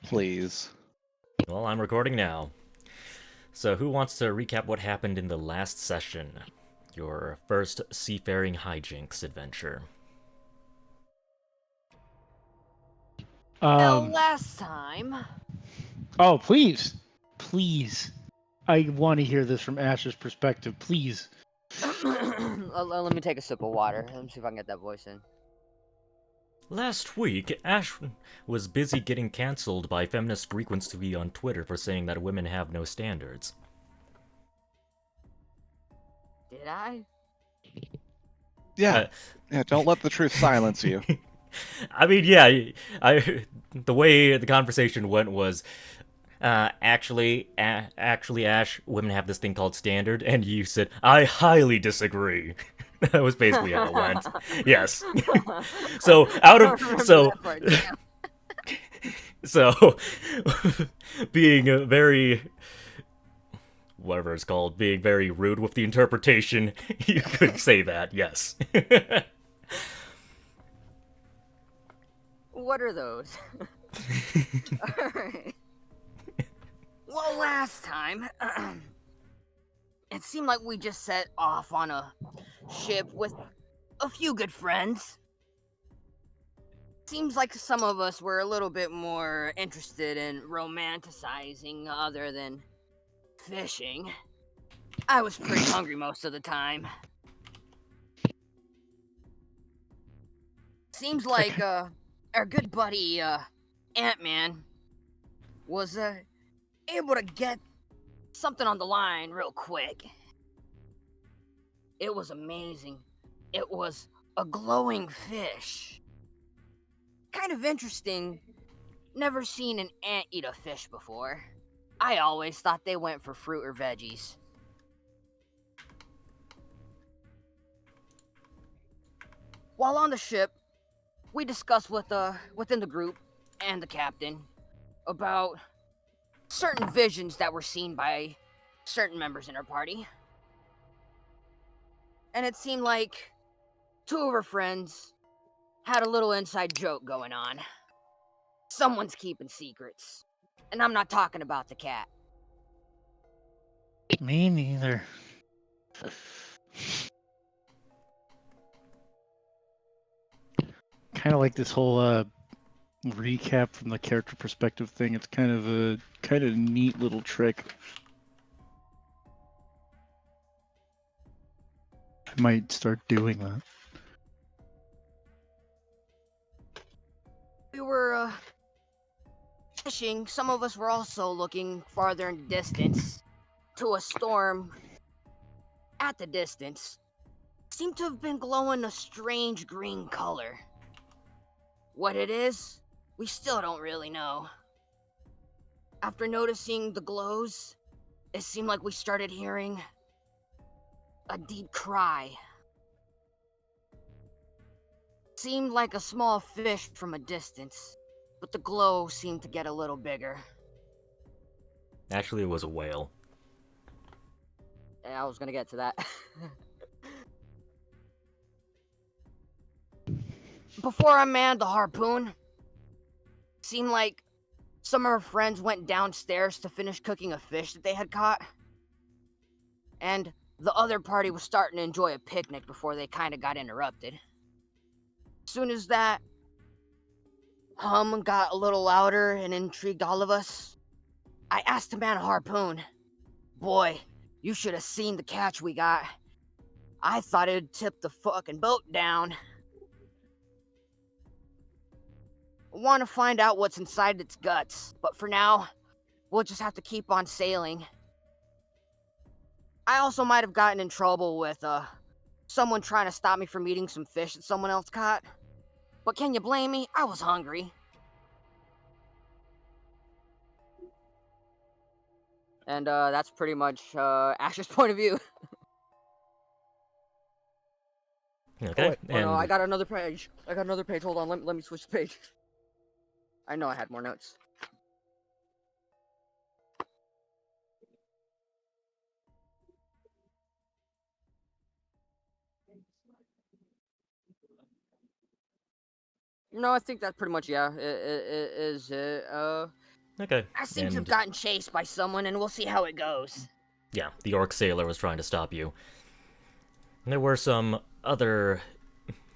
Please. Well, I'm recording now. So, who wants to recap what happened in the last session? Your first seafaring hijinks adventure. Well, Um. last time. Oh, please, please. I want to hear this from Ash's perspective, please. Let me take a sip of water. Let me see if I can get that voice in. Last week, Ash was busy getting cancelled by feminist frequency on Twitter for saying that women have no standards. Did I? Yeah. Yeah, don't let the truth silence you. I mean, yeah, the way the conversation went was, actually, Ash, women have this thing called standard, and you said, I highly disagree. That was basically how it went. Yes. So I don't remember that part. Damn. So, being very, whatever it's called, being very rude with the interpretation, you could say that, yes. What are those? Alright. Well, last time, it seemed like we just set off on a ship with a few good friends. Seems like some of us were a little bit more interested in romanticizing other than fishing. I was pretty hungry most of the time. Seems like our good buddy Ant-Man was able to get something on the line real quick. It was amazing. It was a glowing fish. Kind of interesting. Never seen an ant eat a fish before. I always thought they went for fruit or veggies. While on the ship, we discussed within the group and the captain about certain visions that were seen by certain members in our party. And it seemed like two of our friends had a little inside joke going on. Someone's keeping secrets. And I'm not talking about the cat. Me neither. Kind of like this whole recap from the character perspective thing. It's kind of a neat little trick. I might start doing that. We were fishing. Some of us were also looking farther in distance to a storm at the distance. Seemed to have been glowing a strange green color. What it is, we still don't really know. After noticing the glows, it seemed like we started hearing a deep cry. Seemed like a small fish from a distance, but the glow seemed to get a little bigger. Actually, it was a whale. Yeah, I was gonna get to that. Before I manned the harpoon, seemed like some of our friends went downstairs to finish cooking a fish that they had caught. And the other party was starting to enjoy a picnic before they kind of got interrupted. Soon as that hum got a little louder and intrigued all of us, I asked to man a harpoon. Boy, you should have seen the catch we got. I thought it'd tip the fucking boat down. I want to find out what's inside its guts, but for now, we'll just have to keep on sailing. I also might have gotten in trouble with someone trying to stop me from eating some fish that someone else caught. But can you blame me? I was hungry. And that's pretty much Ash's point of view. Okay, Oh, wait. Oh and no, I got another page. Hold on, let me switch the page. I know I had more notes. No, I think that's pretty much, yeah, it is it. Okay. I seem to have And gotten chased by someone, and we'll see how it goes. yeah, the orc sailor was trying to stop you. There were some other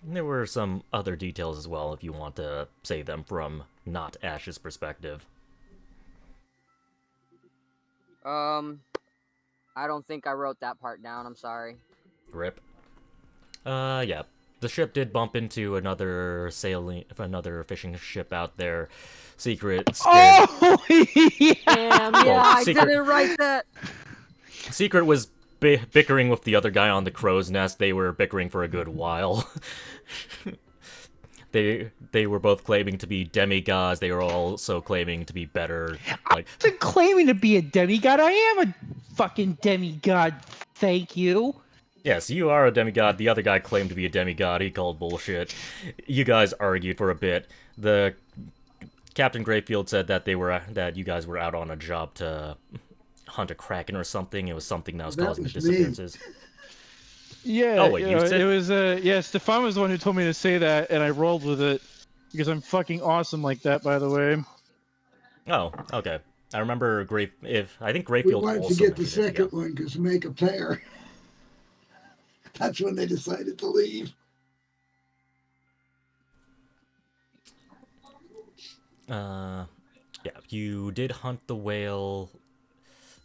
details as well if you want to say them from not Ash's perspective. I don't think I wrote that part down. I'm sorry. Rip. Yeah. The ship did bump into another fishing ship out there. Secret scared. Oh, yeah. Damn, Well, yeah, I secret- didn't write that. Secret was bickering with the other guy on the crow's nest. They were bickering for a good while. They were both claiming to be demigods. They were also claiming to be better. Like, I wasn't claiming to be a demigod. I am a fucking demigod. Thank you. yes, you are a demigod. The other guy claimed to be a demigod. He called bullshit. You guys argued for a bit. The Captain Greyfield said that you guys were out on a job to hunt a kraken or something. It was something that was That causing the was me. disappearances. Yeah. Oh, wait, you said- it was. Yeah, Stefan was the one who told me to say that, and I rolled with it because I'm fucking awesome like that. By the way. Oh, okay. I remember I think We Greyfield wanted also to get the mentioned it, second one because make a pair. That's when they decided to leave. Yeah, you did hunt the whale.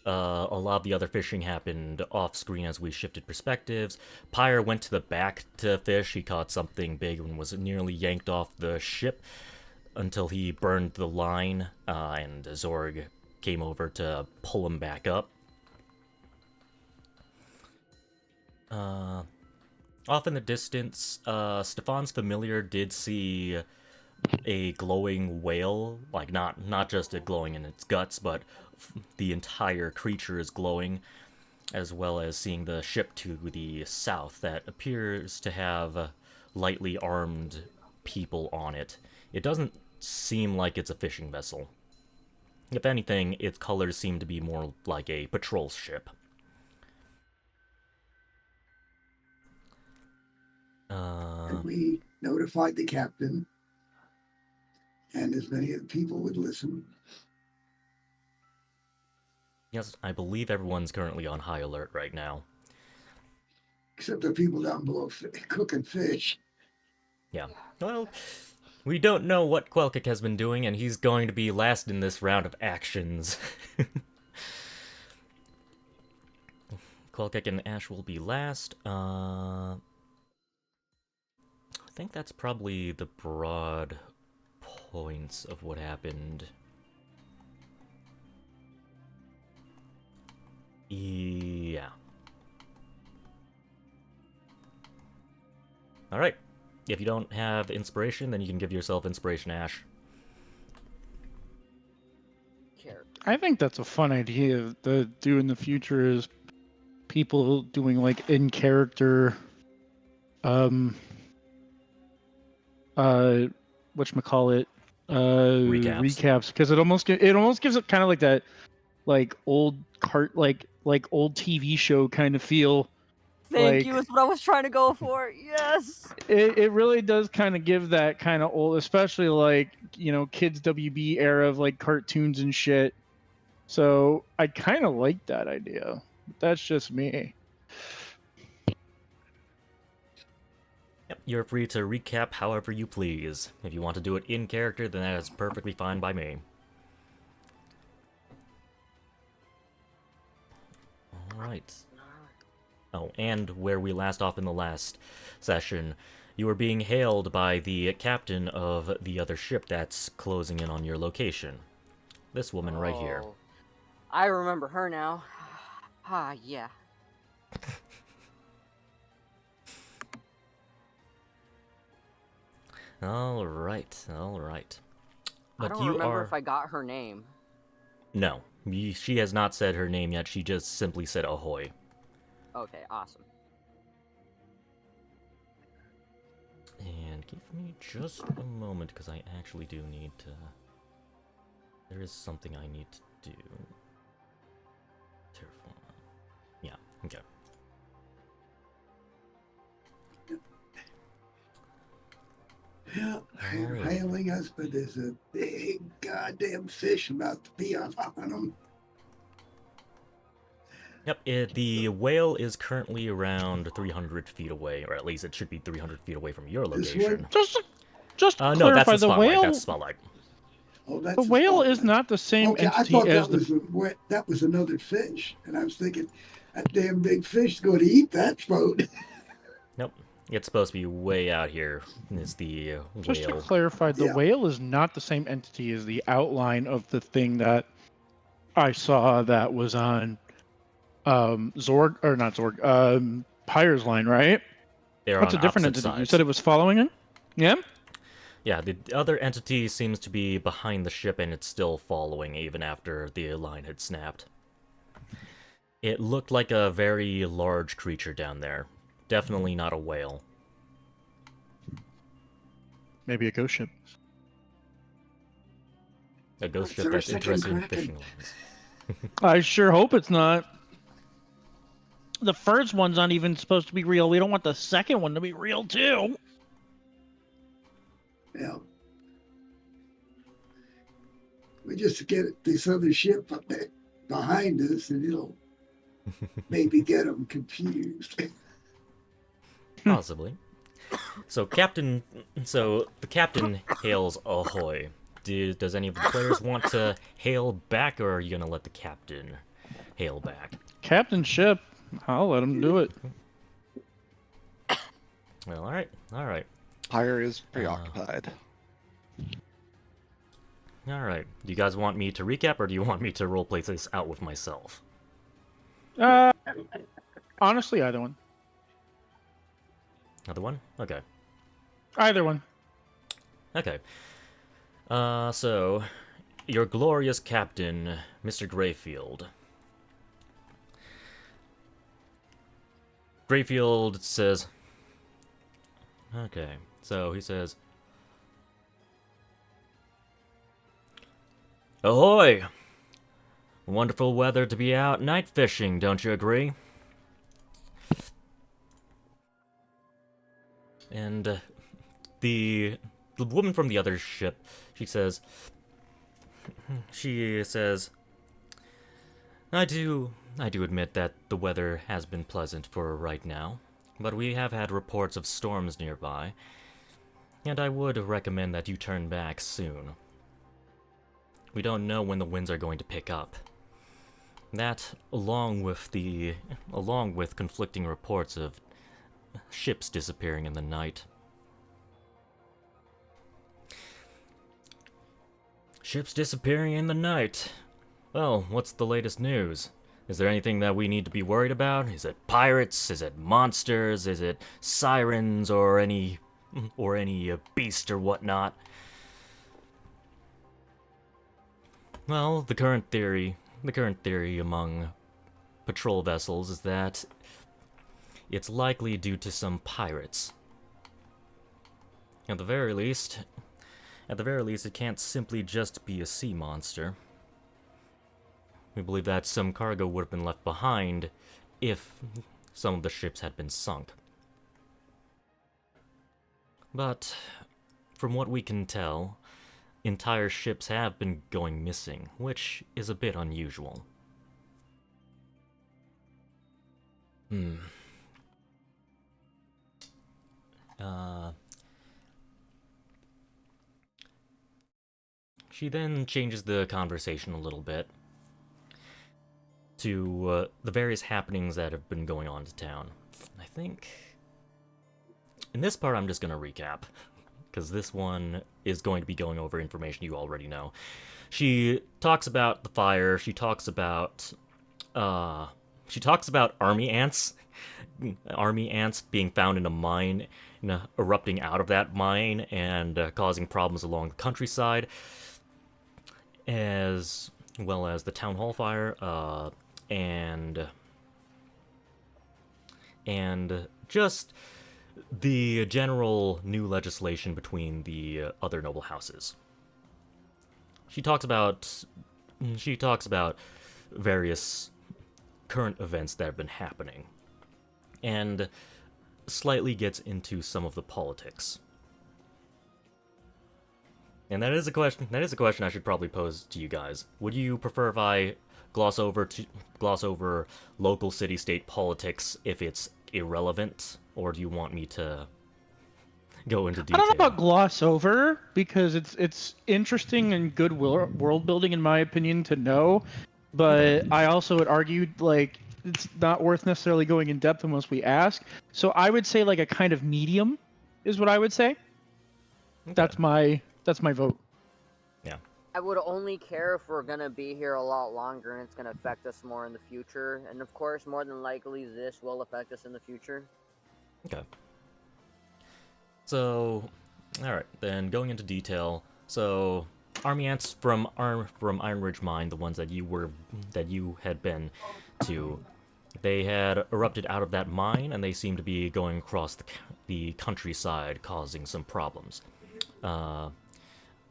A lot of the other fishing happened off screen as we shifted perspectives. Pyre went to the back to fish. He caught something big and was nearly yanked off the ship until he burned the line, and Zorg came over to pull him back up. Off in the distance, Stefan's familiar did see a glowing whale, like not just it glowing in its guts, but the entire creature is glowing, as well as seeing the ship to the south that appears to have lightly armed people on it. It doesn't seem like it's a fishing vessel. If anything, its colors seem to be more like a patrol ship. And we notified the captain, and as many of the people would listen. Yes, I believe everyone's currently on high alert right now. Except the people down below cooking fish. Yeah. Well, we don't know what Quelkic has been doing, and he's going to be last in this round of actions. Quelkic and Ash will be last. I think that's probably the broad points of what happened. Yeah. Alright. If you don't have inspiration, then you can give yourself inspiration, Ash. I think that's a fun idea to do in the future is people doing like in character whatchamacallit recaps because it almost gives it kind of like that like old old TV show kind of feel. Thank Like- you. Is what I was trying to go for. Yes. It really does kind of give that kind of old, especially like, you know, kids WB era of like cartoons and shit. So I kind of like that idea. That's just me. Yep, you're free to recap however you please. If you want to do it in character, then that is perfectly fine by me. Alright. Oh, and where we last off in the last session, you were being hailed by the captain of the other ship that's closing in on your location. This woman right here. Oh, I remember her now. Ah, yeah. Alright, alright. I don't remember if I got her name. No, she has not said her name yet, she just simply said ahoy. Okay, awesome. And give me just a moment, because I actually do need to... There is something I need to do. Terraform. Yeah, okay. Yeah, Alright. hailing us has, but there's a big goddamn fish about to be on them. Yep, the whale is currently around 300 feet away, or at least it should be 300 feet away from your This location. one? Just to No, that's clarify, the the spotlight. whale, That's the spotlight. Oh, that's the a whale is spotlight. not the same Okay, I entity thought as that was another fish, and I was thinking that damn big fish is going to eat that boat. Nope. It's supposed to be way out here. Is the Just to whale? clarify, the Yeah. whale is not the same entity as the outline of the thing that I saw that was on Zorg, or not Zorg, Pyre's line, right? They're What's on a different opposite entity? You sides. said it was following it? Yeah? Yeah, the other entity seems to be behind the ship and it's still following even after the line had snapped. It looked like a very large creature down there. Definitely not a whale. Maybe a ghost ship. A ghost What's ship our that's second interested in Kraken? fishing lines. I sure hope it's not. The first one's not even supposed to be real. We don't want the second one to be real, too. Yeah. We just get this other ship up there behind us, and it'll maybe get them confused. Possibly. So the captain hails ahoy. Does any of the players want to hail back, or are you gonna let the captain hail back? Captain Ship. I'll let him do it. Well, all right. Pyre is preoccupied. All right. Do you guys want me to recap, or do you want me to roleplay this out with myself? Honestly, either one. Another one? Okay. Either one. Okay. So, your glorious captain, Mr. Greyfield. Greyfield says... Okay, so he says... Ahoy! Wonderful weather to be out night fishing, don't you agree? And the woman from the other ship, she says, I do admit that the weather has been pleasant for right now, but we have had reports of storms nearby, and I would recommend that you turn back soon. We don't know when the winds are going to pick up. That, along with conflicting reports of ships disappearing in the night. Ships disappearing in the night. Well, what's the latest news? Is there anything that we need to be worried about? Is it pirates? Is it monsters? Is it sirens or any beast or whatnot? Well, the current theory among patrol vessels is that it's likely due to some pirates. At the very least, it can't simply just be a sea monster. We believe that some cargo would have been left behind if some of the ships had been sunk. But, from what we can tell, entire ships have been going missing, which is a bit unusual. She then changes the conversation a little bit to the various happenings that have been going on to town. I think in this part I'm just going to recap, because this one is going to be going over information you already know. She talks about the fire, she talks about army ants being found in a mine, erupting out of that mine and causing problems along the countryside, as well as the town hall fire, and just the general new legislation between the other noble houses. She talks about various current events that have been happening, and slightly gets into some of the politics. And that is a question. That is a question I should probably pose to you guys. Would you prefer if I gloss over local city-state politics if it's irrelevant, or do you want me to go into I detail? don't know about gloss over because it's interesting and good world building in my opinion to know, but I also would argue like it's not worth necessarily going in depth unless we ask. So I would say like a kind of medium is what I would say. Okay. That's my vote. I would only care if we're gonna be here a lot longer and it's gonna affect us more in the future. And of course, more than likely, this will affect us in the future. Okay. So, alright, then going into detail. So, army ants from Iron Ridge Mine, the ones that you had been to, they had erupted out of that mine, and they seem to be going across the countryside, causing some problems.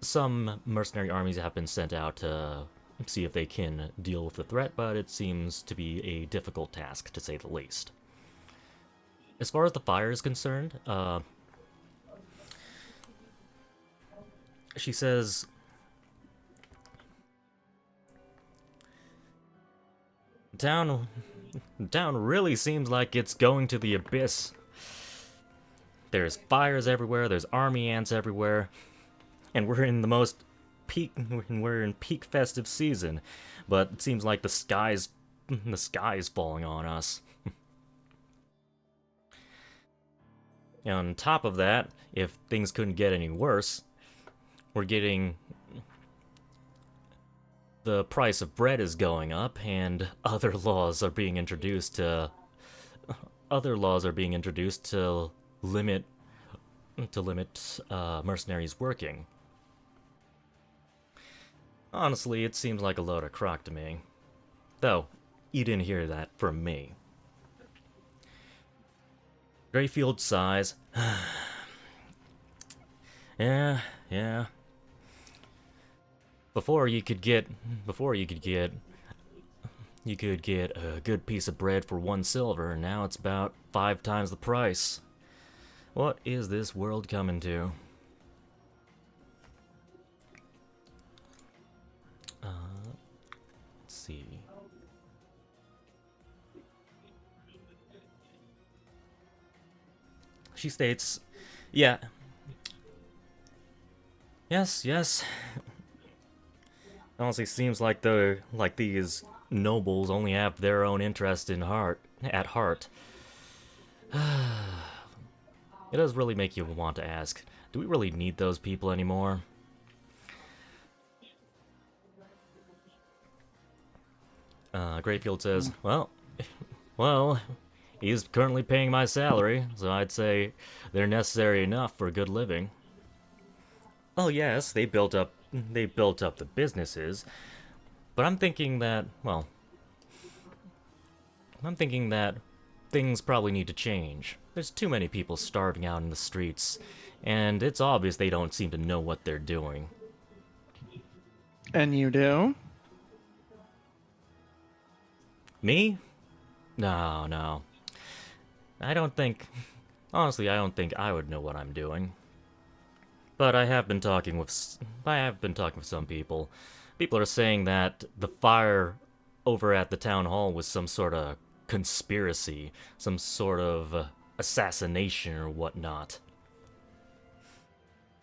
Some mercenary armies have been sent out to see if they can deal with the threat, but it seems to be a difficult task, to say the least. As far as the fire is concerned, she says, town really seems like it's going to the abyss. There's fires everywhere, there's army ants everywhere, and we're in peak festive season, but it seems like the sky's falling on us. And on top of that, if things couldn't get any worse, we're getting the price of bread is going up, and other laws are being introduced to limit mercenaries working. Honestly, it seems like a load of crock to me. Though, you didn't hear that from me. Greyfield sighs. Yeah. Before you could get a good piece of bread for 1 silver, and now it's about 5 times the price. What is this world coming to? Let's see. She states, yeah. Yes. Honestly, seems like these nobles only have their own interest at heart. It does really make you want to ask, do we really need those people anymore? Greyfield says, well, he's currently paying my salary, so I'd say they're necessary enough for good living. Oh yes, they built up the businesses, but I'm thinking that things probably need to change. There's too many people starving out in the streets, and it's obvious they don't seem to know what they're doing. And you do? Me? No. Honestly, I don't think I would know what I'm doing. But I have been talking with some people. People are saying that the fire over at the town hall was some sort of conspiracy, some sort of assassination or whatnot.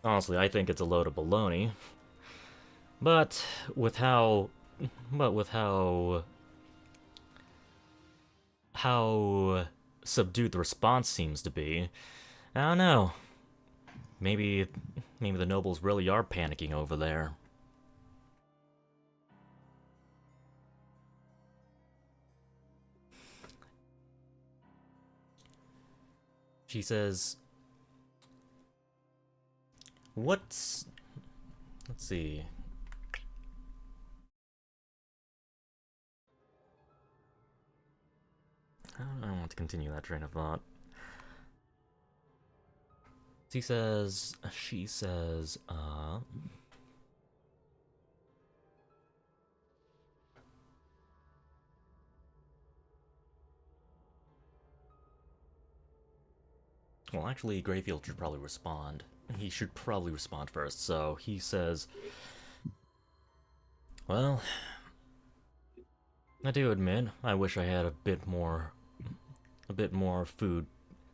Honestly, I think it's a load of baloney. But with how subdued the response seems to be, I don't know. Maybe the nobles really are panicking over there. She says, let's see. I don't want to continue that train of thought. She says, well, actually, Greyfield should probably respond. he should probably respond first. So he says, "Well, I do admit I wish I had a bit more food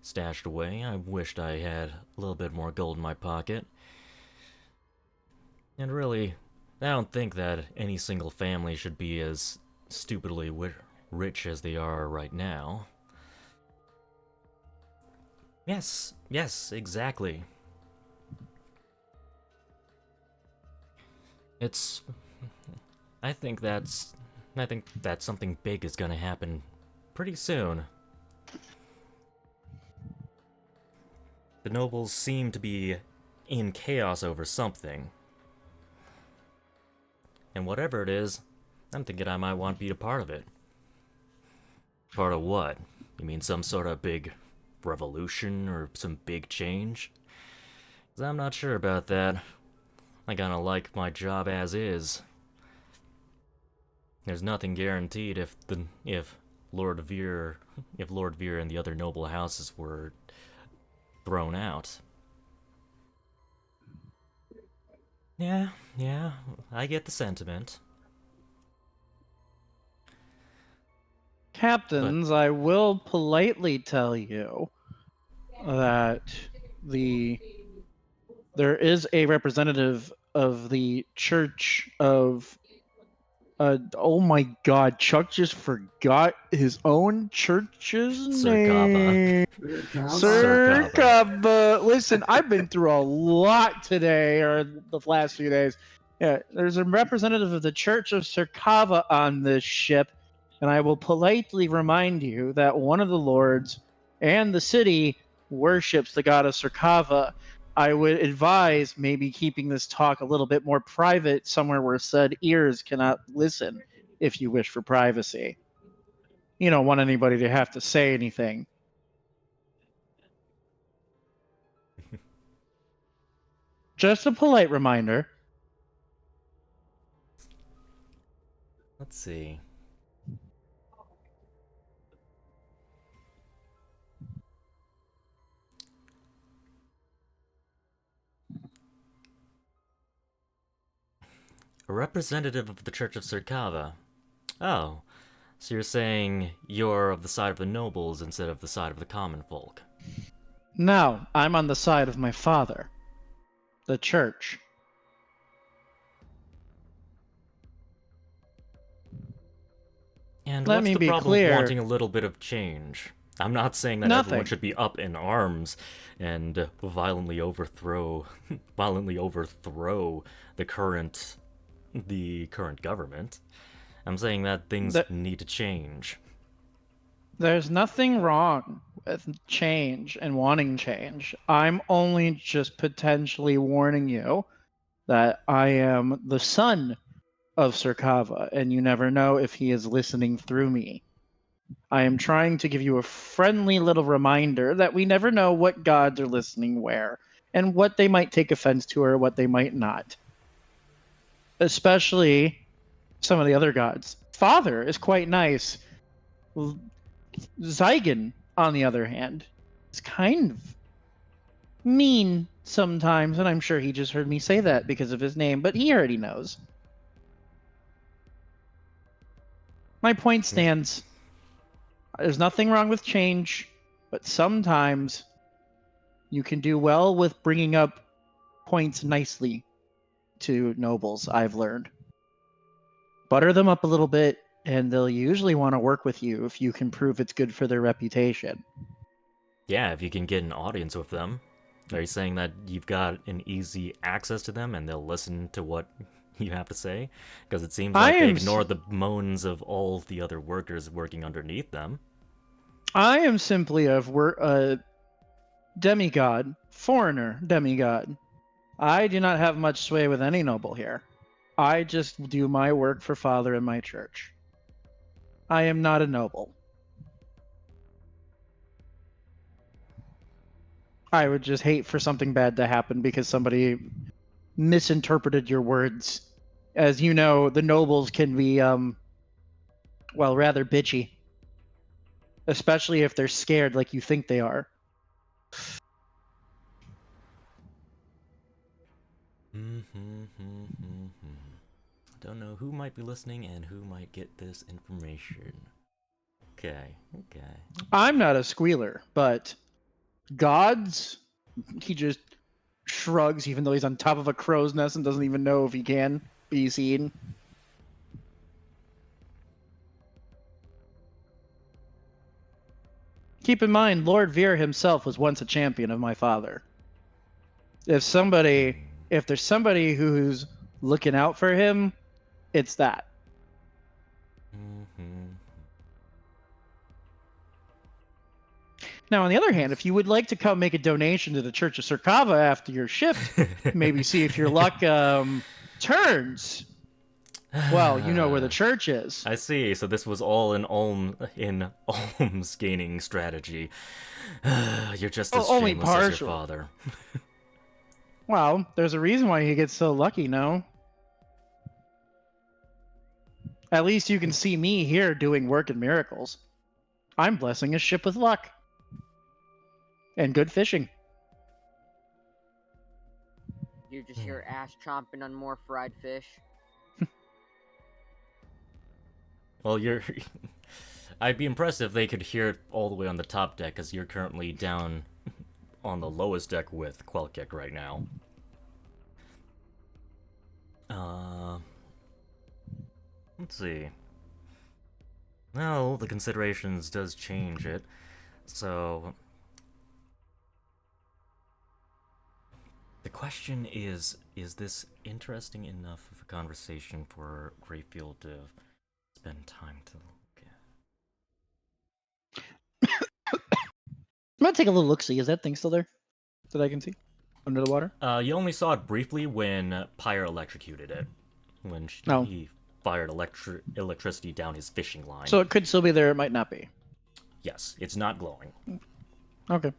stashed away. I wished I had a little bit more gold in my pocket. And really, I don't think that any single family should be as stupidly rich as they are right now." Yes, exactly. It's I think that something big is gonna happen pretty soon. The nobles seem to be in chaos over something. And whatever it is, I'm thinking I might want to be a part of it. Part of what? You mean some sort of big revolution or some big change? 'Cause I'm not sure about that. I kinda like my job as is. There's nothing guaranteed if Lord Veer and the other noble houses were thrown out. Yeah, I get the sentiment. Captains, I will politely tell you that there is a representative of the Church of oh my god, Chuck just forgot his own church's Sir Kappa. name. Sir Sir Kappa. Listen, I've been through a lot today, or the last few days. Yeah, there's a representative of the Church of Sir Kava on this ship, and I will politely remind you that one of the lords and the city worships the goddess Sir Kava. I would advise maybe keeping this talk a little bit more private, somewhere where said ears cannot listen, if you wish for privacy. You don't want anybody to have to say anything. Just a polite reminder. Let's see. A representative of the Church of Sir Kava. Oh, so you're saying you're of the side of the nobles instead of the side of the common folk. No, I'm on the side of my father, the church. And Let what's me the be problem clear. with wanting a little bit of change? I'm not saying that Nothing. everyone should be up in arms and violently overthrow the current government. I'm saying that things need to change. There's nothing wrong with change and wanting change. I'm only just potentially warning you that I am the son of Sir Kava, and you never know if he is listening through me. I am trying to give you a friendly little reminder that we never know what gods are listening where, and what they might take offense to or what they might not. Especially some of the other gods. Father is quite nice. Zygon, on the other hand, is kind of mean sometimes, and I'm sure he just heard me say that because of his name, but he already knows. My point stands. There's nothing wrong with change, but sometimes you can do well with bringing up points nicely to nobles, I've learned. Butter them up a little bit, and they'll usually want to work with you if you can prove it's good for their reputation. Yeah, if you can get an audience with them. Are you saying that you've got an easy access to them and they'll listen to what you have to say? Because it seems like they ignore the moans of all the other workers working underneath them. I am simply a demigod, foreigner demigod. I do not have much sway with any noble here. I just do my work for Father and my church. I am not a noble. I would just hate for something bad to happen because somebody misinterpreted your words. As you know, the nobles can be, rather bitchy. Especially if they're scared like you think they are. Don't know who might be listening and who might get this information. Okay. I'm not a squealer, but Gods, he just shrugs even though he's on top of a crow's nest and doesn't even know if he can be seen. Keep in mind, Lord Veer himself was once a champion of my father. If there's somebody who's looking out for him, it's that. Now, on the other hand, if you would like to come make a donation to the Church of Sirkava after your shift, maybe see if your luck turns. Well, you know where the church is. I see. So this was all an alms gaining strategy. You're just as only shameless as partial. your father. Well, there's a reason why he gets so lucky, no? At least you can see me here doing work and miracles. I'm blessing a ship with luck. And good fishing. You just hear Ash chomping on more fried fish. Well, I'd be impressed if they could hear it all the way on the top deck, because you're currently down on the lowest deck with Quelkick right now. Let's see. Well, the considerations does change it, so... The question is this interesting enough of a conversation for Greyfield to spend time to look at? I'm gonna take a little look-see. Is that thing still there? That I can see? Under the water? You only saw it briefly when Pyre electrocuted it. When he fired electricity down his fishing line. So it could still be there, it might not be. Yes, it's not glowing. Okay.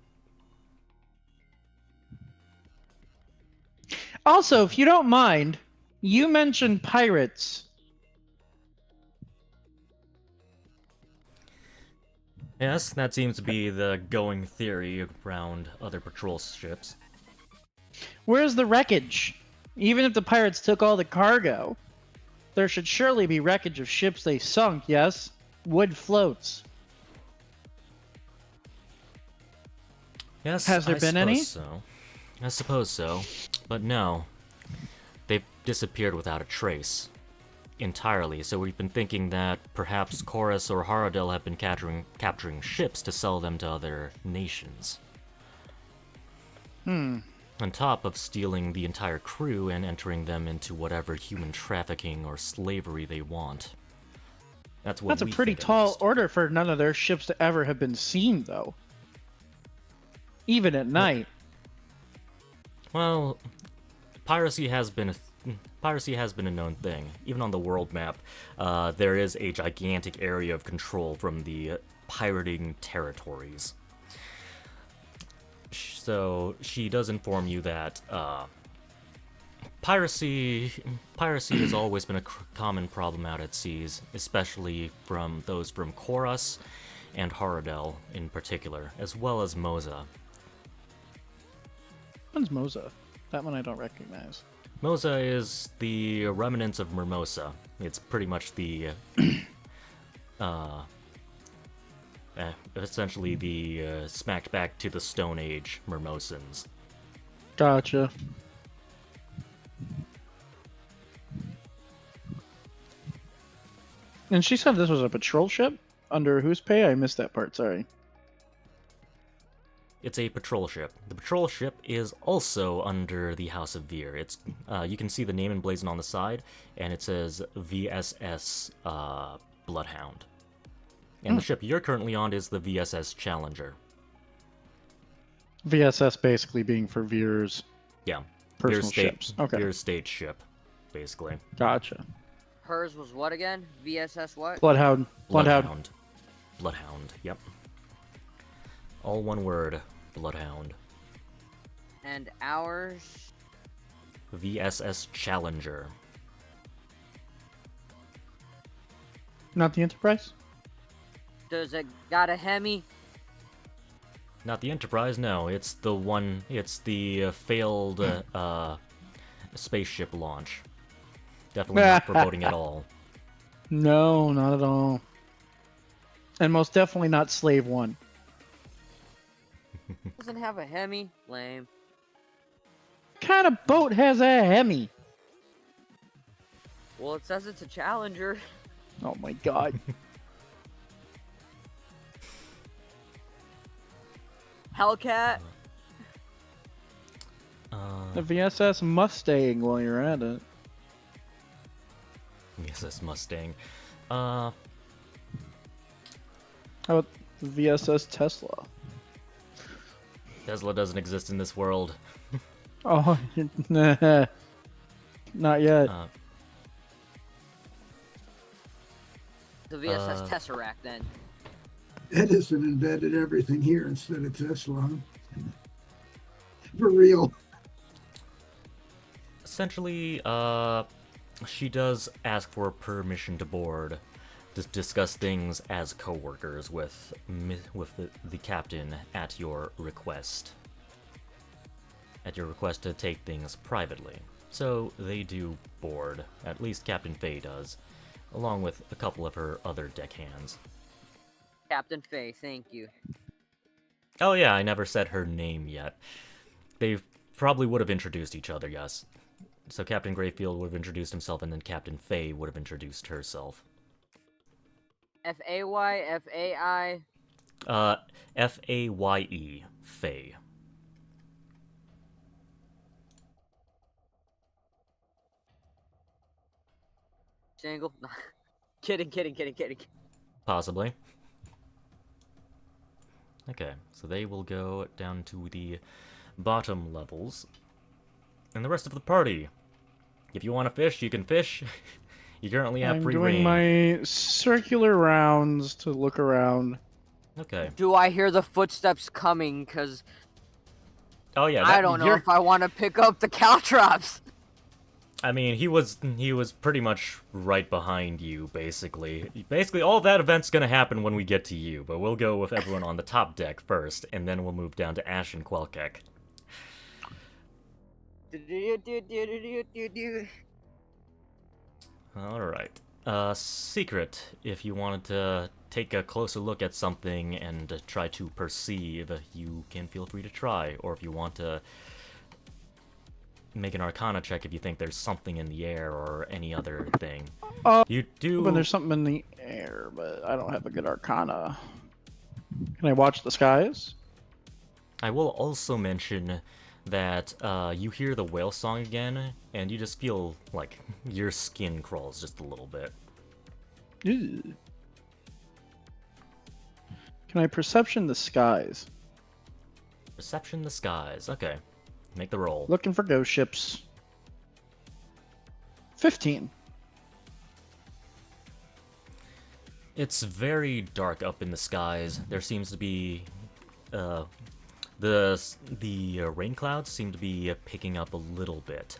Also, if you don't mind, you mentioned pirates. Yes, that seems to be the going theory around other patrol ships. Where's the wreckage? Even if the pirates took all the cargo, there should surely be wreckage of ships they sunk, yes? Wood floats. Yes, Has there been any? So. I suppose so. But no. They've disappeared without a trace. Entirely, so we've been thinking that perhaps Chorus or Haradel have been capturing ships to sell them to other nations. On top of stealing the entire crew and entering them into whatever human trafficking or slavery they want. That's a pretty think, at tall least. order for none of their ships to ever have been seen, though. Even at night. Well, piracy has been a known thing. Even on the world map, there is a gigantic area of control from the pirating territories. So she does inform you that piracy has always been a common problem out at seas, especially from those from Chorus and Haradel in particular, as well as Moza. When's Moza? That one I don't recognize. Moza is the remnants of Mermosa. It's pretty much the, essentially the smacked back to the Stone Age Mermosans. Gotcha. And she said this was a patrol ship? Under whose pay? I missed that part, sorry. It's a patrol ship. The patrol ship is also under the House of Veer. It's you can see the name emblazoned on the side, and it says VSS Bloodhound. And the ship you're currently on is the VSS Challenger. VSS basically being for Veer's Yeah, personal ships. Okay, Veer's state ship, basically. gotcha. Hers was what again? VSS what? Bloodhound. Bloodhound. Bloodhound, yep. All one word, Bloodhound. And ours? VSS Challenger. Not the Enterprise? Does it got a Hemi? Not the Enterprise, no. It's the one. It's the failed spaceship launch. Definitely not foreboding at all. No, not at all. And most definitely not Slave One. Doesn't have a Hemi. Lame. What kind of boat has a Hemi? Well, it says it's a Challenger. Oh my god. Hellcat. The VSS Mustang while you're at it. VSS Mustang. How about the VSS Tesla? Tesla doesn't exist in this world. Oh, nah. Not yet. The VSS Tesseract, then. Edison invented everything here instead of Tesla. Huh? For real. Essentially, she does ask for permission to board to discuss things as co-workers with the captain at your request. At your request to take things privately. So they do board, at least Captain Faye does, along with a couple of her other deckhands. Captain Faye, thank you. Oh yeah, I never said her name yet. They probably would have introduced each other, yes. So Captain Grayfield would have introduced himself, and then Captain Faye would have introduced herself. F-A-Y, F-A-I? F-A-Y-E, Faye. Jangle? Kidding. Possibly. Okay, so they will go down to the bottom levels. And the rest of the party. If you want to fish, you can fish. You currently have free reign. I'm doing my circular rounds to look around. Okay. Do I hear the footsteps coming? Because Oh yeah, I don't know if I want to pick up the Caltrops. I mean, he was pretty much right behind you, basically. Basically, all of that event's gonna happen when we get to you, but we'll go with everyone on the top deck first, and then we'll move down to Ash and Quelkek. Alright. Secret, if you wanted to take a closer look at something and try to perceive, you can feel free to try, or if you want to make an Arcana check if you think there's something in the air or any other thing. You do... When there's something in the air, but I don't have a good Arcana. Can I watch the skies? I will also mention that you hear the whale song again, and you just feel like your skin crawls just a little bit. Ew. Can I perception the skies? Perception the skies. Okay. Make the roll. Looking for ghost ships. 15. It's very dark up in the skies. There seems to be the rain clouds seem to be picking up a little bit.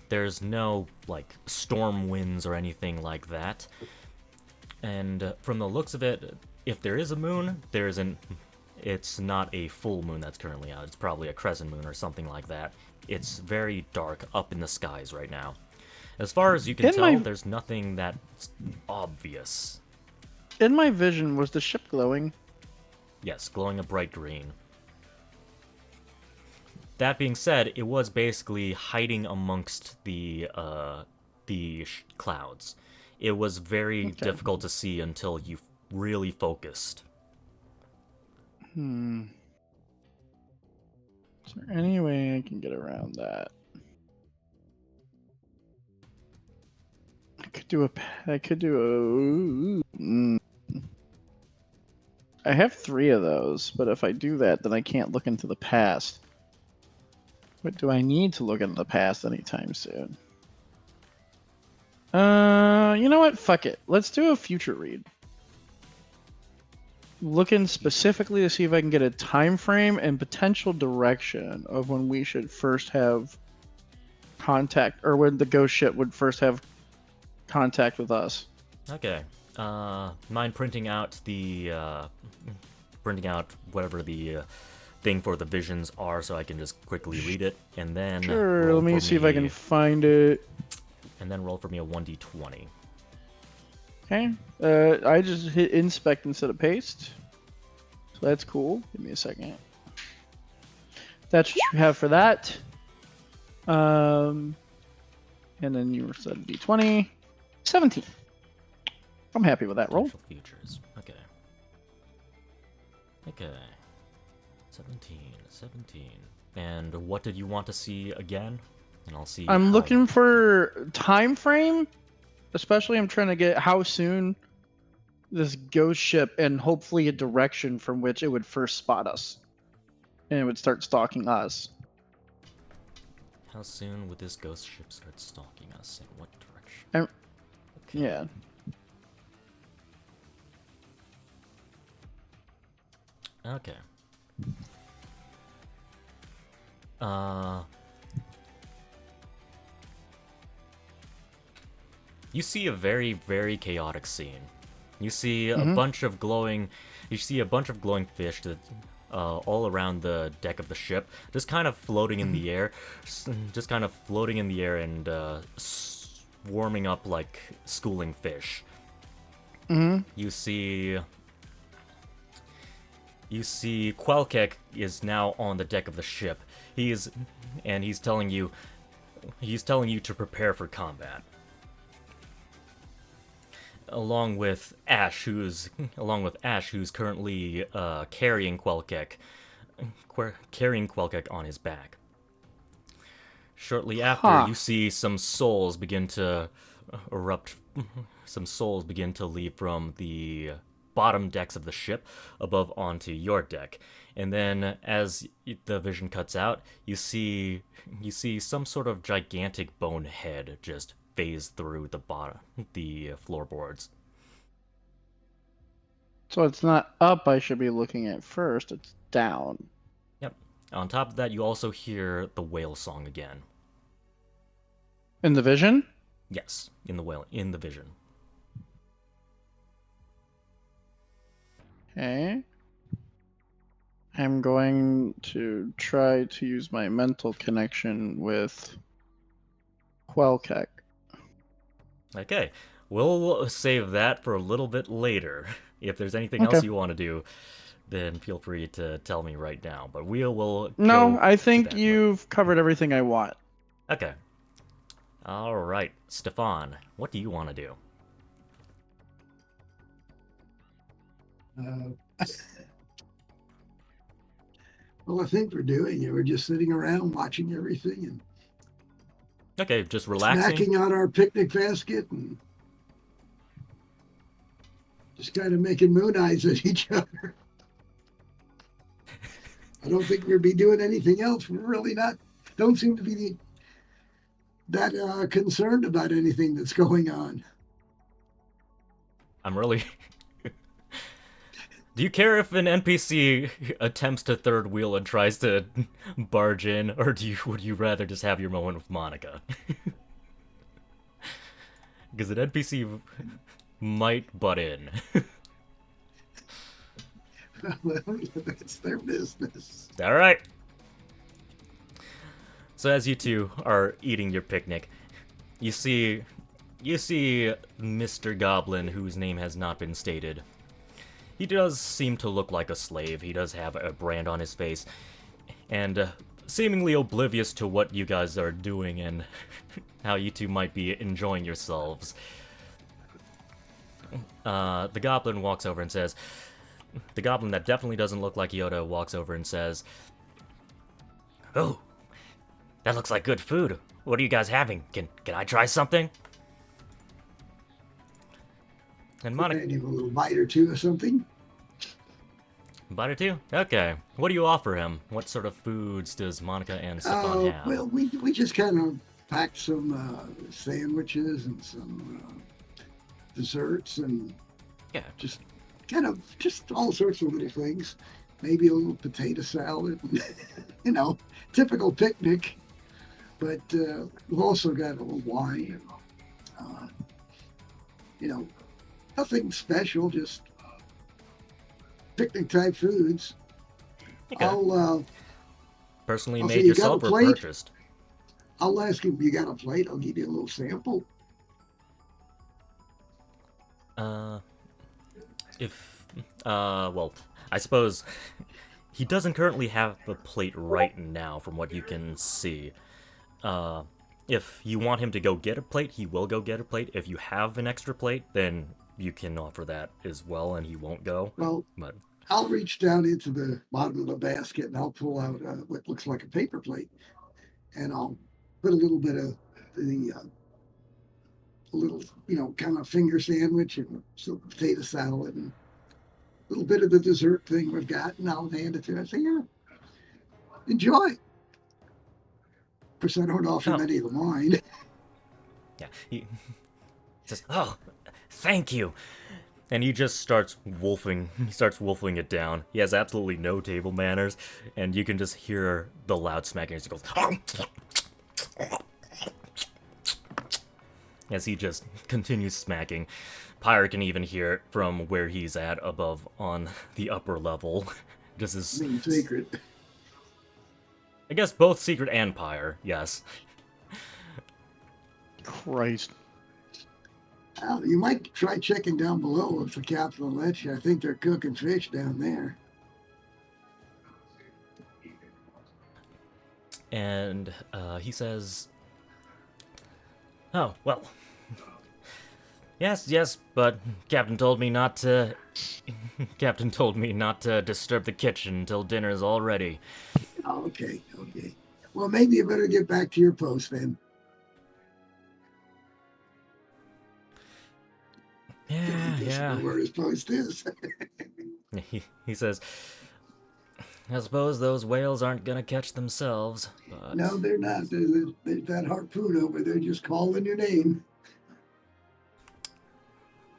There's no like storm winds or anything like that. And from the looks of it, if there is a moon, it's not a full moon that's currently out. It's probably a crescent moon or something like that. It's very dark up in the skies right now. As far as you can tell, there's nothing that's obvious. In my vision, was the ship glowing? Yes, glowing a bright green. That being said, it was basically hiding amongst the clouds. It was very difficult to see until you really focused. Is there any way I can get around that? I could do a. I have 3 of those, but if I do that, then I can't look into the past. But do I need to look into the past anytime soon? You know what? Fuck it. Let's do a future read. Looking specifically to see if I can get a time frame and potential direction of when we should first have contact, or when the ghost ship would first have contact with us. Okay. Mind printing out whatever the thing for the visions are, so I can just quickly read it, and then Sure, roll let me for see if I can find it. and then roll for me a 1d20. Okay. I just hit inspect instead of paste. So that's cool. Give me a second. That's what you have for that. And then you said d20. 17. I'm happy with that roll. Potential features. Okay. Okay. 17. And what did you want to see again? And I'll see. I'm how- looking for time frame. Especially I'm trying to get how soon this ghost ship and hopefully a direction from which it would first spot us. And it would start stalking us. How soon would this ghost ship start stalking us? In what direction? I'm- Okay. Yeah. Okay. You see a very, very chaotic scene. You see a bunch of glowing. You see a bunch of glowing fish that, all around the deck of the ship, just kind of floating in the air, just kind of floating in the air and swarming up like schooling fish. You see Quelkek is now on the deck of the ship. He's telling you to prepare for combat. Along with Ash, who's currently carrying Quelkek on his back. Shortly after, you see some souls begin to erupt. Some souls begin to leave from the bottom decks of the ship above onto your deck, and then as the vision cuts out, you see some sort of gigantic bone head just phase through the floorboards. So it's not up I should be looking at first, it's down. Yep. On top of that, you also hear the whale song again. In the vision? Yes, in the vision. Okay. I'm going to try to use my mental connection with Quelkek. Okay, we'll save that for a little bit later. If there's anything else Okay. you want to do, then feel free to tell me right now. But we will. No, go I to think that you've covered everything I want. later. Okay. All right, Stefan, what do you want to do? Well, I think we're doing it. We're just sitting around watching everything and Okay, just relaxing. snacking on our picnic basket and just kind of making moon eyes at each other. I don't think we'll be doing anything else. We're really don't seem to be that concerned about anything that's going on. I'm really. Do you care if an NPC attempts to third wheel and tries to barge in, or would you rather just have your moment with Monica? Because an NPC might butt in. Well, that's their business. All right. So as you two are eating your picnic, you see Mr. Goblin, whose name has not been stated. He does seem to look like a slave. He does have a brand on his face, and seemingly oblivious to what you guys are doing and how you two might be enjoying yourselves. The goblin walks over and says, the goblin that definitely doesn't look like Yoda walks over and says, "Oh, that looks like good food. What are you guys having? Can I try something?" And Monica, Maybe a little bite or two or something. bite or two? Okay. What do you offer him? What sort of foods does Monica and Stefan have? Well, we just kind of packed some sandwiches and some desserts and Yeah. just all sorts of little things. Maybe a little potato salad, typical picnic. But we've also got a little wine and, nothing special, just picnic type foods. Okay. Personally I'll say made you got a yourself or plate? purchased? I'll ask him if you got a plate. I'll give you a little sample. Well, I suppose he doesn't currently have a plate right now, from what you can see. If you want him to go get a plate, he will go get a plate. If you have an extra plate, then you can offer that as well, and he won't go. Well, But I'll reach down into the bottom of the basket and I'll pull out what looks like a paper plate, and I'll put a little bit of the a little, kind of finger sandwich and some potato salad and a little bit of the dessert thing we've got, and I'll hand it to him. I say, yeah, enjoy. Of course, I don't offer Oh. many of the wine. yeah, he says, "Oh, thank you," and he just starts wolfing. He starts wolfing it down. He has absolutely no table manners, and you can just hear the loud smacking as he goes. As he just continues smacking. Pyre can even hear it from where he's at above on the upper level. Just as Being secret. I guess both Secret and Pyre, yes. Christ. You might try checking down below if the captain will let you. I think they're cooking fish down there. And he says, "Oh, well. Yes, but Captain told me not to disturb the kitchen until dinner's all ready." Oh, okay. Well, maybe you better get back to your post then. He doesn't know where his post is. He says, "I suppose those whales aren't gonna catch themselves, but..." No, they're not. There's that harpoon over there just calling your name.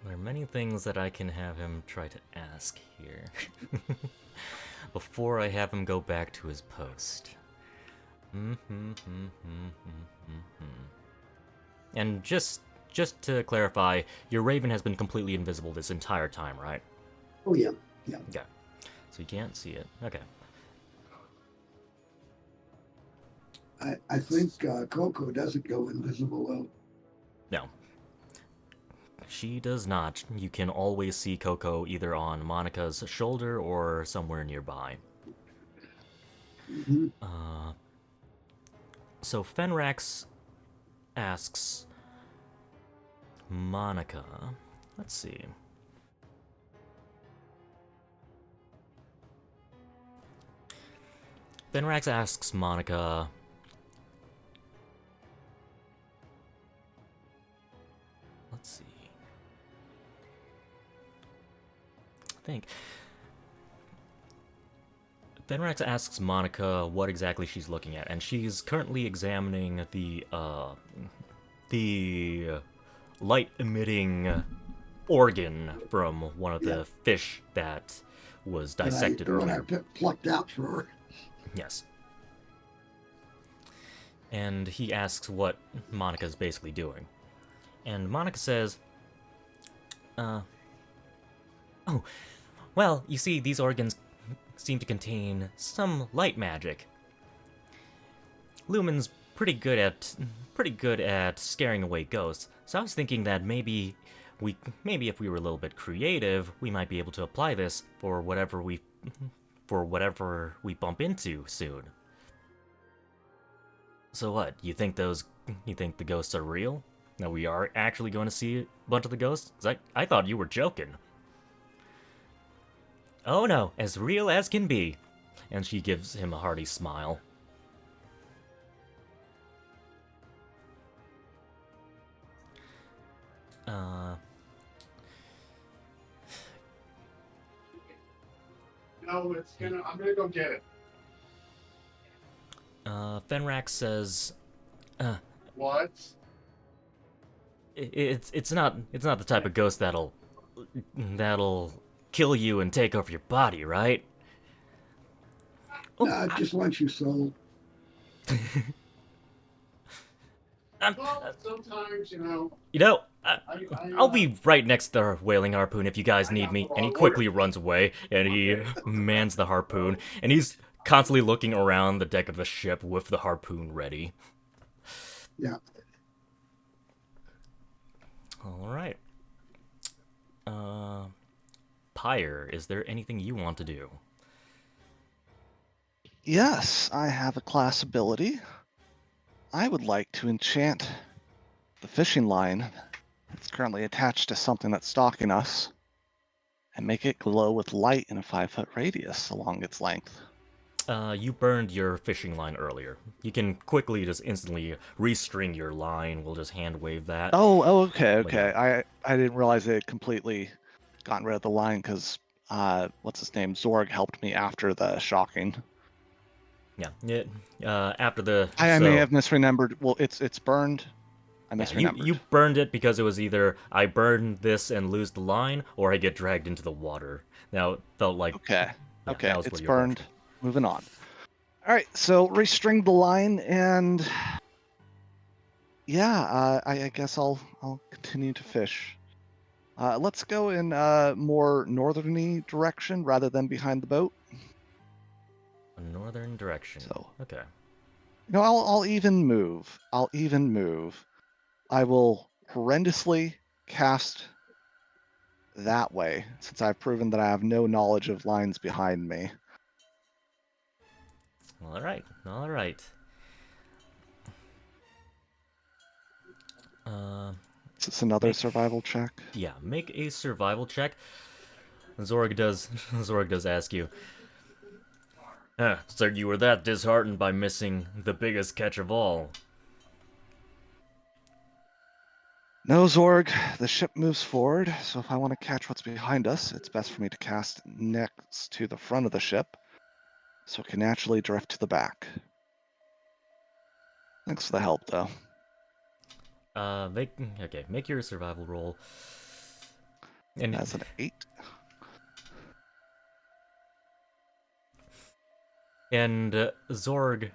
There are many things that I can have him try to ask here. Before I have him go back to his post. And just to clarify, your Raven has been completely invisible this entire time, right? Oh, yeah. Okay. So you can't see it. Okay. I think Coco doesn't go invisible, though. No. She does not. You can always see Coco either on Monica's shoulder or somewhere nearby. Mm-hmm. So Fenrax asks Monica, let's see. Fenrax asks Monica, let's see. I think Fenrax asks Monica what exactly she's looking at, and she's currently examining the light-emitting organ from one of the fish that was dissected When earlier. I plucked out for her. Yes. And he asks what Monica's basically doing. And Monica says, "Oh, well, you see, these organs seem to contain some light magic. Lumen's pretty good at scaring away ghosts, so I was thinking that maybe if we were a little bit creative, we might be able to apply this for whatever we bump into soon." So what? You think the ghosts are real? That we are actually going to see a bunch of the ghosts? 'Cause I thought you were joking. "Oh no, as real as can be." And she gives him a hearty smile. No, I'm gonna go get it. Fenrax says, What? It's not the type of ghost that'll kill you and take over your body, right?" No, I just want you sold. Well, sometimes, You know, I'll I be right next to the whaling harpoon if you guys I need got me. the And he wrong quickly order. runs away, and he mans the harpoon, and he's constantly looking around the deck of the ship with the harpoon ready. Yeah. All right. Pyre, is there anything you want to do? Yes, I have a class ability. I would like to enchant the fishing line that's currently attached to something that's stalking us and make it glow with light in a 5-foot radius along its length. You burned your fishing line earlier. You can quickly just instantly restring your line. We'll just hand wave that. Oh, okay, But yeah. okay. I didn't realize it had completely gotten rid of the line because what's his name? Zorg helped me after the shocking. Yeah. After the I may have misremembered. Well, it's burned. I yeah, misremembered. you burned it because it was either I burn this and lose the line, or I get dragged into the water. Now it felt like Okay. yeah, Okay, that was it's what you were going burned. Moving on. All right, so restring the line, and yeah, I guess I'll continue to fish. Let's go in more northerny direction rather than behind the boat. for. Northern direction. So Okay. I'll even move. I'll even move. I will horrendously cast that way, since I've proven that I have no knowledge of lines behind me. All right. All right. Is this another survival check? Yeah. Make a survival check. Zorg does. Zorg does ask you. So you were that disheartened by missing the biggest catch of all? No, Zorg. The ship moves forward, so if I want to catch what's behind us, it's best for me to cast next to the front of the ship, so it can naturally drift to the back. Thanks for the help, though. Make your survival roll. And That's an 8. And Zorg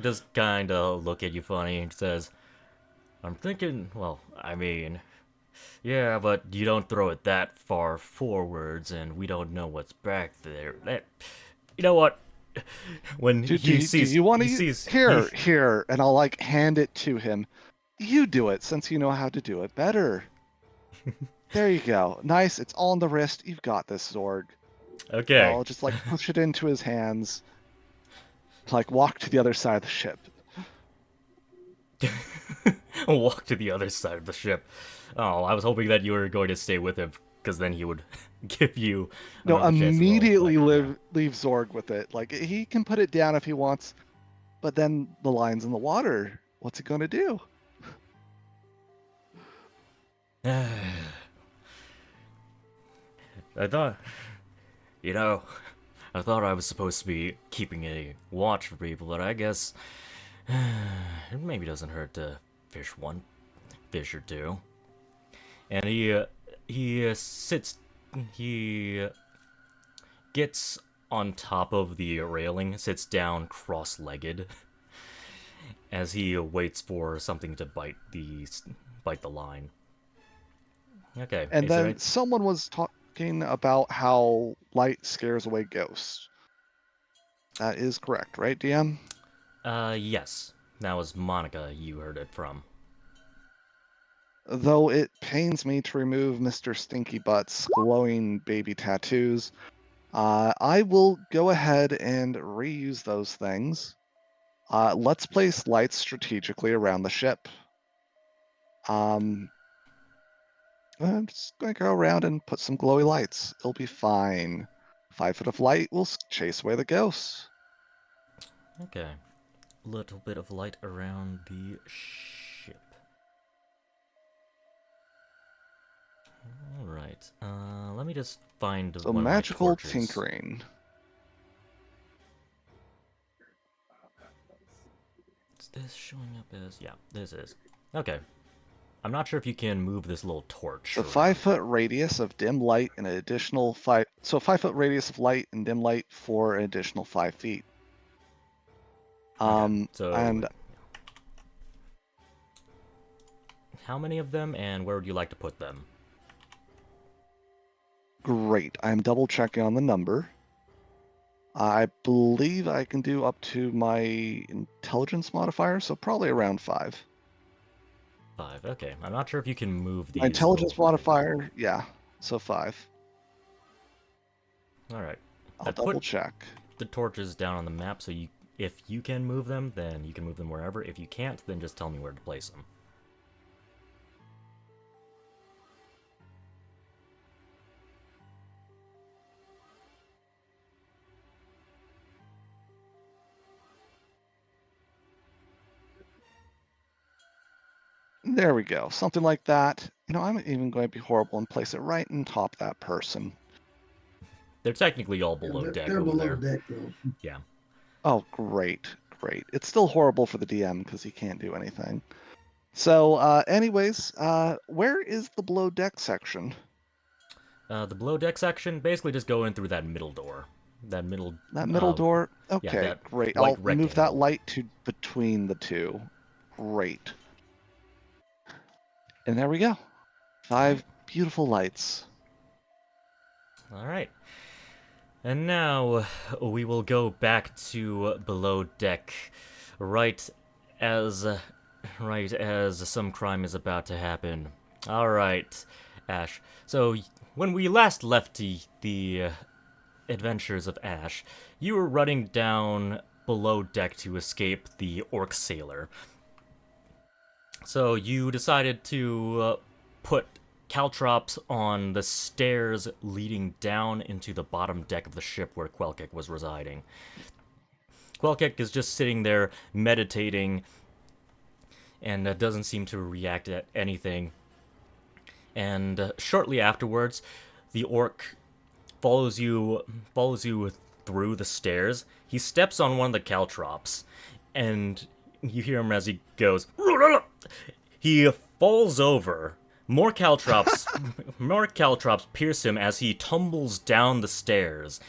does kind of look at you funny and says, I'm thinking, well, I mean, yeah, but you don't throw it that far forwards, and we don't know what's back there. You know what? When Do he sees, you want he to sees, here, and I'll like hand it to him. You do it since you know how to do it better. There you go. Nice. It's all on the wrist. You've got this, Zorg. Okay. I'll just like push it into his hands. Like walk to the other side of the ship. Walk to the other side of the ship. Oh, I was hoping that you were going to stay with him, because then he would give you No, another chance to roll, immediately but, yeah. leave Zorg with it. Like he can put it down if he wants, but then the line's in the water. What's it gonna do? I thought, I thought I was supposed to be keeping a watch for people, but I guess it maybe doesn't hurt to fish one fish or two. And he gets on top of the railing, sits down cross-legged, as he waits for something to bite the line. Okay. And is there then someone was talking about how light scares away ghosts. That is correct, right, DM? Yes. That was Monica you heard it from. Though it pains me to remove Mr. Stinky Butt's glowing baby tattoos, I will go ahead and reuse those things. Let's place lights strategically around the ship. I'm just going to go around and put some glowy lights. It'll be fine. 5 foot of light will chase away the ghosts. Okay. Little bit of light around the ship. Alright. Let me just find So one magical of my torches. tinkering. Is this showing up as... Yeah, this is. Okay. I'm not sure if you can move this little torch. The around. 5 foot radius of dim light and an additional 5. So 5 foot radius of light and dim light for an additional 5 feet. Okay, so And how many of them, and where would you like to put them? Great. I'm double checking on the number. I believe I can do up to my intelligence modifier, so probably around 5. 5. Okay. I'm not sure if you can move these. My intelligence little- modifier, yeah, so 5. All right. I'll Put double check. the torches down on the map, so if you can move them, then you can move them wherever. If you can't, then just tell me where to place them. There we go. Something like that. I'm even going to be horrible and place it right on top of that person. They're technically all below deck They're over below there. deck, though. Yeah. Oh, great. It's still horrible for the DM because he can't do anything. So, anyways, where is the below deck section? The below deck section, basically just go in through that middle door. That middle door? Okay, that great. white I'll move that rectangle. light to between the two. Great. And there we go. 5 beautiful lights. All right. And now we will go back to below deck, right as some crime is about to happen. All right, Ash. So when we last left the adventures of Ash, you were running down below deck to escape the orc sailor. So you decided to put caltrops on the stairs leading down into the bottom deck of the ship where Quelkick was residing. Quelkick is just sitting there meditating and doesn't seem to react to anything. And shortly afterwards, the orc follows you through the stairs. He steps on one of the caltrops, and you hear him as he goes. He falls over. More caltrops pierce him as he tumbles down the stairs,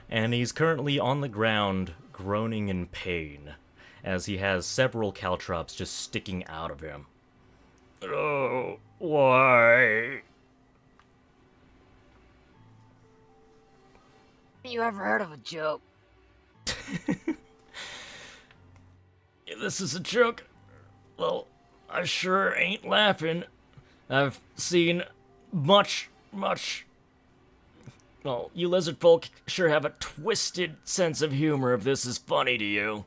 and he's currently on the ground, groaning in pain, as he has several caltrops just sticking out of him. Oh, why? You ever heard of a joke? If this is a joke, well, I sure ain't laughing. I've seen much. Well, you lizard folk sure have a twisted sense of humor if this is funny to you.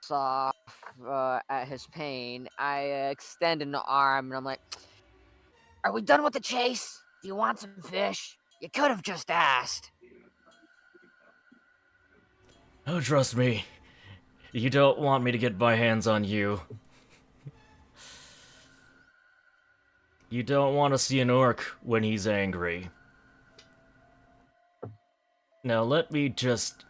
Off at his pain, I extend an arm and I'm like, "Are we done with the chase? Do you want some fish? You could have just asked." Oh, trust me. You don't want me to get my hands on you. You don't want to see an orc when he's angry. Now let me just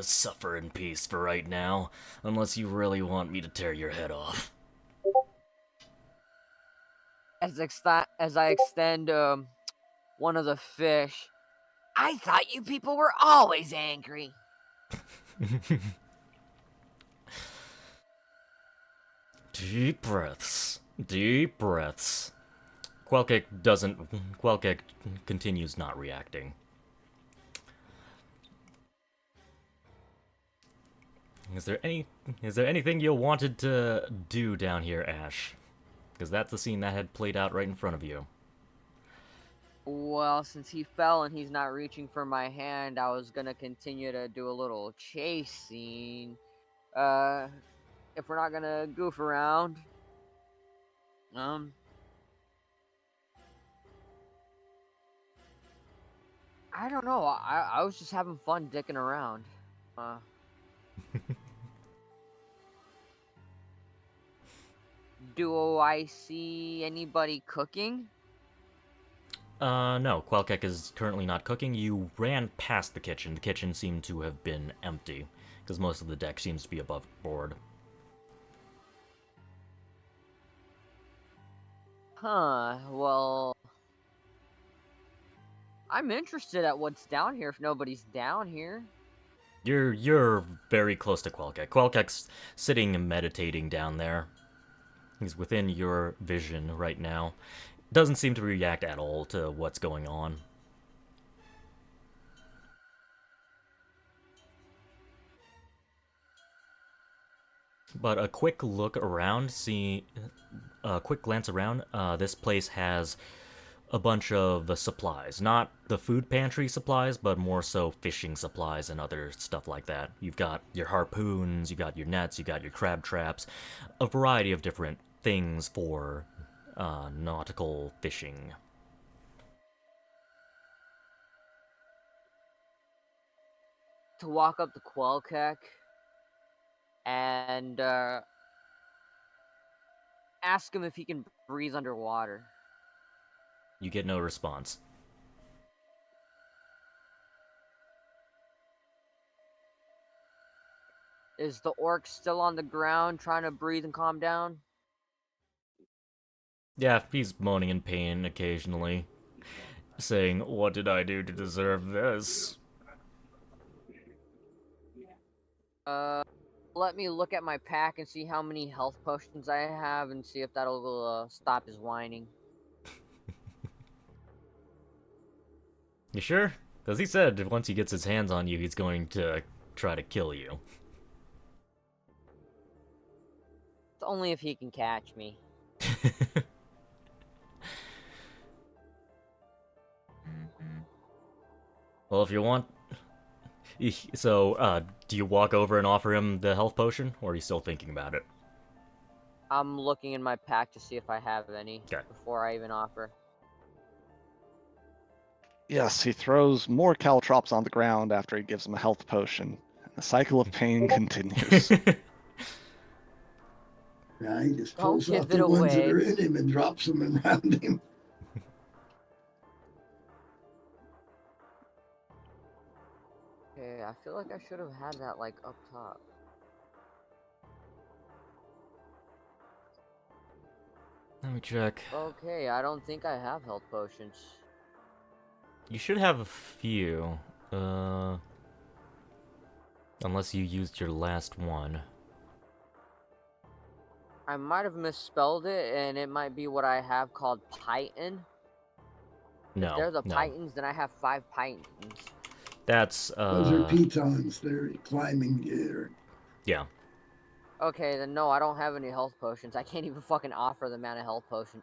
suffer in peace for right now, unless you really want me to tear your head off. As I extend one of the fish, I thought you people were always angry. Deep breaths. Quelkick continues not reacting. Is there anything you wanted to do down here, Ash? Because that's the scene that had played out right in front of you. Well, since he fell and he's not reaching for my hand, I was gonna continue to do a little chase scene. If we're not gonna goof around, I don't know. I was just having fun dicking around. Do I see anybody cooking? No, Quelkick is currently not cooking. You ran past the kitchen. The kitchen seemed to have been empty, because most of the deck seems to be above board. Huh, well... I'm interested at what's down here if nobody's down here. You're very close to Quelkek. Quelkek's sitting and meditating down there. He's within your vision right now. Doesn't seem to react at all to what's going on. But a quick look around, a quick glance around, this place has a bunch of the supplies. Not the food pantry supplies, but more so fishing supplies and other stuff like that. You've got your harpoons, you got your nets, you got your crab traps, a variety of different things for nautical fishing. To walk up to Quelkek and ask him if he can breathe underwater. You get no response. Is the orc still on the ground trying to breathe and calm down? Yeah, he's moaning in pain occasionally, saying, "What did I do to deserve this?" Let me look at my pack and see how many health potions I have and see if that'll stop his whining. You sure? Because he said once he gets his hands on you, he's going to try to kill you. It's only if he can catch me. Well, if you want... So, do you walk over and offer him the health potion, or are you still thinking about it? I'm looking in my pack to see if I have any 'Kay. before I even offer. Yes, he throws more caltrops on the ground after he gives him a health potion. And the cycle of pain continues. Yeah, he just Don't pulls give out it the ones that away. are in him and drops them around him. Okay, I feel like I should have had that, like, up top. Let me check. Okay, I don't think I have health potions. You should have a few. Unless you used your last one. I might have misspelled it, and it might be what I have called Python. No, If they're the no. Pythons, then I have 5 Pythons. That's, Those are pitons. They're climbing gear. yeah. Okay, then no, I don't have any health potions. I can't even fucking offer the man a health potion.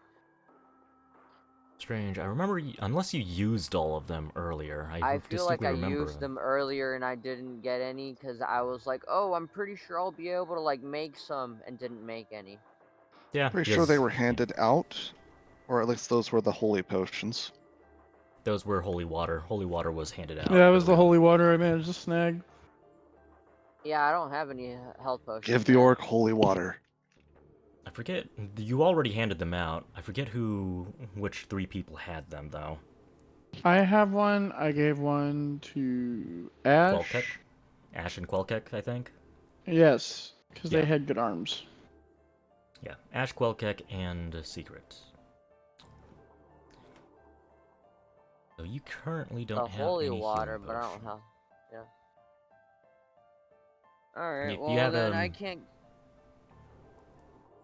Strange. I remember, unless you used all of them earlier. I feel like distinctly I remember used them earlier and I didn't get any because I was like, oh, I'm pretty sure I'll be able to, like, make some, and didn't make any. Yeah, Pretty sure they were handed out, or at least those were the holy potions. Those were holy water. Holy water was handed out. Yeah, it was the earlier. holy water I managed to snag. Yeah, I don't have any health potions. Give the man. orc holy water. I forget. You already handed them out. I forget which 3 people had them, though. I have one. I gave one to Ash. Quelkek? Ash and Quelkek, I think. Yes, because Yeah. they had good arms. Yeah, Ash, Quelkek, and Secret. So you currently don't The have holy any water, healing but I don't potion. have. Yeah. Alright, If you well had, then I can't.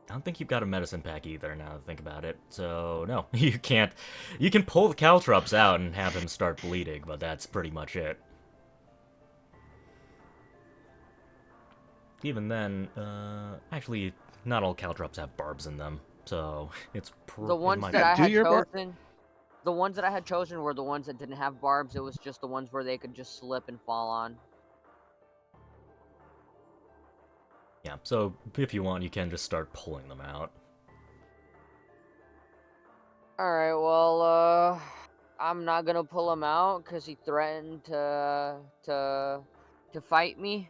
I don't think you've got a medicine pack either, now that I think about it. So, no, you can't. You can pull the caltrops out and have him start bleeding, but that's pretty much it. Even then, actually, not all caltrops have barbs in them, so it's The ones that I Do had your chosen. The ones that I had chosen were the ones that didn't have barbs. It was just the ones where they could just slip and fall on. Yeah, so if you want, you can just start pulling them out. Alright, well, I'm not gonna pull him out because he threatened to fight me.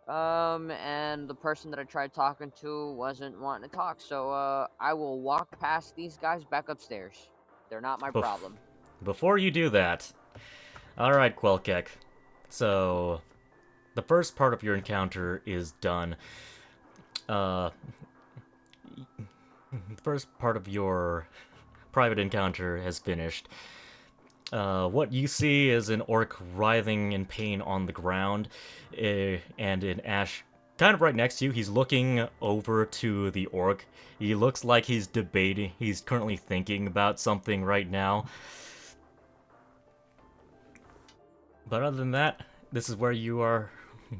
And the person that I tried talking to wasn't wanting to talk, so, I will walk past these guys back upstairs. They're not my problem. Before you do that, alright, Quelkek. So, the first part of your encounter is done. The first part of your private encounter has finished. What you see is an orc writhing in pain on the ground, and in Ash, kind of right next to you, he's looking over to the orc. He looks like he's debating, he's currently thinking about something right now. But other than that, this is where you are,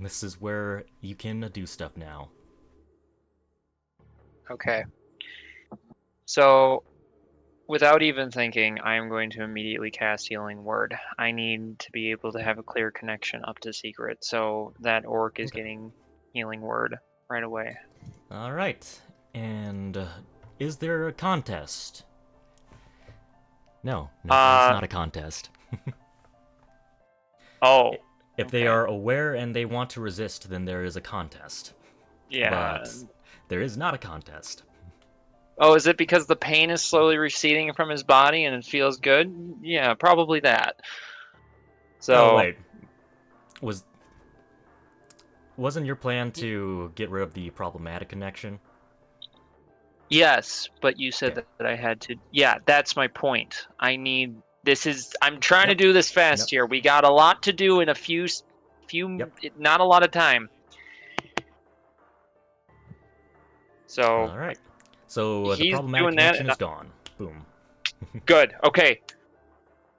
this is where you can do stuff now. Okay. So, without even thinking, I am going to immediately cast Healing Word. I need to be able to have a clear connection up to Secret, so that orc is getting Healing Word right away. Alright, and is there a contest? No, it's not a contest. Oh. If they are aware and they want to resist, then there is a contest. Yeah. But there is not a contest. Oh, is it because the pain is slowly receding from his body and it feels good? Yeah, probably that. So. Oh, wait. Wasn't your plan to get rid of the problematic connection? Yes, but you said that I had to. Yeah, that's my point. I'm trying to do this fast here. We got a lot to do in a few, not a lot of time. So. All right. So the problematic connection is gone. Boom. Good. Okay.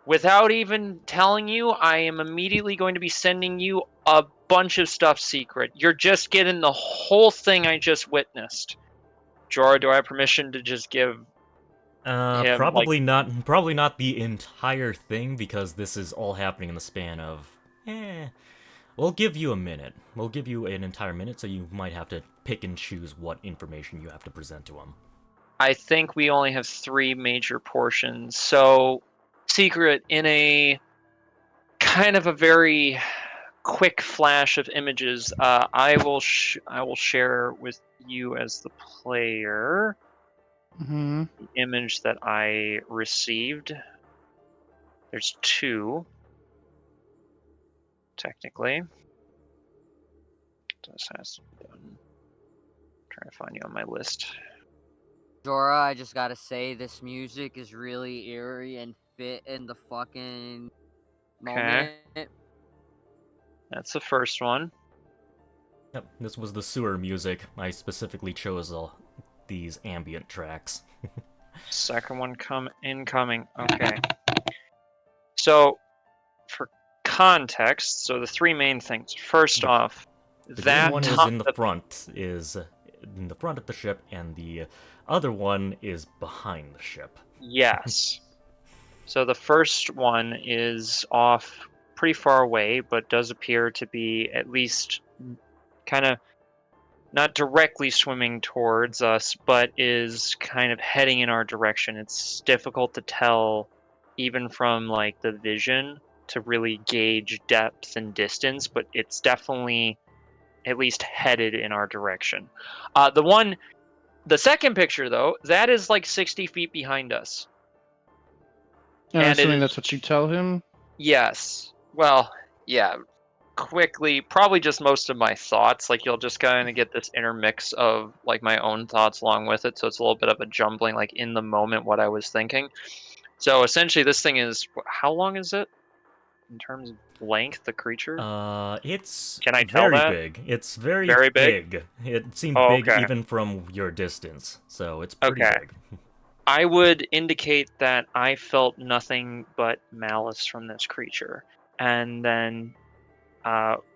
Without even telling you, I am immediately going to be sending you a bunch of stuff secret. You're just getting the whole thing I just witnessed. Jorah, do I have permission to just give him, probably not. Probably not the entire thing, because this is all happening in the span of. We'll give you a minute. We'll give you an entire minute, so you might have to pick and choose what information you have to present to him. I think we only have 3 major portions. So, Secret, in a kind of a very quick flash of images, I will share with you as the player the image that I received. There's 2, technically. This has to be done. I'm trying to find you on my list. Jorah, I just gotta say, this music is really eerie and fit in the fucking moment. That's the first one. Yep, this was the sewer music. I specifically chose these ambient tracks. Second one incoming. Okay. So, for context, so the 3 main things. First off, the that green one is in the front of the ship, and the other one is behind the ship. Yes. So the first one is off pretty far away, but does appear to be at least kind of not directly swimming towards us, but is kind of heading in our direction. It's difficult to tell, even from like the vision, to really gauge depth and distance, but it's definitely at least headed in our direction. The second picture, though, that is like 60 feet behind us. And I'm assuming that's what you tell him? Yes. Well, yeah. Quickly, probably just most of my thoughts. Like, you'll just kind of get this intermix of like my own thoughts along with it. So it's a little bit of a jumbling, like in the moment, what I was thinking. So essentially, this thing is, how long is it in terms of length, the creature? It's Can I tell very that? big. It's very big. It seemed Oh, big okay. even from your distance, so it's pretty Okay. big. I would indicate that I felt nothing but malice from this creature. And then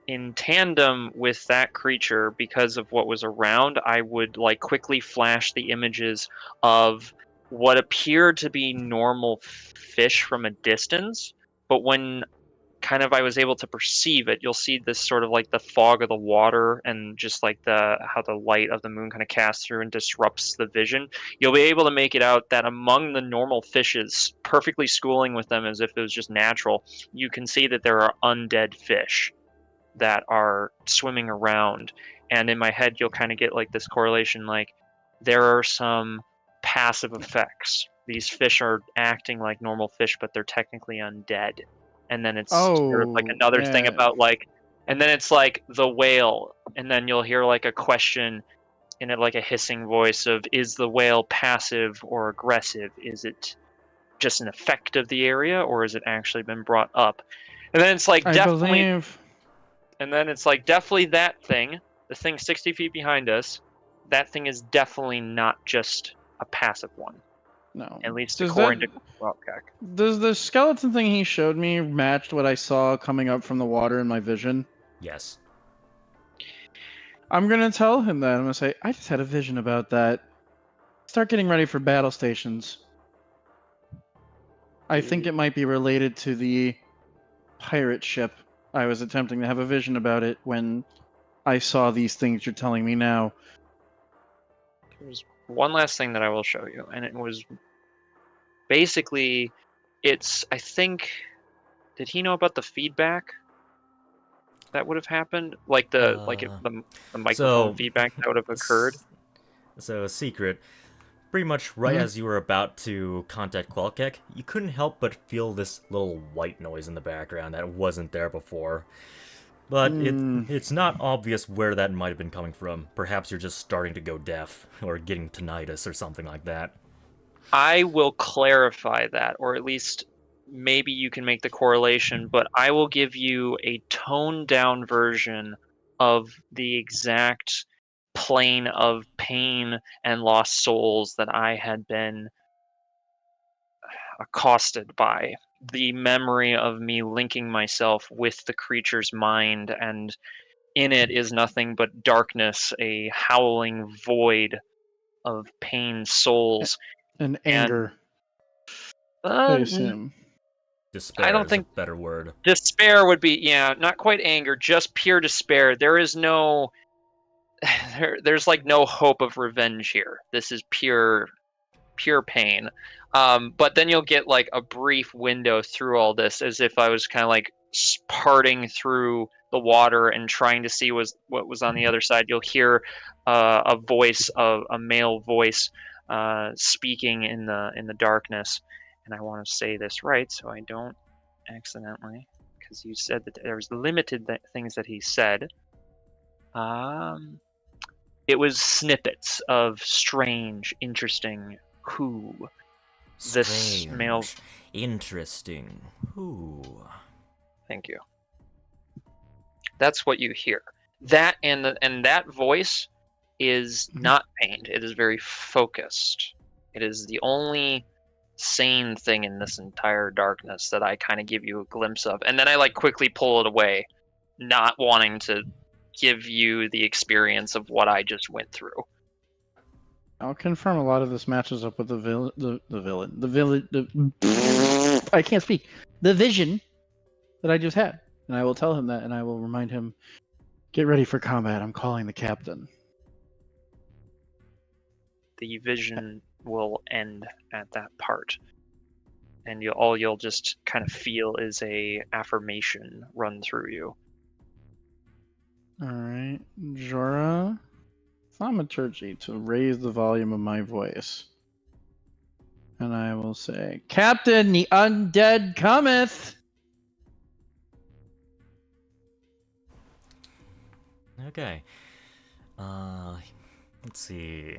in tandem with that creature, because of what was around, I would like quickly flash the images of what appeared to be normal fish from a distance, but when kind of I was able to perceive it, you'll see this sort of like the fog of the water and just like how the light of the moon kind of casts through and disrupts the vision. You'll be able to make it out that among the normal fishes, perfectly schooling with them as if it was just natural, you can see that there are undead fish that are swimming around. And in my head, you'll kind of get like this correlation, like there are some passive effects. These fish are acting like normal fish, but they're technically undead. And then it's sort of like another thing about like, and then it's like the whale, and then you'll hear like a question in it, like a hissing voice of, is the whale passive or aggressive? Is it just an effect of the area, or has it actually been brought up? And then it's like I definitely, believe. and then it's like definitely that thing, the thing 60 feet behind us. That thing is definitely not just a passive one, No. at least Does according that- to Wildcat. Does the skeleton thing he showed me matched what I saw coming up from the water in my vision? Yes. I'm gonna tell him that. I'm gonna say, I just had a vision about that. Start getting ready for battle stations. I think it might be related to the pirate ship. I was attempting to have a vision about it when I saw these things you're telling me now. There's one last thing that I will show you, and it was basically, I think, did he know about the feedback that would have happened? Like the microphone so- feedback that would have occurred? So, secret. Pretty much right as you were about to contact Quelkek, you couldn't help but feel this little white noise in the background that wasn't there before. But it's not obvious where that might have been coming from. Perhaps you're just starting to go deaf, or getting tinnitus or something like that. I will clarify that, or at least maybe you can make the correlation, but I will give you a toned down version of the exact plane of pain and lost souls that I had been accosted by. The memory of me linking myself with the creature's mind, and in it is nothing but darkness, a howling void of pain souls. And anger, I Uh, assume. Despair I don't is think- a better word. Despair would be, yeah, not quite anger, just pure despair. There is no, there's like no hope of revenge here. This is pure pain. But then you'll get like a brief window through all this, as if I was kind of like parting through the water and trying to see what was on the other side. You'll hear a voice, a male voice, speaking in the darkness. And I want to say this right so I don't accidentally, because you said that there was limited things that he said. It was snippets of strange, interesting, who. This male. Strange. Interesting. Ooh. Thank you. That's what you hear. That and that voice is not pained. It is very focused. It is the only sane thing in this entire darkness that I kind of give you a glimpse of, and then I like quickly pull it away, not wanting to give you the experience of what I just went through. I'll confirm a lot of this matches up with the I can't speak. The vision that I just had. And I will tell him that, and I will remind him, get ready for combat. I'm calling the captain. The vision will end at that part, and you'll just kind of feel is a affirmation run through you. Alright. Jorah. Thaumaturgy to raise the volume of my voice. And I will say, Captain, the undead cometh! Okay. Let's see.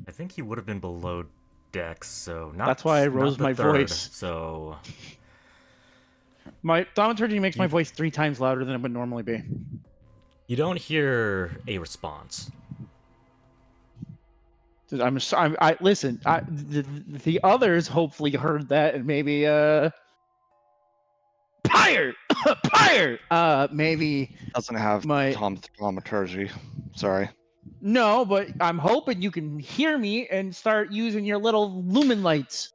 I think he would have been below decks, so not. That's why I not rose the my third, voice. So My thaumaturgy makes my voice 3 times louder than it would normally be. you don't hear a response. I listen. The others hopefully heard that and maybe Pyre, Pyre. Maybe Doesn't have My- thaumaturgy. Sorry. no, but I'm hoping you can hear me and start using your little lumen lights,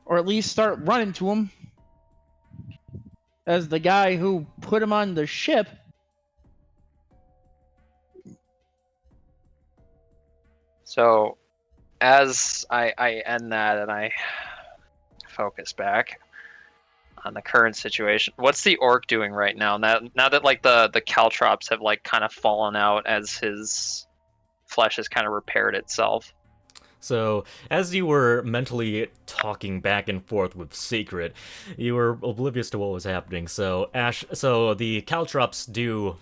or at least start running to him. As the guy who put him on the ship. So, as I end that and I focus back on the current situation, what's the orc doing right now? Now that like the caltrops have like kind of fallen out as his flesh has kind of repaired itself. So, as you were mentally talking back and forth with Secret, you were oblivious to what was happening. So, Ash, so the caltrops do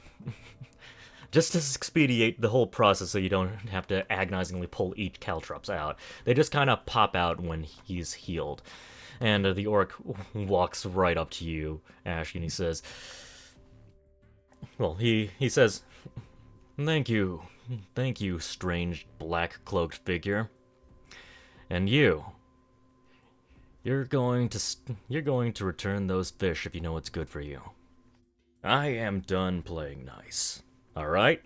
just to expedite the whole process so you don't have to agonizingly pull each caltrops out. They just kind of pop out when he's healed. And the orc walks right up to you, Ash, and he says, well, he says, Thank you, strange black-cloaked figure. And you're going to return those fish if you know what's good for you. I am done playing nice. All right?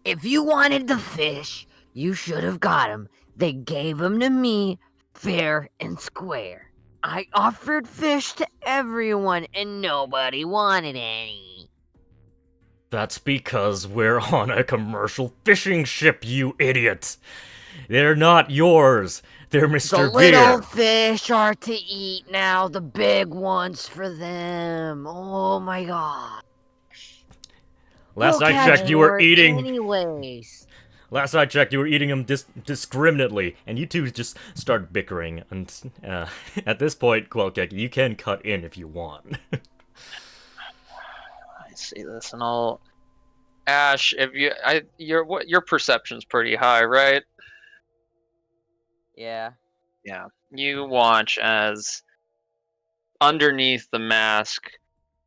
If you wanted the fish, you should have got 'em. They gave 'em to me, fair and square. I offered fish to everyone, and nobody wanted any. That's because we're on a commercial fishing ship, you idiot. They're not yours. They're The Mr. little Beer. fish are to eat now, the big ones for them. Oh my god. Last We'll I catch checked, you were more eating. anyways. Last I checked, you were eating them discriminately, and you two just start bickering. And at this point, Quelkek, you can cut in if you want. I see this, and I'll Ash. If your perception's pretty high, right? Yeah. Yeah. You watch as underneath the mask,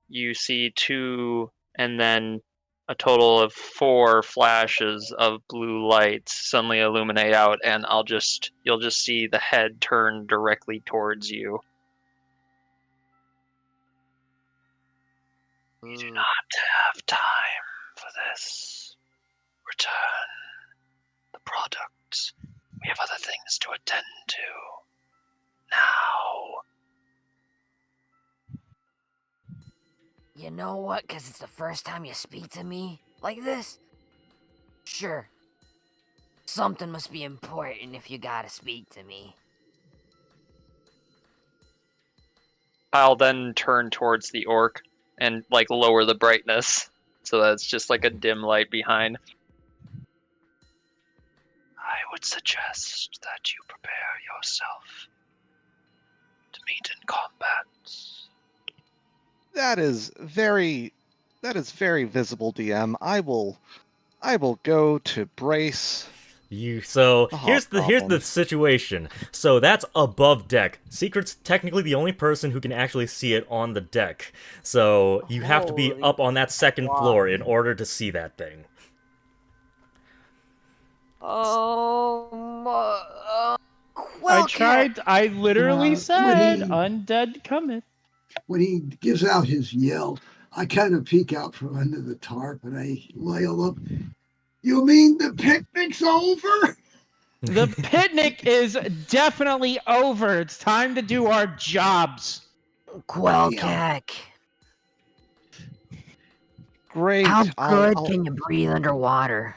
you see 2, and then a total of 4 flashes of blue lights suddenly illuminate out, and you'll just see the head turn directly towards you. We do not have time for this. Return the product. We have other things to attend to. Now. You know what? Because it's the first time you speak to me like this? Sure. Something must be important if you gotta speak to me. I'll then turn towards the orc and lower the brightness so that it's just like a dim light behind. I would suggest that you prepare yourself to meet in combat. That is very visible, DM. I will go to brace. Here's Oh, the problem. situation. So that's above deck. Secret's technically the only person who can actually see it on the deck. So you have to be Holy up on that second floor in order to see that thing. Oh, I literally when said, he- undead cometh. When he gives out his yell, I kind of peek out from under the tarp and I wail up, "You mean the picnic's over?" The picnic is definitely over. It's time to do our jobs. Quelkek. Great. How I'll- good can you breathe underwater?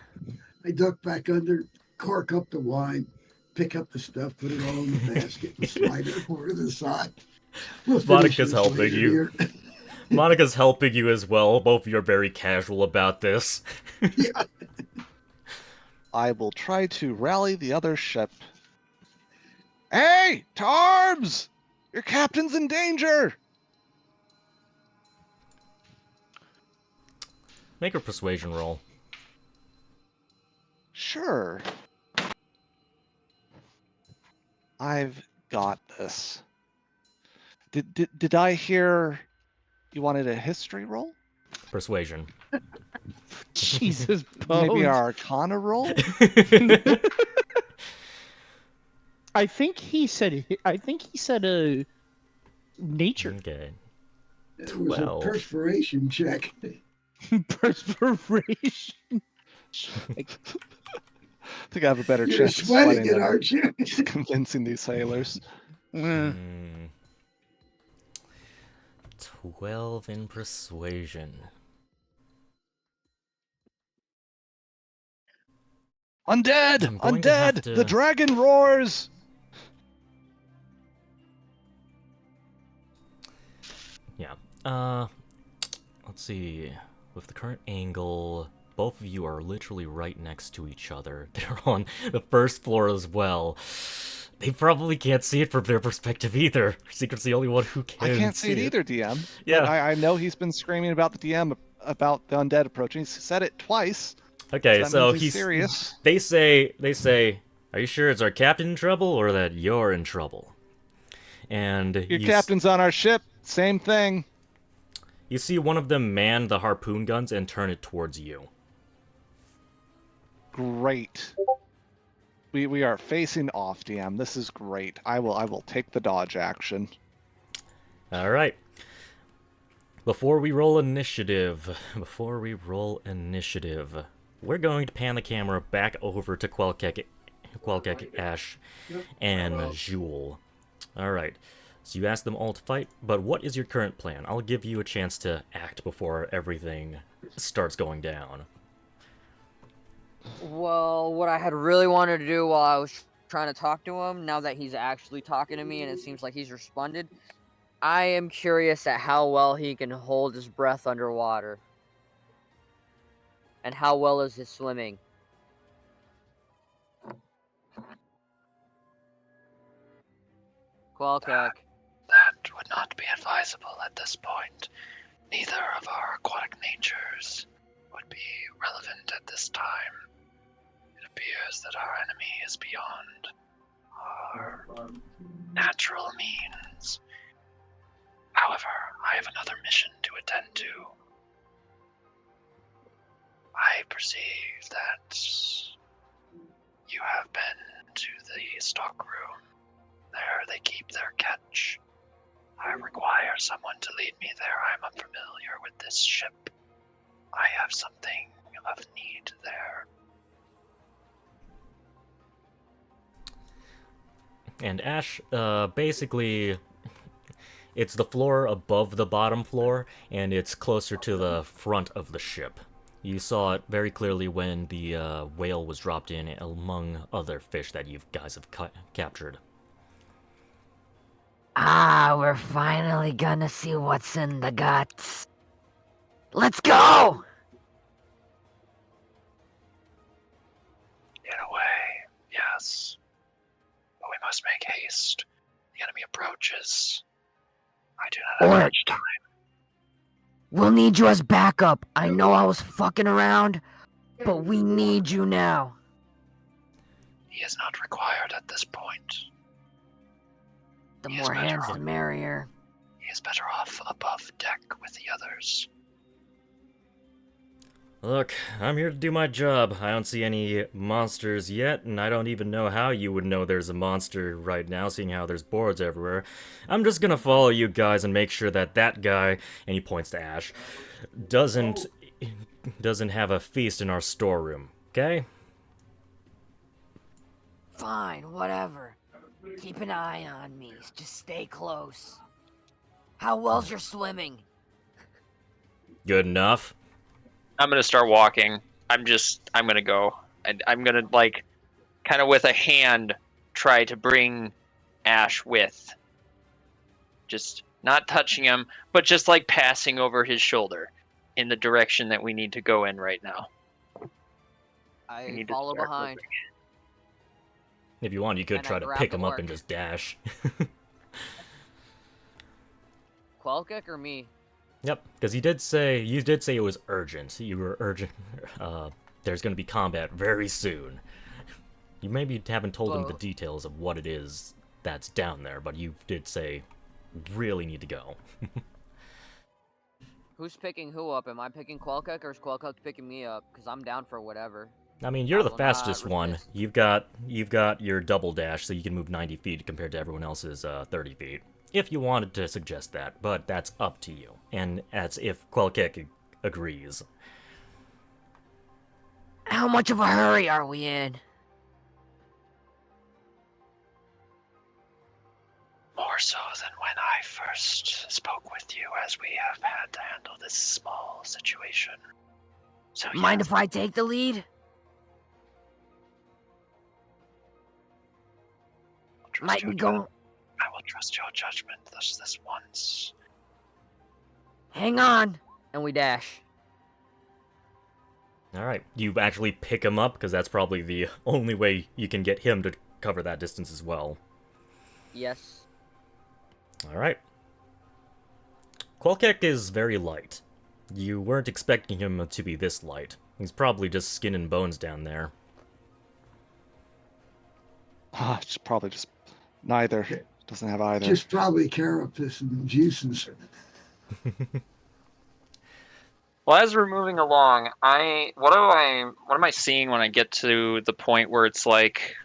I duck back under, cork up the wine, pick up the stuff, put it all in the basket, and slide it over to the side. We'll finish Monica's this helping later, you. dear. Monica's helping you as well. Both of you are very casual about this. Yeah. I will try to rally the other ship. Hey, Tarbs! Your captain's in danger! Make a persuasion roll. Sure. I've got this. Did I hear you wanted a history roll? Persuasion. Jesus, Maybe Bones. our Arcana roll? I think he said nature. Okay. It was 12. a perspiration check. Perspiration. I think I have a better You're chance of sweating it, than aren't you? convincing these sailors. Mm. 12 in persuasion. Undead! I'm going to have Undead! to- The dragon roars! Yeah. Let's see. With the current angle, both of you are literally right next to each other. They're on the first floor as well. They probably can't see it from their perspective either. Secret's the only one who can I can't see it it either, DM. Yeah. I know he's been screaming about the DM about the undead approaching. He's said it twice. Okay, That so means he's serious. They say, "Are you sure it's our captain in trouble or that you're in trouble?" And Your captain's on our ship. Same thing. You see one of them man the harpoon guns and turn it towards you. Great. We are facing off, DM. This is great. I will take the dodge action. All right. Before we roll initiative, we're going to pan the camera back over to Quelkek, Ash, and Jewel. All right. So you asked them all to fight, but what is your current plan? I'll give you a chance to act before everything starts going down. Well, what I had really wanted to do while I was trying to talk to him, now that he's actually talking to me and it seems like he's responded, I am curious at how well he can hold his breath underwater. And how well is his swimming? Quelkek. That would not be advisable at this point. Neither of our aquatic natures would be relevant at this time. It appears that our enemy is beyond our natural means. However, I have another mission to attend to. I perceive that you have been to the stockroom. There they keep their catch. I require someone to lead me there. I'm unfamiliar with this ship. I have something of need there. And Ash, basically, it's the floor above the bottom floor, and it's closer to the front of the ship. You saw it very clearly when the whale was dropped in, among other fish that you guys have captured. Ah, we're finally gonna see what's in the guts. Let's go! In a way, yes. But we must make haste. The enemy approaches. I do not have much time. We'll need you as backup. I know I was fucking around, but we need you now. He is not required at this point. The He is more better hands, off- the merrier. He is better off above deck with the others. Look, I'm here to do my job. I don't see any monsters yet, and I don't even know how you would know there's a monster right now, seeing how there's boards everywhere. I'm just gonna follow you guys and make sure that that guy, and he points to Ash, doesn't have a feast in our storeroom, okay? Fine, whatever. Keep an eye on me. Just stay close. How well's your swimming? Good enough. I'm gonna start walking. I'm gonna go. And I'm gonna, like, kind of with a hand, try to bring Ash with. Just not touching him, but just, like, passing over his shoulder in the direction that we need to go in right now. We I need to follow start behind. moving. If you want, you could And I try to grab pick the him up work. and just dash. Quelkek or me? Yep, because you did say it was urgent. You were urgent. There's going to be combat very soon. You maybe haven't told him the Well- details of what it is that's down there, but you did say really need to go. Who's picking who up? Am I picking Quelkek or is Quelkek picking me up? Because I'm down for whatever. I mean, you're I the will not fastest one. resist. You've got your double dash, so you can move 90 feet compared to everyone else's 30 feet. If you wanted to suggest that, but that's up to you. And that's if Quelkek agrees. How much of a hurry are we in? More so than when I first spoke with you, as we have had to handle this small situation. So Mind yes, if I take the lead? I'll trust Might your be ju- going. I will trust your judgment this once. Hang on, and we dash. Alright, you actually pick him up, because that's probably the only way you can get him to cover that distance as well. Yes. Alright. Quelkek is very light. You weren't expecting him to be this light. He's probably just skin and bones down there. It's probably just neither. Doesn't have either. Just probably carapace and juices. Well, as we're moving along, what am I seeing when I get to the point where it's like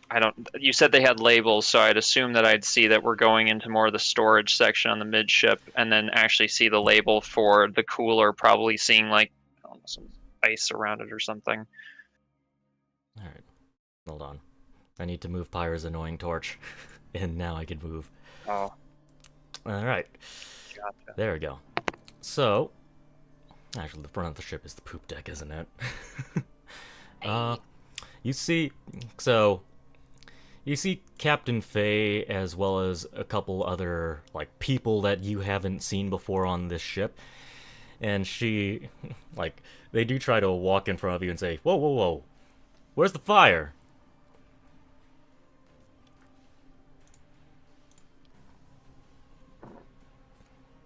you said they had labels, so I'd assume that I'd see that we're going into more of the storage section on the midship, and then actually see the label for the cooler, probably seeing like I don't know, some ice around it or something. All right, hold on. I need to move Pyre's annoying torch, and now I can move. Oh, All right, gotcha. there we go. So, actually, the front of the ship is the poop deck, isn't it? You see Captain Faye as well as a couple other like people that you haven't seen before on this ship, and she, like, they do try to walk in front of you and say, "Whoa, whoa, whoa, where's the fire?"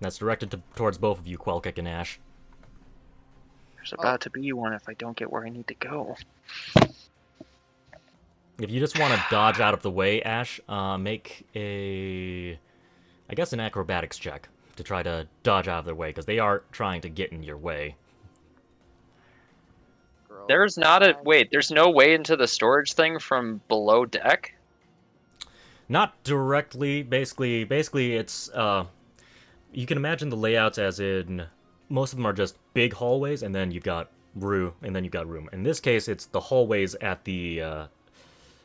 That's directed towards both of you, Quelkick and Ash. There's about to be one if I don't get where I need to go. If you just want to dodge out of the way, Ash, make an acrobatics check to try to dodge out of their way, because they are trying to get in your way. There's no way into the storage thing from below deck? Not directly, basically it's, you can imagine the layouts as in, most of them are just big hallways, and then you've got room. In this case, it's the hallways at the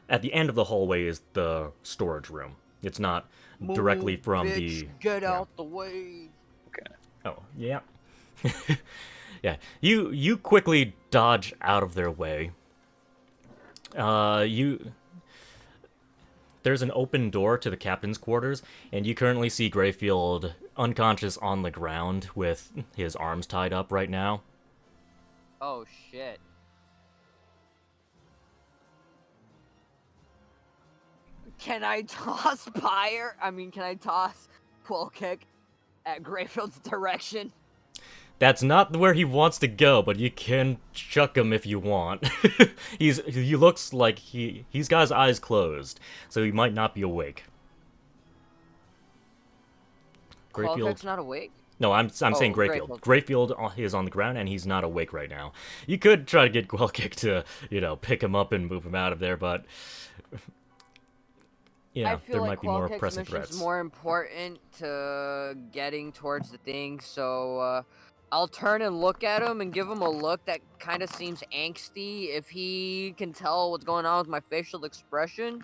end of the hallway is the storage room. It's not directly from bitch, get out the way. Okay. Oh, yeah. Yeah, you quickly dodge out of their way. There's an open door to the captain's quarters, and you currently see Greyfield unconscious on the ground with his arms tied up right now. Oh shit. Can I toss can I toss Quelkick at Greyfield's direction? That's not where he wants to go, but you can chuck him if you want. He looks like he's got his eyes closed, so he might not be awake. Quelkick's not awake? No, I'm saying Greyfield. Greyfield is on the ground and he's not awake right now. You could try to get Quelkick to, pick him up and move him out of there, but there might be more pressing threats. Mission's more important to getting towards the thing, so I'll turn and look at him and give him a look that kind of seems angsty. If he can tell what's going on with my facial expression,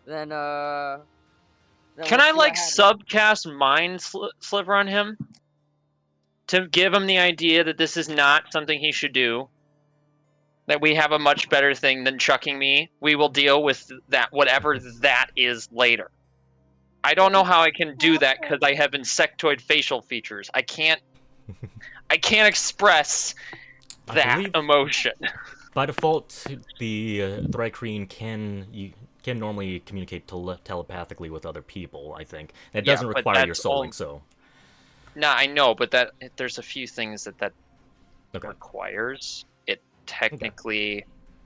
then can I subcast Mind Sliver on him to give him the idea that this is not something he should do? That we have a much better thing than chucking me. We will deal with that, whatever that is, later. I don't know how I can do that because I have insectoid facial features. I can't express that emotion. By default, the Thri-kreen can normally communicate telepathically with other people, I think. It doesn't require your souling, so... No, I know, but there's a few things that requires. It technically...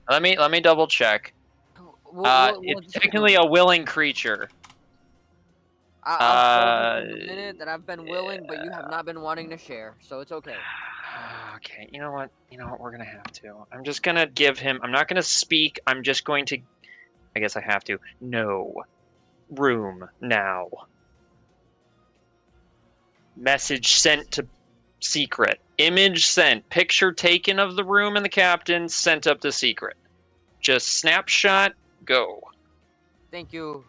Okay. Let me double check. It's technically a willing creature. I'll tell you in a minute that I've been willing, but you have not been wanting to share, so it's okay. Okay, you know what? We're gonna have to. I'm just gonna give him... I'm not gonna speak, I'm just going to... I guess I have to. No. Room now. Message sent to secret. Image sent. Picture taken of the room and the captain sent up to secret. Just snapshot, go. Thank you.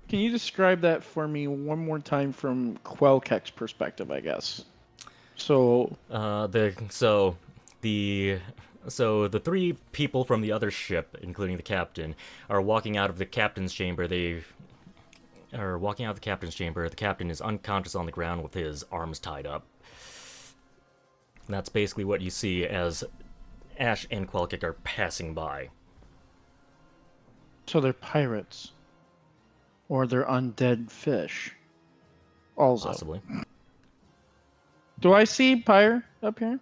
Can you describe that for me one more time from Quelkick's perspective, I guess? So the three people from the other ship, including the captain, are walking out of the captain's chamber. They are walking out of the captain's chamber. The captain is unconscious on the ground with his arms tied up. And that's basically what you see as Ash and Quelkick are passing by. So they're pirates. Or they're undead fish. Also. Possibly. Do I see Pyre up here?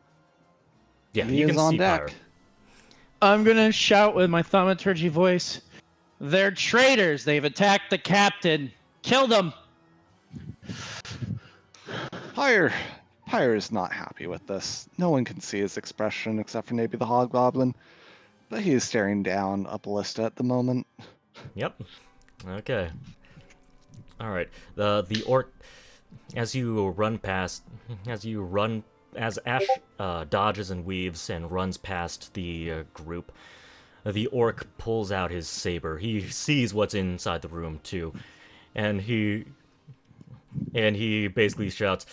Yeah, He you is can on see deck. Pyre. I'm gonna shout with my thaumaturgy voice. They're traitors. They've attacked the captain. Kill them. Pyre is not happy with this. No one can see his expression except for maybe the hobgoblin, but he is staring down a ballista at the moment. Yep. Okay. All right. The orc, as Ash dodges and weaves and runs past the group, the orc pulls out his saber. He sees what's inside the room too, and he basically shouts,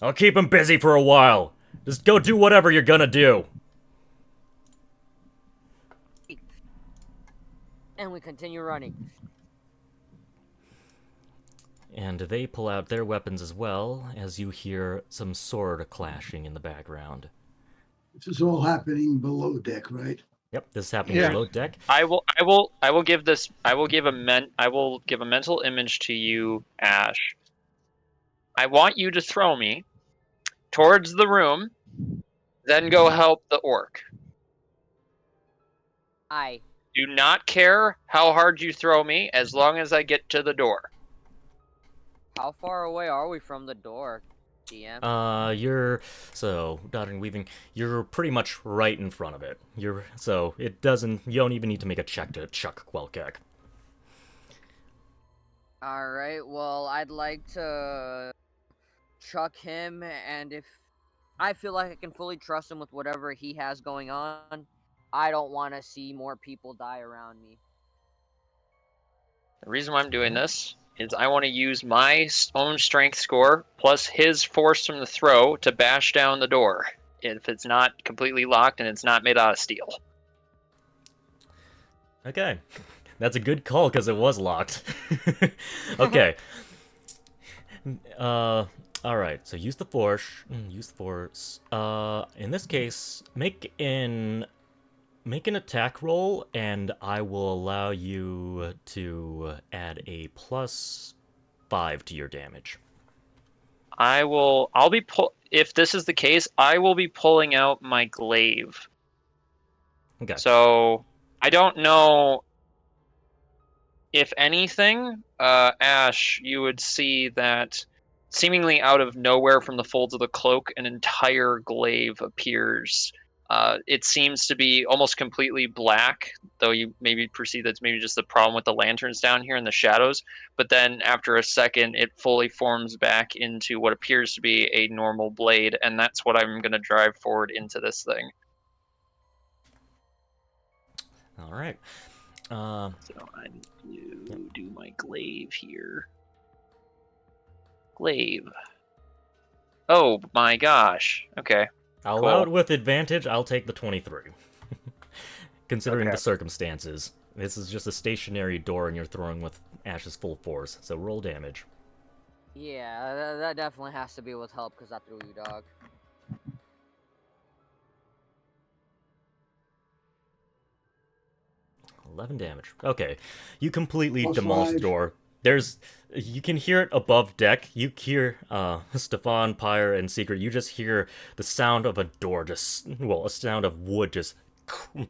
"I'll keep him busy for a while. Just go do whatever you're gonna do." And we continue running. And they pull out their weapons as well, as you hear some sword clashing in the background. This is all happening below deck, right? Yep, this is happening Yeah. below deck. I will give a mental image to you, Ash. I want you to throw me towards the room, then go help the orc. I. Do not care how hard you throw me, as long as I get to the door. How far away are we from the door, DM? Dodging, weaving, you're pretty much right in front of it. You don't even need to make a check to chuck Quelkek. Alright, well, I'd like to chuck him, and if I feel like I can fully trust him with whatever he has going on, I don't want to see more people die around me. The reason why I'm doing this is I want to use my own strength score plus his force from the throw to bash down the door if it's not completely locked and it's not made out of steel. Okay. That's a good call, because it was locked. Okay. Alright, so use the force. In this case, make an attack roll, and I will allow you to add a +5 to your damage. If this is the case, I will be pulling out my glaive. Okay. So, I don't know. If anything, Ash, you would see that seemingly out of nowhere from the folds of the cloak, an entire glaive appears. It seems to be almost completely black, though you maybe perceive that's maybe just the problem with the lanterns down here in the shadows. But then after a second, it fully forms back into what appears to be a normal blade, and that's what I'm going to drive forward into this thing. All right. So I need to do my glaive here. Glaive. Oh my gosh. Okay. I'll Cool. allow it with advantage. I'll take the 23. Considering Okay. the circumstances. This is just a stationary door and you're throwing with Ash's full force, so roll damage. Yeah, that definitely has to be with help, because I threw you, dog. 11 damage. Okay. You completely Plus demolish the 5. door. You can hear it above deck. You hear Stefan, Pyre, and Secret. You just hear the sound of a door a sound of wood just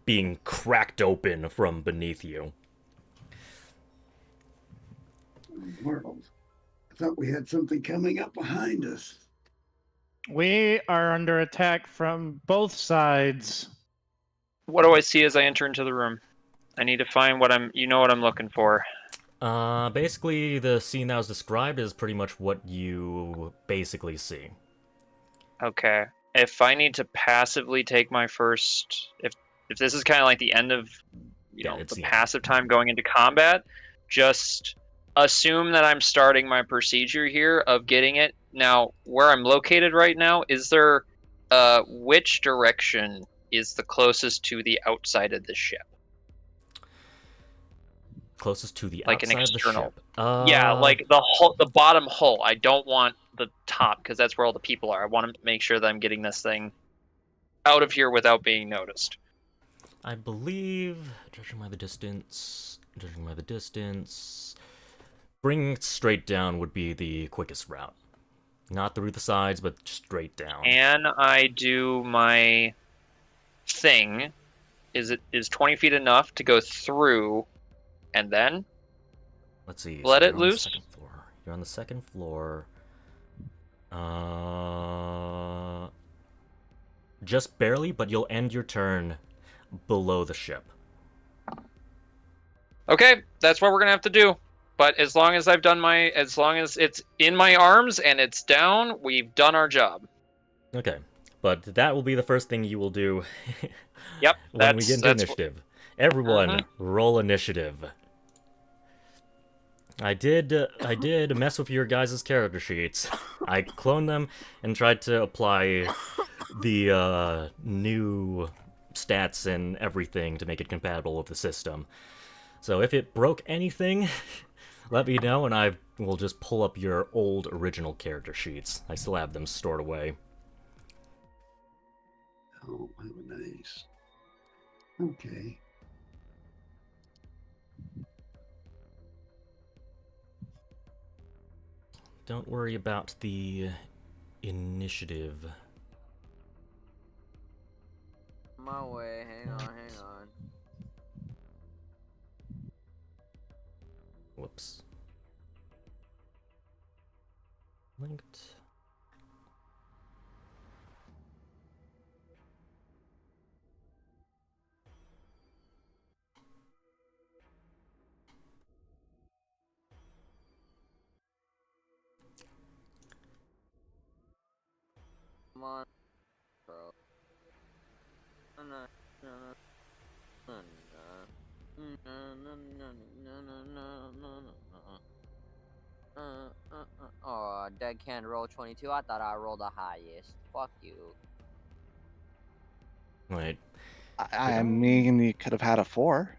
being cracked open from beneath you. World. I thought we had something coming up behind us. We are under attack from both sides. What do I see as I enter into the room? I need to find what I'm looking for. Basically, the scene that was described is pretty much what you basically see. Okay. If I need to passively take my first, if this is kind of like the end of, it's the the end. passive time going into combat, just assume that I'm starting my procedure here of getting it. Now, where I'm located right now, is there, which direction is the closest to the outside of the ship? Closest to the Like an outside of the external. ship. Yeah, like the bottom hull. I don't want the top, because that's where all the people are. I want to make sure that I'm getting this thing out of here without being noticed. I believe, judging by the distance, bringing it straight down would be the quickest route. Not through the sides, but straight down. And I do my thing. Is 20 feet enough to go through, and then Let's see. let so it you're on the loose? second floor. You're on the second floor. Just barely, but you'll end your turn below the ship. Okay, that's what we're gonna have to do. But as long as as long as it's in my arms and it's down, we've done our job. Okay, but that will be the first thing you will do. Yep, when we get into that's initiative. Everyone, roll initiative. I did mess with your guys' character sheets. I cloned them and tried to apply the new stats and everything to make it compatible with the system. So if it broke anything, let me know and I will just pull up your old original character sheets. I still have them stored away. Oh, nice. Okay. Don't worry about the initiative. My way. Hang on. Whoops. Linked. Come on, bro. Oh, dead can roll 22. I thought I rolled the highest. Fuck you. Wait. I mean, you could have had a 4.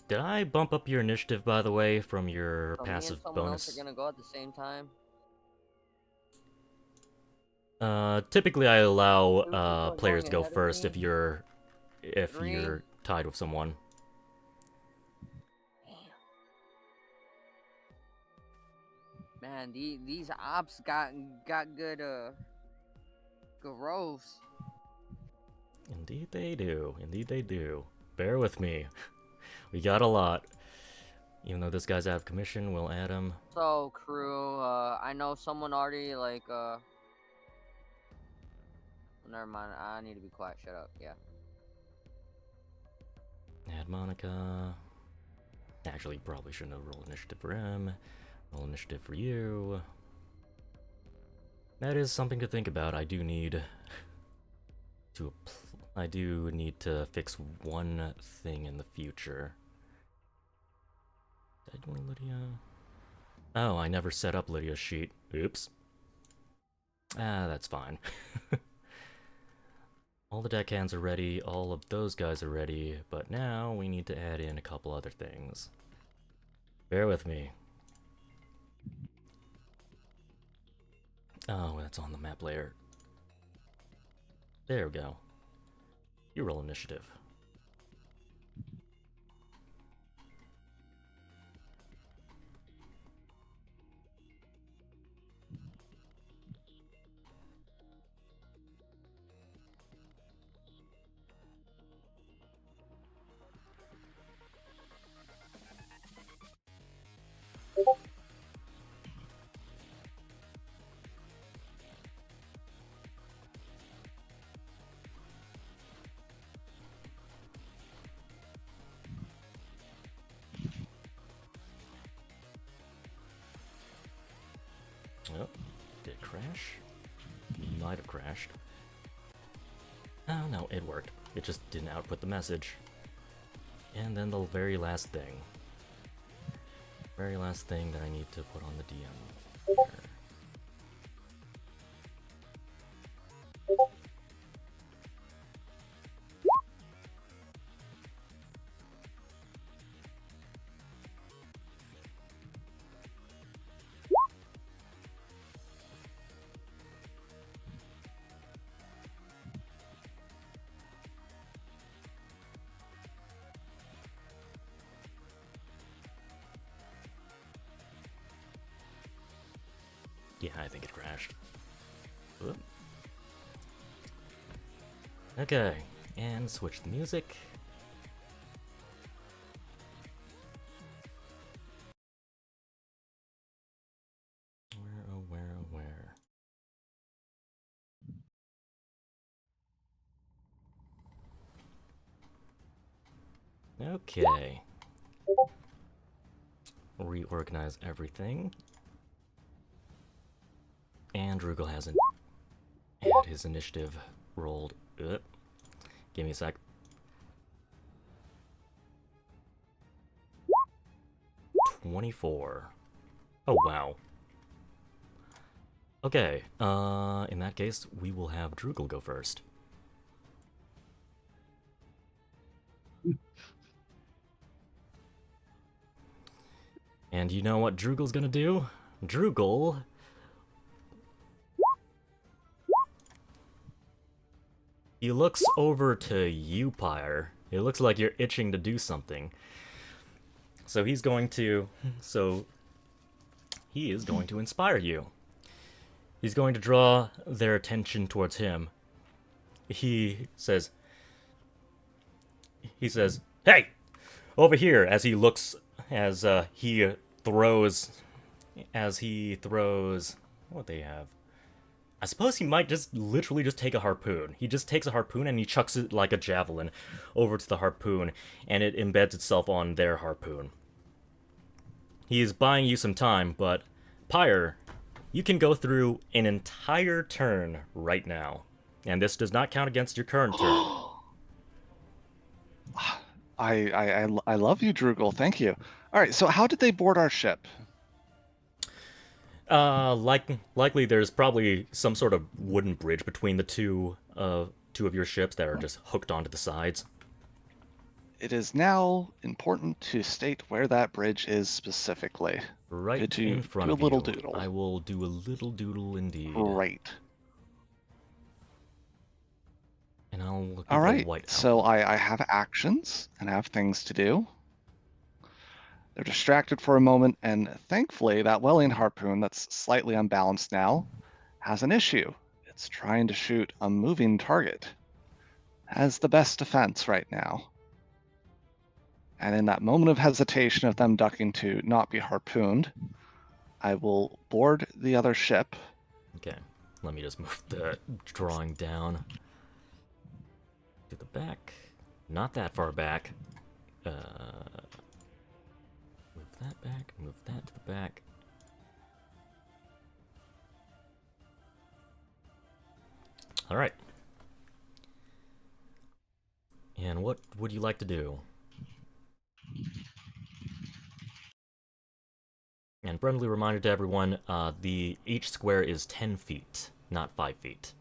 Did I bump up your initiative, by the way, from your So passive me and someone bonus? else are gonna go at the same time. Typically I allow going players to go ahead of first me? if Green. you're tied with someone. Man, these ops got good growth. Indeed they do. Indeed they do. Bear with me. We got a lot. Even though this guy's out of commission, we'll add him. So crew, I know someone already like never mind, I need to be quiet, shut up, yeah. Add Monica. Actually, probably shouldn't have rolled initiative for him. Roll initiative for you. That is something to think about. I do need to fix one thing in the future. Did I do Lydia? Oh, I never set up Lydia's sheet. Oops. That's fine. All the deckhands are ready, all of those guys are ready, but now we need to add in a couple other things. Bear with me. Oh, that's on the map layer. There we go. You roll initiative. Oh, did it crash? Might have crashed. Oh no, it worked. It just didn't output the message. And then the very last thing. Very last thing that I need to put on the DM. Here. Yeah, I think it crashed. Whoop. Okay, and switch the music. Where, oh, where, oh, where? Okay. Reorganize everything. And Rugal hasn't had his initiative rolled. Give me a sec. 24. Oh, wow. Okay, in that case, we will have Drugal go first. And you know what Drugal's gonna do? Drugal... He looks over to you, Pyre. It looks like you're itching to do something. So he's going to... So... He is going to inspire you. He's going to draw their attention towards him. He says, "Hey! Over here," as he looks, as he throws, what they have? I suppose he might just literally just take a harpoon. He just takes a harpoon and he chucks it like a javelin over to the harpoon, and it embeds itself on their harpoon. He is buying you some time, but Pyre, you can go through an entire turn right now. And this does not count against your current turn. I love you, Drugal. Thank you. All right, so how did they board our ship? Likely there's probably some sort of wooden bridge between the two of your ships that are just hooked onto the sides. It is now important to state where that bridge is specifically. Right Could you in front do of a little you. doodle? I will do a little doodle indeed. Great. And I'll look at All the right, white so outline. I have actions and I have things to do. They're distracted for a moment, and thankfully that Wellian harpoon that's slightly unbalanced now has an issue. It's trying to shoot a moving target. Has the best defense right now. And in that moment of hesitation of them ducking to not be harpooned, I will board the other ship. Okay, let me just move the drawing down to the back. Not that far back. Move that back, move that to the back. Alright. And what would you like to do? And friendly reminder to everyone, each square is 10 feet, not 5 feet.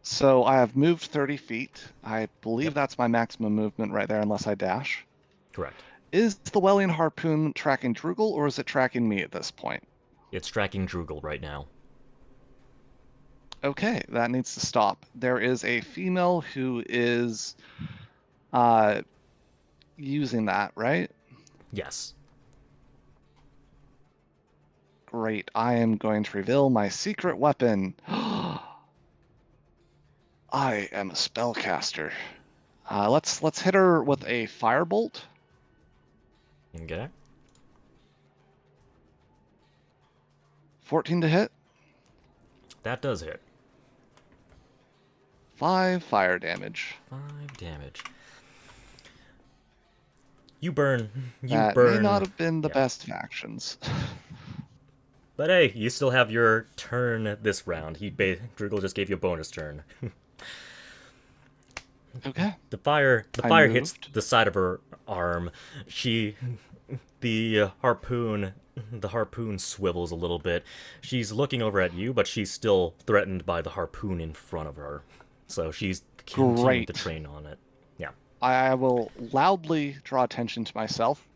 So I have moved 30 feet. I believe Yep. that's my maximum movement right there, unless I dash. Correct. Is the Wellian harpoon tracking Drugal, or is it tracking me at this point? It's tracking Drugal right now. Okay, that needs to stop. There is a female who is using that, right? Yes. Great. I am going to reveal my secret weapon. I am a spellcaster. Let's hit her with a firebolt. Okay. 14 to hit. That does hit. 5 fire damage. 5 damage. You burn. That may not have been the best of actions. But hey, you still have your turn this round. Drugal just gave you a bonus turn. Okay. The fire I hits moved. the side of her arm. The harpoon swivels a little bit. She's looking over at you, but she's still threatened by the harpoon in front of her. So she's continuing to Great. train on it. Yeah. I will loudly draw attention to myself,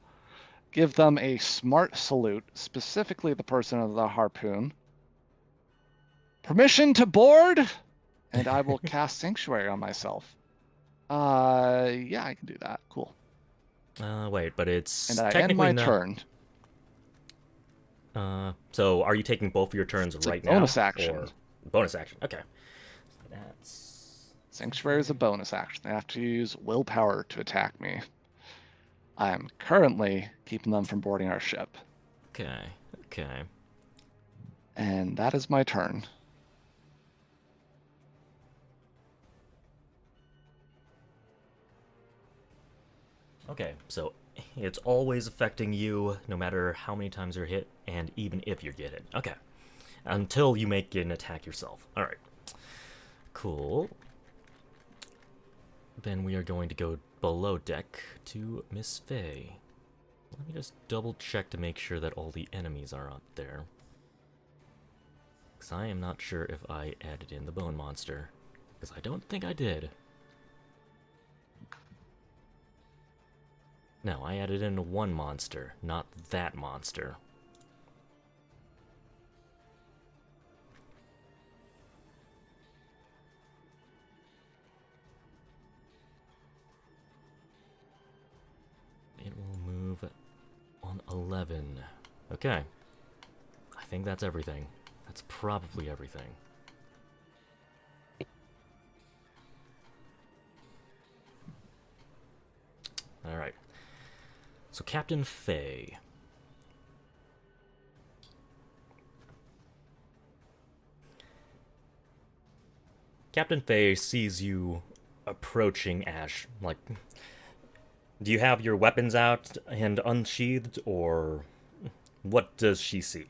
give them a smart salute, specifically the person of the harpoon. Permission to board? and I will cast Sanctuary on myself. Yeah, I can do that. Cool. Wait, but it's And I end technically my not. turn. So are you taking both of your turns It's a right bonus now? action. Or bonus action. Okay. That's Sanctuary is a bonus action. They have to use willpower to attack me. I am currently keeping them from boarding our ship. okay. Okay. And that is my turn. Okay, so it's always affecting you no matter how many times you're hit, and even if you get hit. Okay. Until you make an attack yourself. Alright. Cool. Then we are going to go below deck to Miss Faye. Let me just double check to make sure that all the enemies are up there. Because I am not sure if I added in the bone monster. Because I don't think I did. No, I added in one monster, not that monster. It will move on 11. Okay. I think that's everything. That's probably everything. Alright. So Captain Faye. Captain Faye sees you approaching Ash. Like, do you have your weapons out and unsheathed, or what does she see?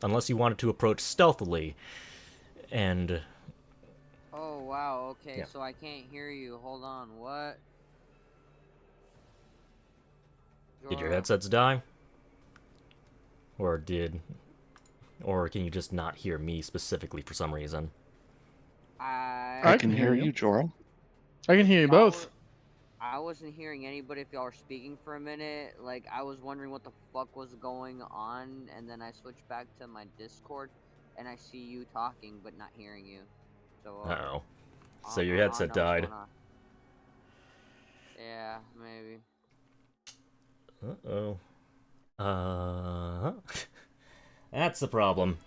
Unless you wanted to approach stealthily, and... Oh, wow, okay, Yeah. so I can't hear you. Hold on, what? Did your Jora. headsets die? Or can you just not hear me specifically for some reason? I can hear you, Jorah. I can hear you both. I wasn't hearing anybody if y'all were speaking for a minute. Like, I was wondering what the fuck was going on, and then I switched back to my Discord, and I see you talking, but not hearing you. So, Uh-oh. I So don't your know- I headset don't know what's died. going on. Yeah, maybe. Uh-oh. That's the problem.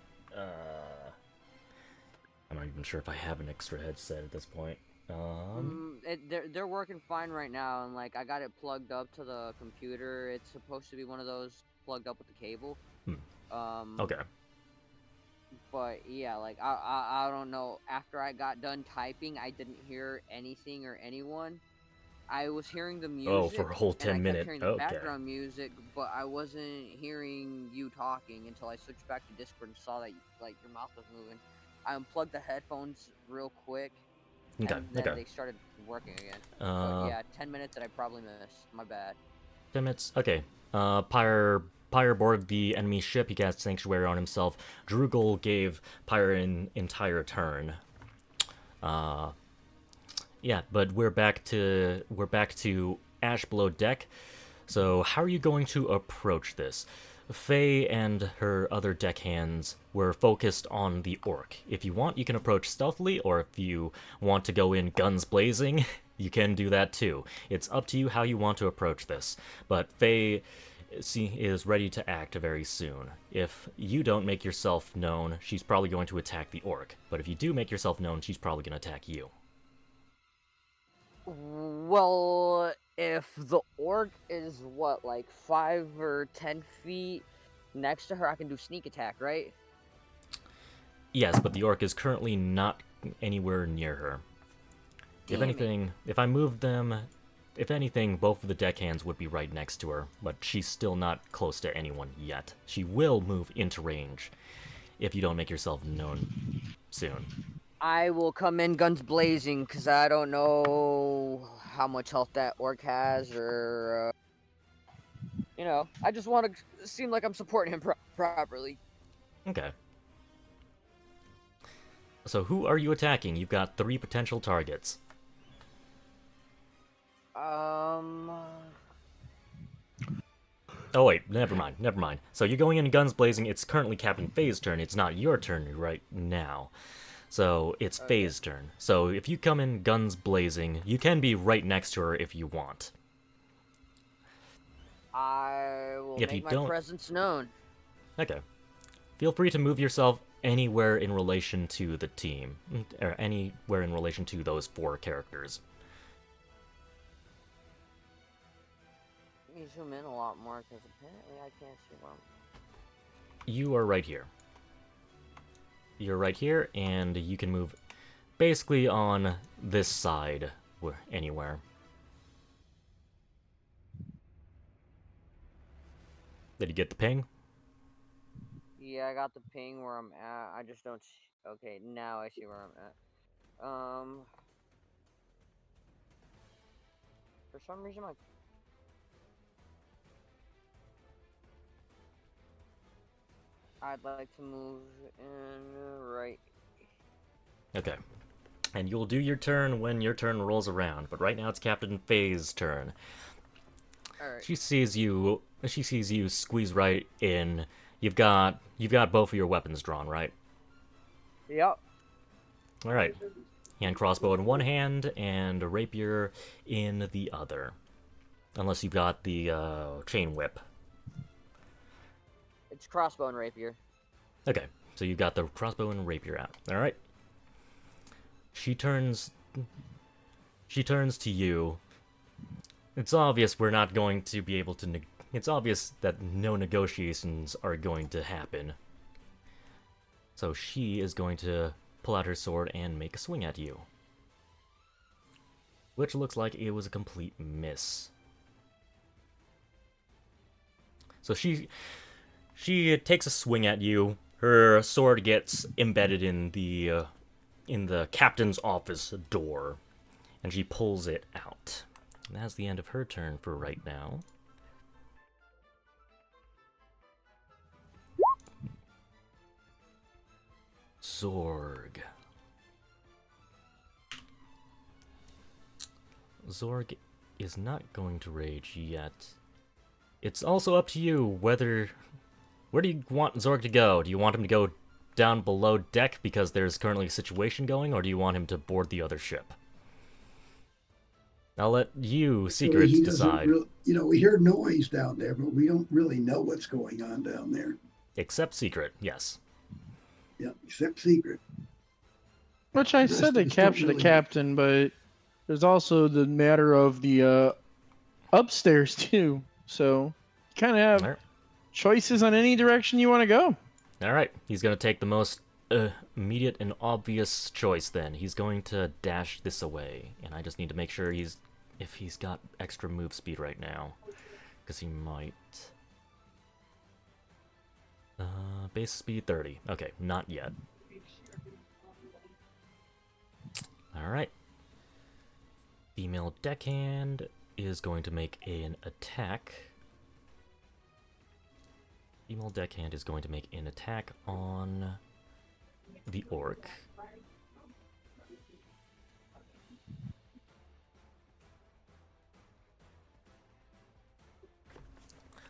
I'm not even sure if I have an extra headset at this point. They're working fine right now, and like I got it plugged up to the computer. It's supposed to be one of those plugged up with the cable. Okay. But yeah, like I don't know. After I got done typing, I didn't hear anything or anyone. I was hearing the music. Oh, for a whole and 10 I kept minutes. hearing the Okay. background music, but I wasn't hearing you talking until I switched back to Discord and saw that like your mouth was moving. I unplugged the headphones real quick, Okay, and then okay. they started working again. But yeah, 10 minutes that I probably missed. My bad. 10 minutes? Okay. Pyre boarded the enemy ship. He cast Sanctuary on himself. Drugel gave Pyre an entire turn. Yeah, but we're back to Ash below deck. So how are you going to approach this? Faye and her other deckhands were focused on the orc. If you want, you can approach stealthily, or if you want to go in guns blazing, you can do that too. It's up to you how you want to approach this. But Faye is ready to act very soon. If you don't make yourself known, she's probably going to attack the orc. But if you do make yourself known, she's probably going to attack you. Well, if the orc is what, like 5 or 10 feet next to her, I can do sneak attack, right? Yes, but the orc is currently not anywhere near her. If anything, if I moved them, if anything, both of the deckhands would be right next to her, but she's still not close to anyone yet. She will move into range if you don't make yourself known soon. I will come in guns blazing, because I don't know how much health that orc has, or, you know, I just want to seem like I'm supporting him properly. Okay. So who are you attacking? You've got 3 potential targets. Oh wait, never mind. So you're going in guns blazing. It's currently Captain Faye's turn. It's not your turn right now. So it's Faye's turn. So if you come in guns blazing, you can be right next to her if you want. I will If make you my don't- presence known. Okay. Feel free to move yourself anywhere in relation to the team, or anywhere in relation to those 4 characters. Let me zoom in a lot more because apparently I can't see where You are right here. You're right here, and you can move basically on this side, anywhere. Did you get the ping? Yeah, I got the ping where I'm at. I just don't see. Okay, now I see where I'm at. For some reason, I'd like to move in right. Okay. And you'll do your turn when your turn rolls around, but right now it's Captain Faye's turn. Alright. She sees you squeeze right in. You've got both of your weapons drawn, right? Yep. Alright. Hand crossbow in one hand and a rapier in the other. Unless you've got the chain whip. It's crossbow and rapier. Okay, so you've got the crossbow and rapier out. Alright. She turns to you. It's obvious we're not going to be able to... It's obvious that no negotiations are going to happen. So she is going to pull out her sword and make a swing at you. Which looks like it was a complete miss. So she takes a swing at you. Her sword gets embedded in the captain's office door, and she pulls it out. And that's the end of her turn for right now. Zorg. Zorg is not going to rage yet. It's also up to you whether... Where do you want Zorg to go? Do you want him to go down below deck because there's currently a situation going, or do you want him to board the other ship? I'll let you, Secret, He doesn't decide. we hear noise down there, but we don't really know what's going on down there. Except Secret, yes. Yeah, except Secret. Which I Rest said of they us don't captured the really- captain, but there's also the matter of the upstairs too. So you kind of have Alright. choices on any direction you want to go. Alright, he's going to take the most immediate and obvious choice then. He's going to dash this away, and I just need to make sure if he's got extra move speed right now, because he might. Base speed 30. Okay, not yet. Alright. Female deckhand is going to make an attack. Female deckhand is going to make an attack on the orc.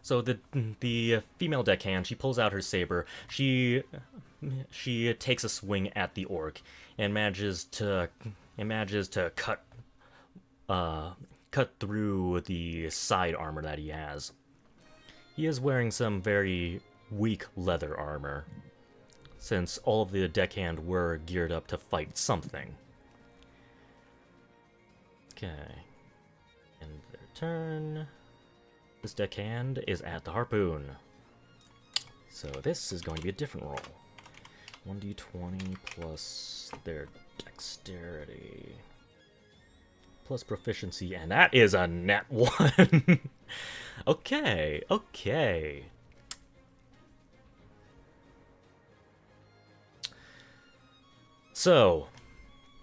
So the female deckhand, she pulls out her saber. She takes a swing at the orc and manages to cut through the side armor that he has. He is wearing some very weak leather armor, since all of the deckhand were geared up to fight something. Okay. End their turn. This deckhand is at the harpoon. So this is going to be a different roll. 1d20 plus their dexterity. Plus proficiency, and that is a nat 1. Okay, okay. So,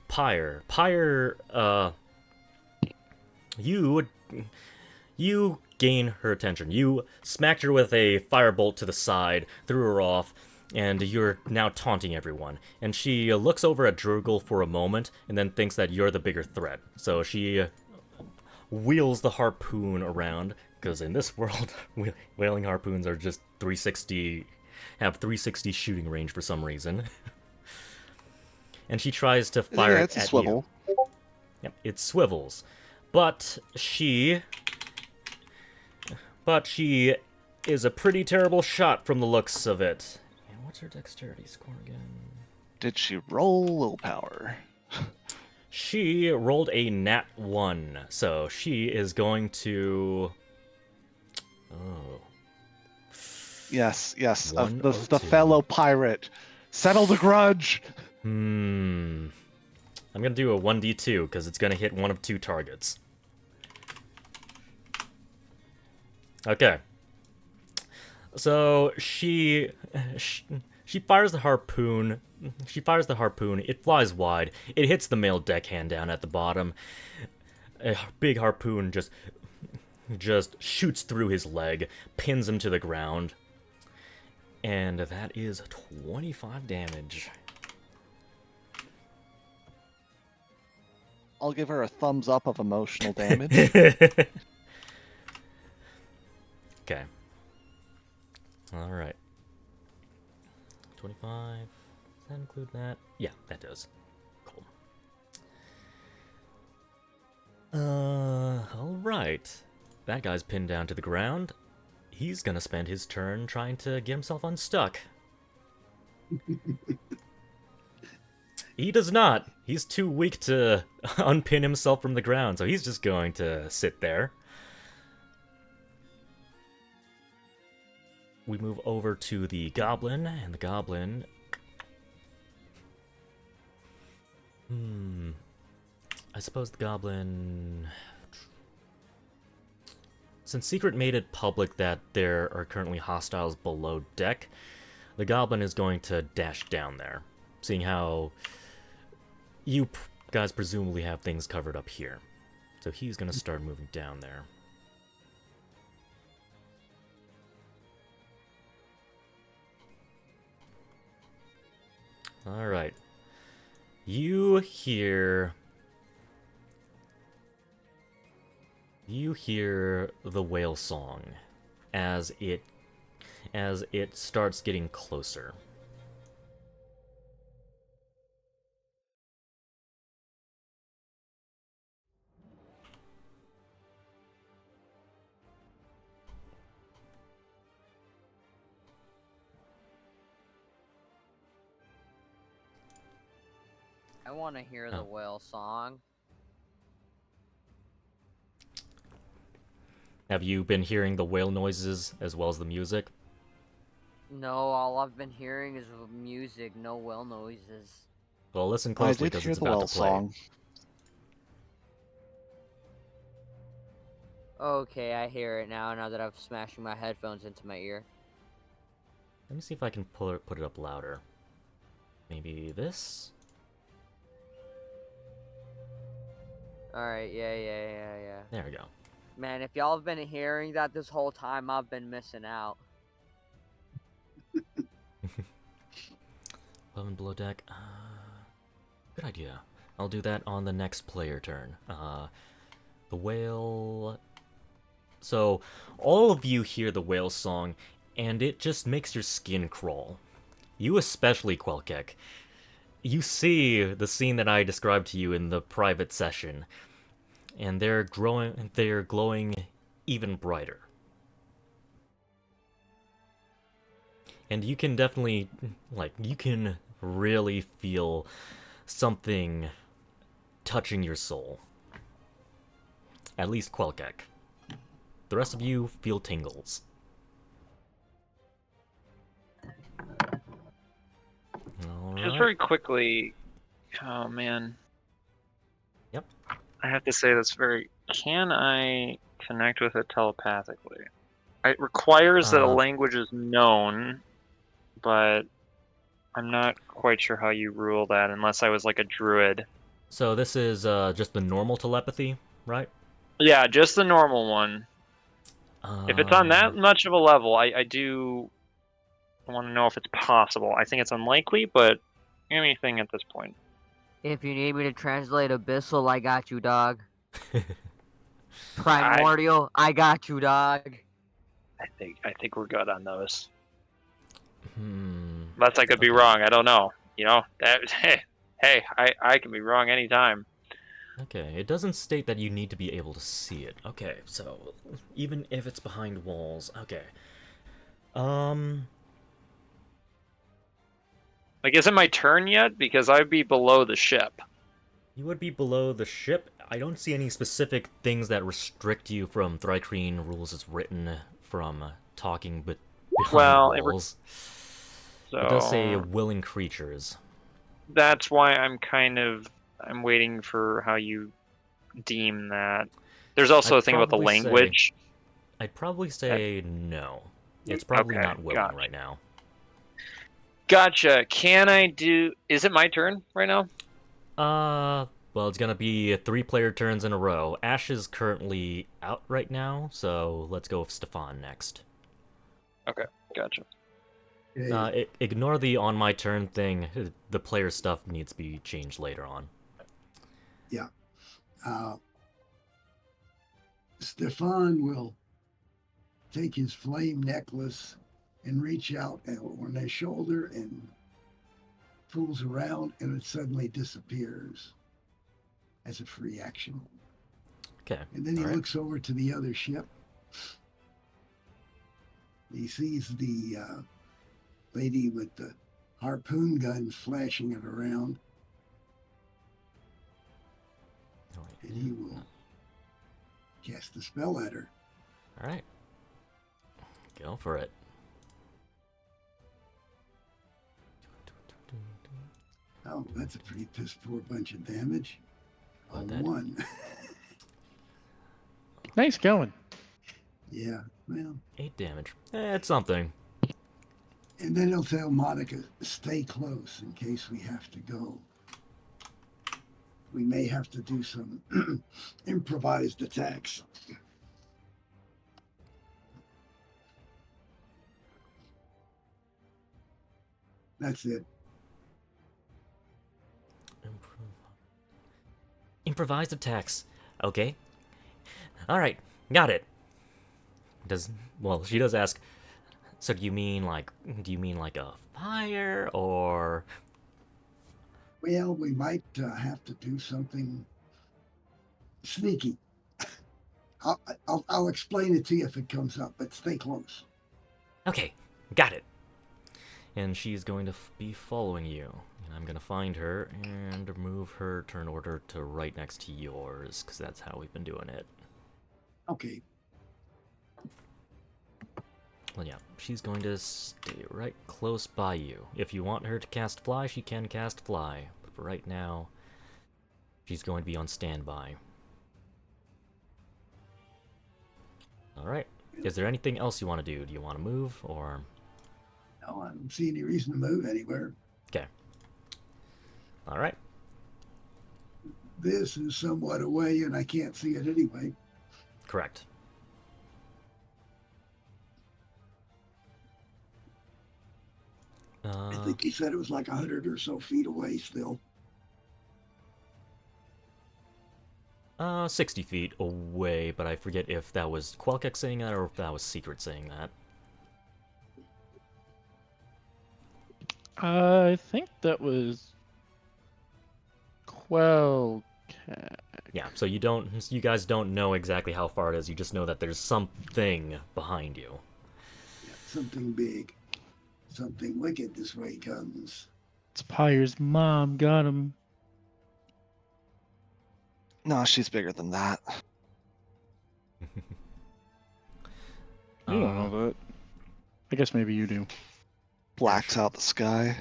Pyre, you gain her attention. You smacked her with a firebolt to the side, threw her off, and you're now taunting everyone. And she looks over at Drurgle for a moment, and then thinks that you're the bigger threat. So she wheels the harpoon around, because in this world, whaling harpoons are just 360, have 360 shooting range for some reason. And she tries to fire Yeah, it it's a at swivel. you. Yep, it swivels. But she is a pretty terrible shot from the looks of it. And what's her dexterity score again? Did she roll willpower? She rolled a nat 1, so she is going to... Oh. Yes, the 102. fellow pirate. Settle the grudge! I'm gonna do a 1d2, because it's gonna hit one of 2 targets. Okay. So, she fires the harpoon. It flies wide. It hits the male deckhand down at the bottom. A big harpoon just shoots through his leg, pins him to the ground. And that is 25 damage. I'll give her a thumbs up of emotional damage. Okay. Alright. 25. Does that include that? Yeah, that does. Cool. Alright. That guy's pinned down to the ground. He's gonna spend his turn trying to get himself unstuck. He does not. He's too weak to unpin himself from the ground, so he's just going to sit there. We move over to the goblin, and the goblin... I suppose the goblin... Since Secret made it public that there are currently hostiles below deck, the goblin is going to dash down there, seeing how you guys presumably have things covered up here. So he's going to start moving down there. Alright. You hear the whale song as it starts getting closer. I want to hear the whale song. Have you been hearing the whale noises as well as the music? No, all I've been hearing is music, no whale noises. Well, listen I closely did because hear it's the about whale to play. song. Okay, I hear it now that I've smashing my headphones into my ear. Let me see if I can put it up louder. Maybe this? Alright, yeah. There we go. Man, if y'all have been hearing that this whole time, I've been missing out. 11 below deck. Good idea. I'll do that on the next player turn. The whale... So, all of you hear the whale song, and it just makes your skin crawl. You especially, Quelkek. You see the scene that I described to you in the private session, and they're glowing even brighter. And you can definitely, you can really feel something touching your soul. At least Quelkek. The rest of you feel tingles. Just very quickly, oh man. Yep. I have to say that's very... Can I connect with it telepathically? It requires that a language is known, but I'm not quite sure how you rule that unless I was like a druid. So this is just the normal telepathy, right? Yeah, just the normal one. If it's on that much of a level, I do want to know if it's possible. I think it's unlikely, but anything at this point. If you need me to translate Abyssal, I got you, dog. Primordial, I got you, dog. I think we're good on those. Hmm. Unless I could be Okay. wrong. I don't know. You know that. Hey, I can be wrong anytime. Okay, it doesn't state that you need to be able to see it. Okay, so even if it's behind walls, okay. Like, is it my turn yet? Because I'd be below the ship. You would be below the ship. I don't see any specific things that restrict you from Thrycreen rules as written from talking behind Well, walls. So It does say willing creatures. that's why I'm waiting for how you deem that. There's also I'd a thing about the probably say- language. I'd probably say no. It's probably Okay, not willing gotcha. right now. Gotcha. Can I do? Is it my turn right now? Well, it's gonna be 3-player turns in a row. Ash is currently out right now, so let's go with Stefan next. Gotcha. Okay. Ignore the on my turn thing. The player stuff needs to be changed later on. Stefan will take his flame necklace and reach out on his shoulder and fools around, and it suddenly disappears as a free action. Okay. And then he alright. looks over to the other ship. He sees the lady with the harpoon gun flashing it around, Oh, wait. and he will cast a spell at her. Alright. Go for it. Oh, that's a pretty piss poor bunch of damage. A Well, that- 1. Nice going. Yeah, well. 8 damage. It's something. And then he'll tell Monica, stay close in case we have to go. We may have to do some improvised attacks. That's it. Improvised attacks. Okay. Alright, got it. She does ask, so do you mean like a fire, or... Well, we might have to do something sneaky. I'll explain it to you if it comes up, but stay close. Okay, got it. And she's going to be following you. And I'm going to find her and move her turn order to right next to yours, because that's how we've been doing it. Okay. Well, yeah, she's going to stay right close by you. If you want her to cast Fly, she can cast Fly. But for right now, she's going to be on standby. Alright. Is there anything else you want to do? Do you want to move, or... No, I don't see any reason to move anywhere. Okay. Alright. This is somewhat away, and I can't see it anyway. Correct. I think he said it was like 100 or so feet away still. 60 feet away, but I forget if that was Quelkek saying that or if that was Secret saying that. I think that was Quelkek. Yeah, so you guys don't know exactly how far it is, you just know that there's something behind you. Yeah, something big. Something wicked this way comes. It's Pyre's mom got him. No, she's bigger than that. You don't know that. I guess maybe you do. Blacks out the sky.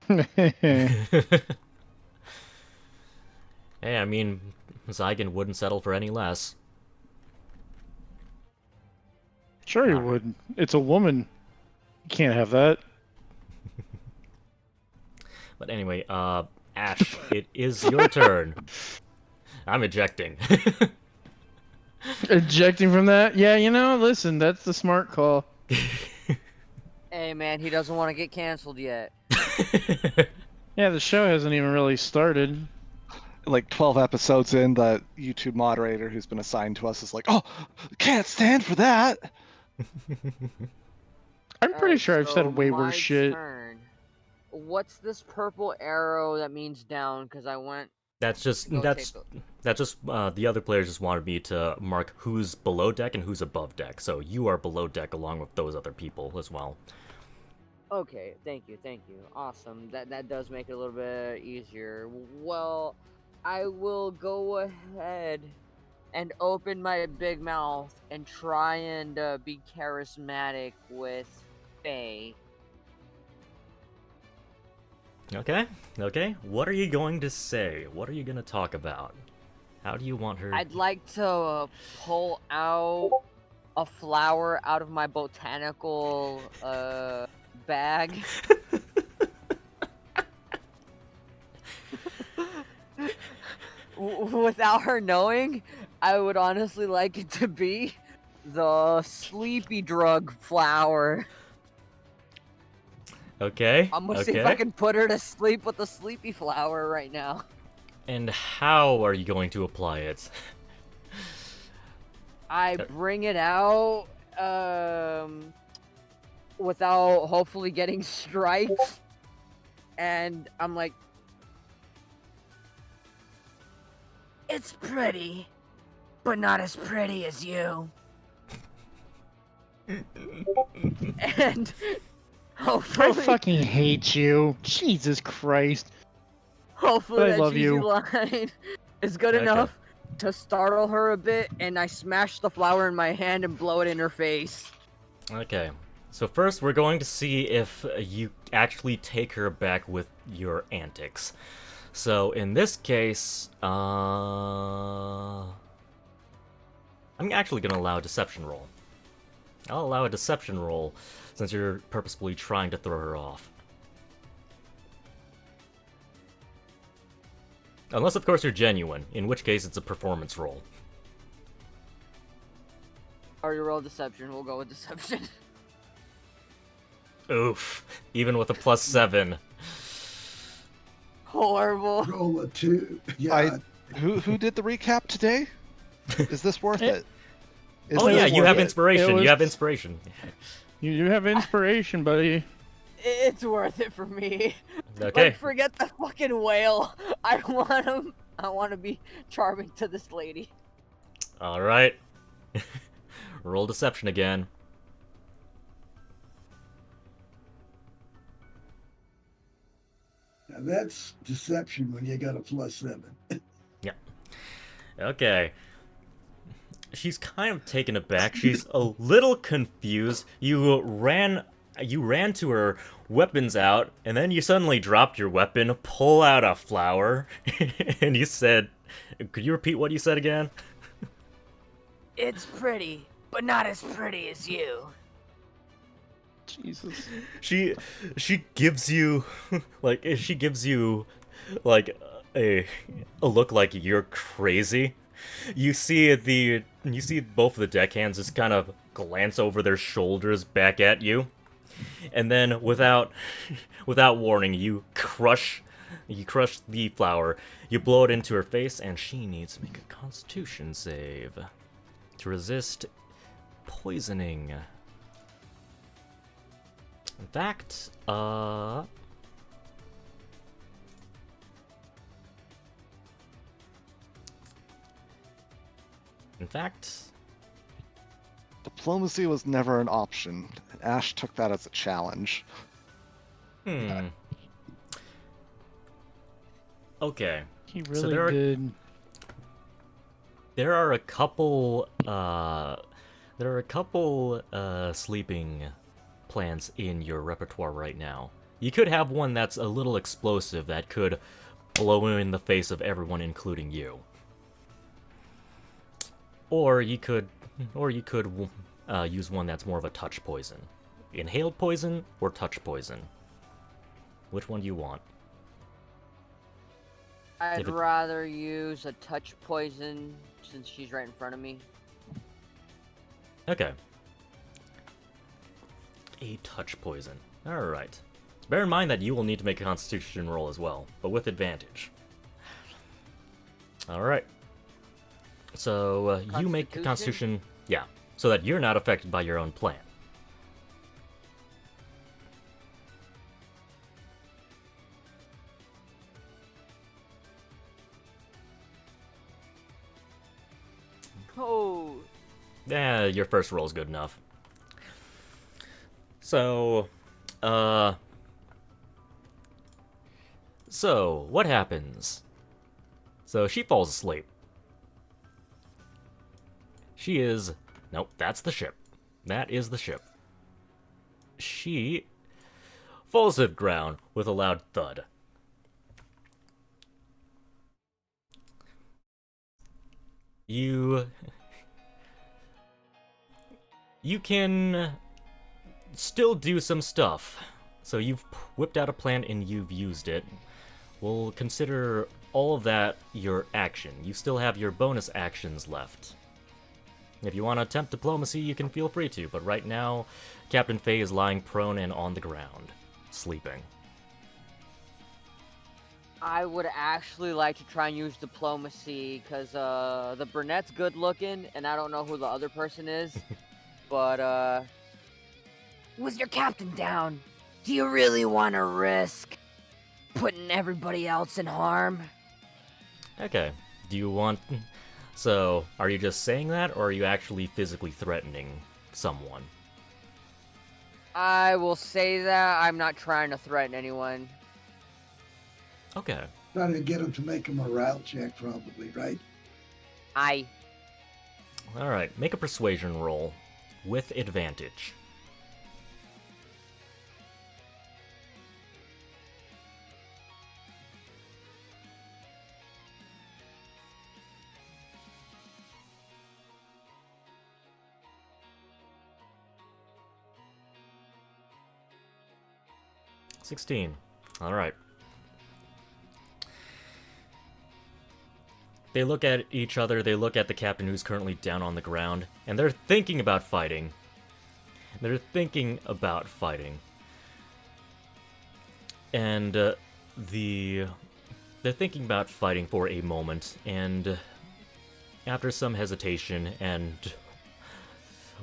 Hey, I mean, Zygon wouldn't settle for any less. Sure you would. It's a woman. You can't have that. But anyway, Ash, it is your turn. I'm ejecting. Ejecting from that? Yeah, listen, that's the smart call. Hey man, he doesn't want to get canceled yet. Yeah, the show hasn't even really started. like 12 episodes in, the YouTube moderator who's been assigned to us is like, "Oh, can't stand for that." I'm pretty sure I've said way my worse shit. turn. What's this purple arrow that means down? Because I went. That's just Go that's take that's just the other players just wanted me to mark who's below deck and who's above deck. So you are below deck along with those other people as well. Okay, thank you. Awesome. That does make it a little bit easier. Well, I will go ahead and open my big mouth and try and be charismatic with Faye. Okay. What are you going to say? What are you going to talk about? How do you want her? I'd like to pull out a flower out of my botanical bag. Without her knowing, I would honestly like it to be the sleepy drug flower. Okay. I'm gonna see if I can put her to sleep with the sleepy flower right now. And how are you going to apply it? I bring it out without hopefully getting strikes, and I'm like, it's pretty, but not as pretty as you. And I hopefully, fucking hate you. Jesus Christ. hopefully I that love cheesy you. line is good Okay. enough to startle her a bit, and I smash the flower in my hand and blow it in her face. Okay. So first, we're going to see if you actually take her back with your antics. So in this case, I'm actually going to allow a deception roll. I'll allow a deception roll since you're purposefully trying to throw her off. Unless, of course, you're genuine, in which case it's a performance roll. Already rolled deception. We'll go with deception. Oof. Even with a +7. Horrible. Roll a 2. Yeah. Who did the recap today? Is this worth it? Is Oh this yeah, you worth have it? inspiration. was- You have inspiration. You have inspiration, buddy. It's worth it for me. Okay. Like, forget the fucking whale. I want him. I want to be charming to this lady. All right. Roll deception again. Now that's deception when you got a +7. Okay. She's kind of taken aback. She's a little confused. You ran to her, weapons out, and then you suddenly dropped your weapon, pull out a flower, and you said, could you repeat what you said again? It's pretty, but not as pretty as you. Jesus. She gives you like a look like you're crazy. You see both of the deckhands just kind of glance over their shoulders back at you, and then without warning, you crush the flower. You blow it into her face, and she needs to make a Constitution save to resist poisoning. In fact, Diplomacy was never an option. Ash took that as a challenge. Okay. He So really there are- did. There are a couple sleeping plans in your repertoire right now. You could have one that's a little explosive that could blow in the face of everyone, including you. Or you could use one that's more of a touch poison. Inhaled poison or touch poison? Which one do you want? I'd If it- rather use a touch poison since she's right in front of me. Okay. A touch poison. Alright. Bear in mind that you will need to make a constitution roll as well, but with advantage. All right. So you make a Constitution, yeah, so that you're not affected by your own plan. Oh. Yeah, your first roll is good enough. So, so what happens? So she falls asleep. She is, nope, that's the ship. That is the ship. She falls to the ground with a loud thud. You can still do some stuff. So you've whipped out a plan and you've used it. We'll consider all of that your action. You still have your bonus actions left. If you want to attempt diplomacy, you can feel free to, but right now, Captain Faye is lying prone and on the ground, sleeping. I would actually like to try and use diplomacy, because the brunette's good looking, and I don't know who the other person is. But, with your captain down, do you really want to risk putting everybody else in harm? Okay, do you want... So, are you just saying that, or are you actually physically threatening someone? I will say that. I'm not trying to threaten anyone. Okay. Trying to get him to make a morale check, probably, right? Alright, make a persuasion roll with advantage. $16. Alright. They look at each other, they look at the captain who's currently down on the ground, and they're thinking about fighting. They're thinking about fighting. And they're thinking about fighting for a moment, and after some hesitation and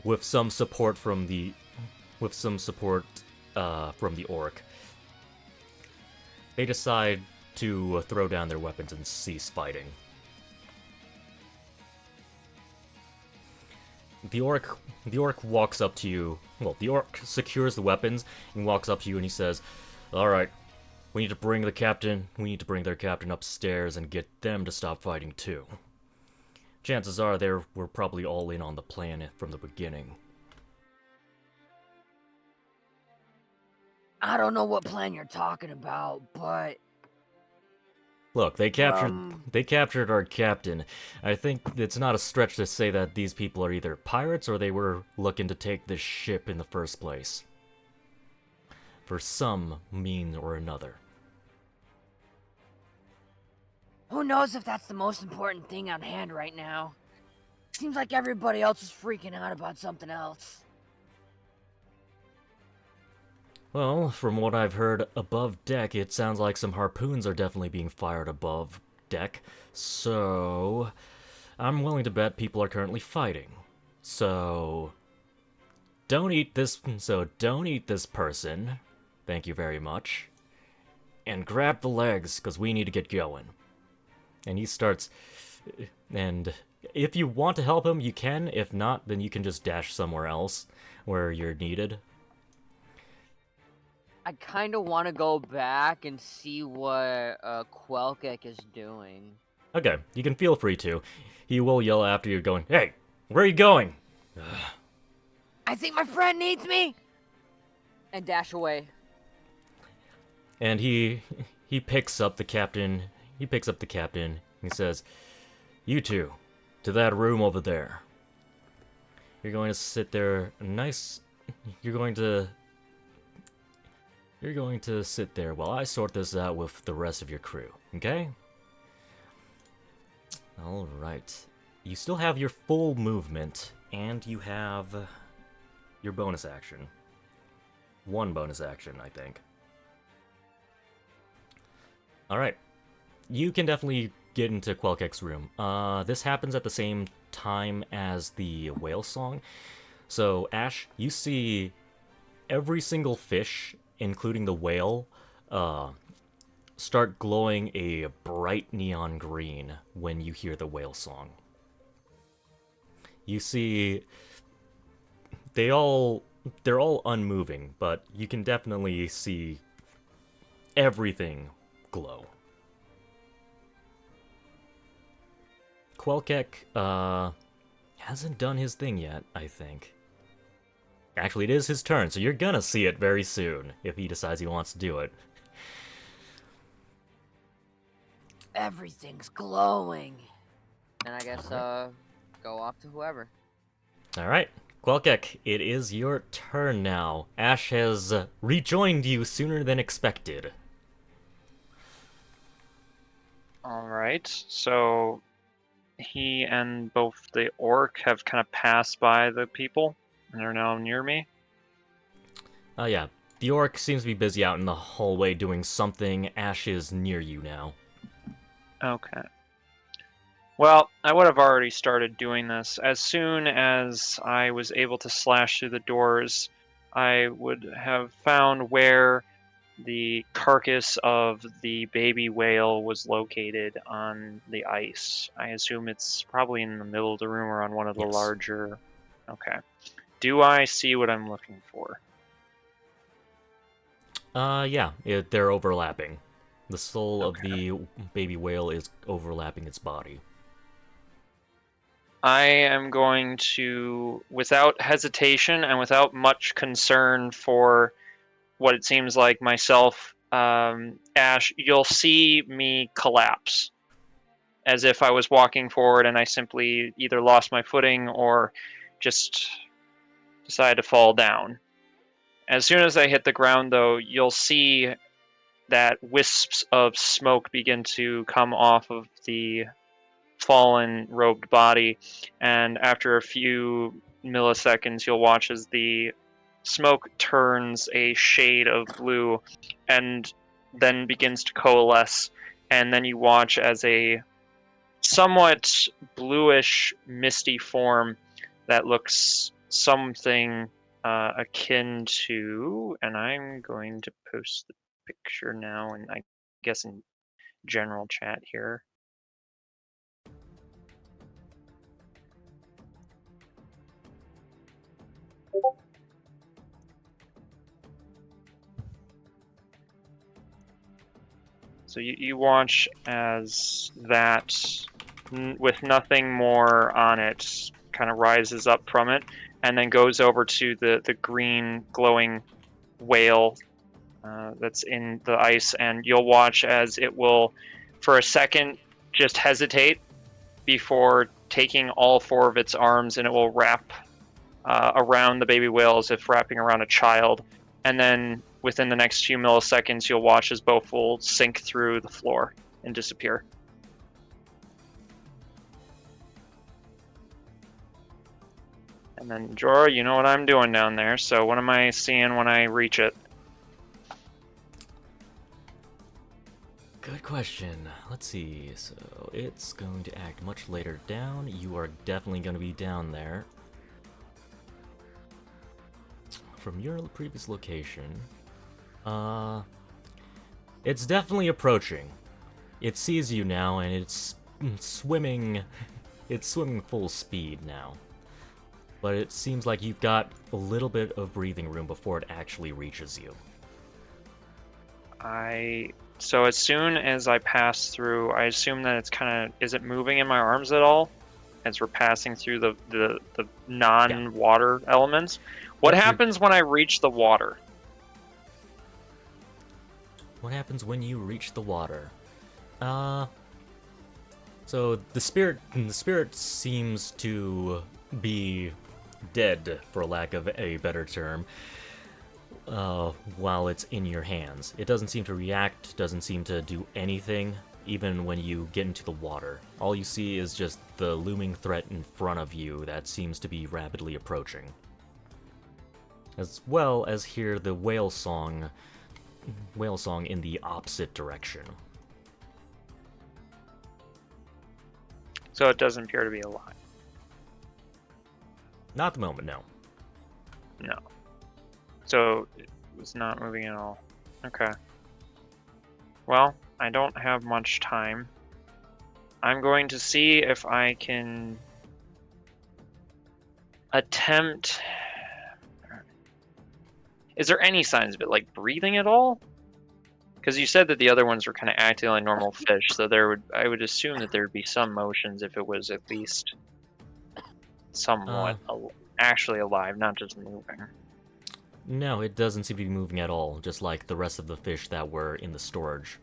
with some support from the orc, they decide to throw down their weapons and cease fighting. The orc walks up to you. Well, the orc secures the weapons and walks up to you and he says, "Alright, we need to bring their captain upstairs and get them to stop fighting too. Chances are they were probably all in on the plan from the beginning." I don't know what plan you're talking about, but... Look, they captured our captain. I think it's not a stretch to say that these people are either pirates or they were looking to take this ship in the first place. For some means or another. Who knows if that's the most important thing on hand right now? Seems like everybody else is freaking out about something else. Well, from what I've heard above deck, it sounds like some harpoons are definitely being fired above deck. So, I'm willing to bet people are currently fighting. So, don't eat this person. Thank you very much. And grab the legs, because we need to get going. And he starts... And if you want to help him, you can. If not, then you can just dash somewhere else where you're needed. I kind of want to go back and see what Quelkek is doing. Okay, you can feel free to. He will yell after you going, "Hey, where are you going?" I think my friend needs me! And dash away. And he picks up the captain. He says, "You two, to that room over there. You're going to sit there You're going to sit there while I sort this out with the rest of your crew, okay?" Alright. You still have your full movement, and you have your bonus action. One bonus action, I think. Alright. You can definitely get into Quelkek's room. This happens at the same time as the whale song. So, Ash, you see every single fish, including the whale, start glowing a bright neon green when you hear the whale song. You see, they're all unmoving, but you can definitely see everything glow. Quelkek, hasn't done his thing yet, I think. Actually, it is his turn, so you're gonna see it very soon, if he decides he wants to do it. Everything's glowing. And I guess, go off to whoever. Alright, Quelkek, it is your turn now. Ash has rejoined you sooner than expected. Alright, so he and both the orc have kind of passed by the people, and they're now near me. Yeah, the orc seems to be busy out in the hallway doing something. Ash is near you now. Okay. Well, I would have already started doing this. As soon as I was able to slash through the doors, I would have found where the carcass of the baby whale was located on the ice. I assume it's probably in the middle of the room or on one of the Yes. larger... Okay. Do I see what I'm looking for? Yeah, they're overlapping. The soul of Okay. the baby whale is overlapping its body. I am going to, without hesitation and without much concern for what it seems like myself, Ash, you'll see me collapse as if I was walking forward and I simply either lost my footing or just decided to fall down. As soon as I hit the ground, though, you'll see that wisps of smoke begin to come off of the fallen robed body, and after a few milliseconds you'll watch as the smoke turns a shade of blue and then begins to coalesce, and then you watch as a somewhat bluish misty form that looks something akin to, and I'm going to post the picture now, and I guess in general chat here. So you watch as that, with nothing more on it, kind of rises up from it, and then goes over to the green glowing whale that's in the ice, and you'll watch as it will, for a second, just hesitate before taking all four of its arms, and it will wrap around the baby whale as if wrapping around a child, and then within the next few milliseconds, you'll watch as both will sink through the floor and disappear. And then, Jorah, you know what I'm doing down there, so what am I seeing when I reach it? Good question. Let's see. So it's going to act much later down. You are definitely going to be down there. From your previous location, it's definitely approaching. It sees you now, and it's swimming. It's swimming full speed now. But it seems like you've got a little bit of breathing room before it actually reaches you. So as soon as I pass through, I assume that it's kind of, is it moving in my arms at all as we're passing through the non-water elements? What happens when I reach the water? What happens when you reach the water? So the spirit seems to be dead, for lack of a better term, while it's in your hands. It doesn't seem to react, doesn't seem to do anything, even when you get into the water. All you see is just the looming threat in front of you that seems to be rapidly approaching. As well as hear the whale song in the opposite direction. So it doesn't appear to be alive. Not at the moment, no. No. So it's not moving at all. Okay. Well, I don't have much time. I'm going to see if I can attempt. Is there any signs of it, like breathing at all? Because you said that the other ones were kind of acting like normal fish, so I would assume that there'd be some motions if it was at least somewhat actually alive, not just moving. No, it doesn't seem to be moving at all, just like the rest of the fish that were in the storage.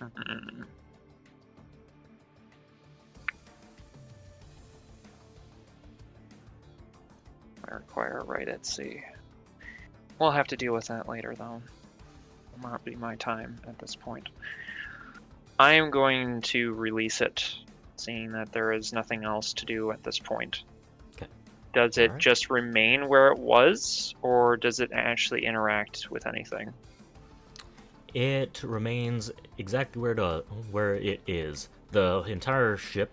Mm-hmm. I require a right at sea. We'll have to deal with that later, though. It will not be my time at this point. I am going to release it, seeing that there is nothing else to do at this point. Okay. Does it Alright. just remain where it was, or does it actually interact with anything? It remains exactly where it is. The entire ship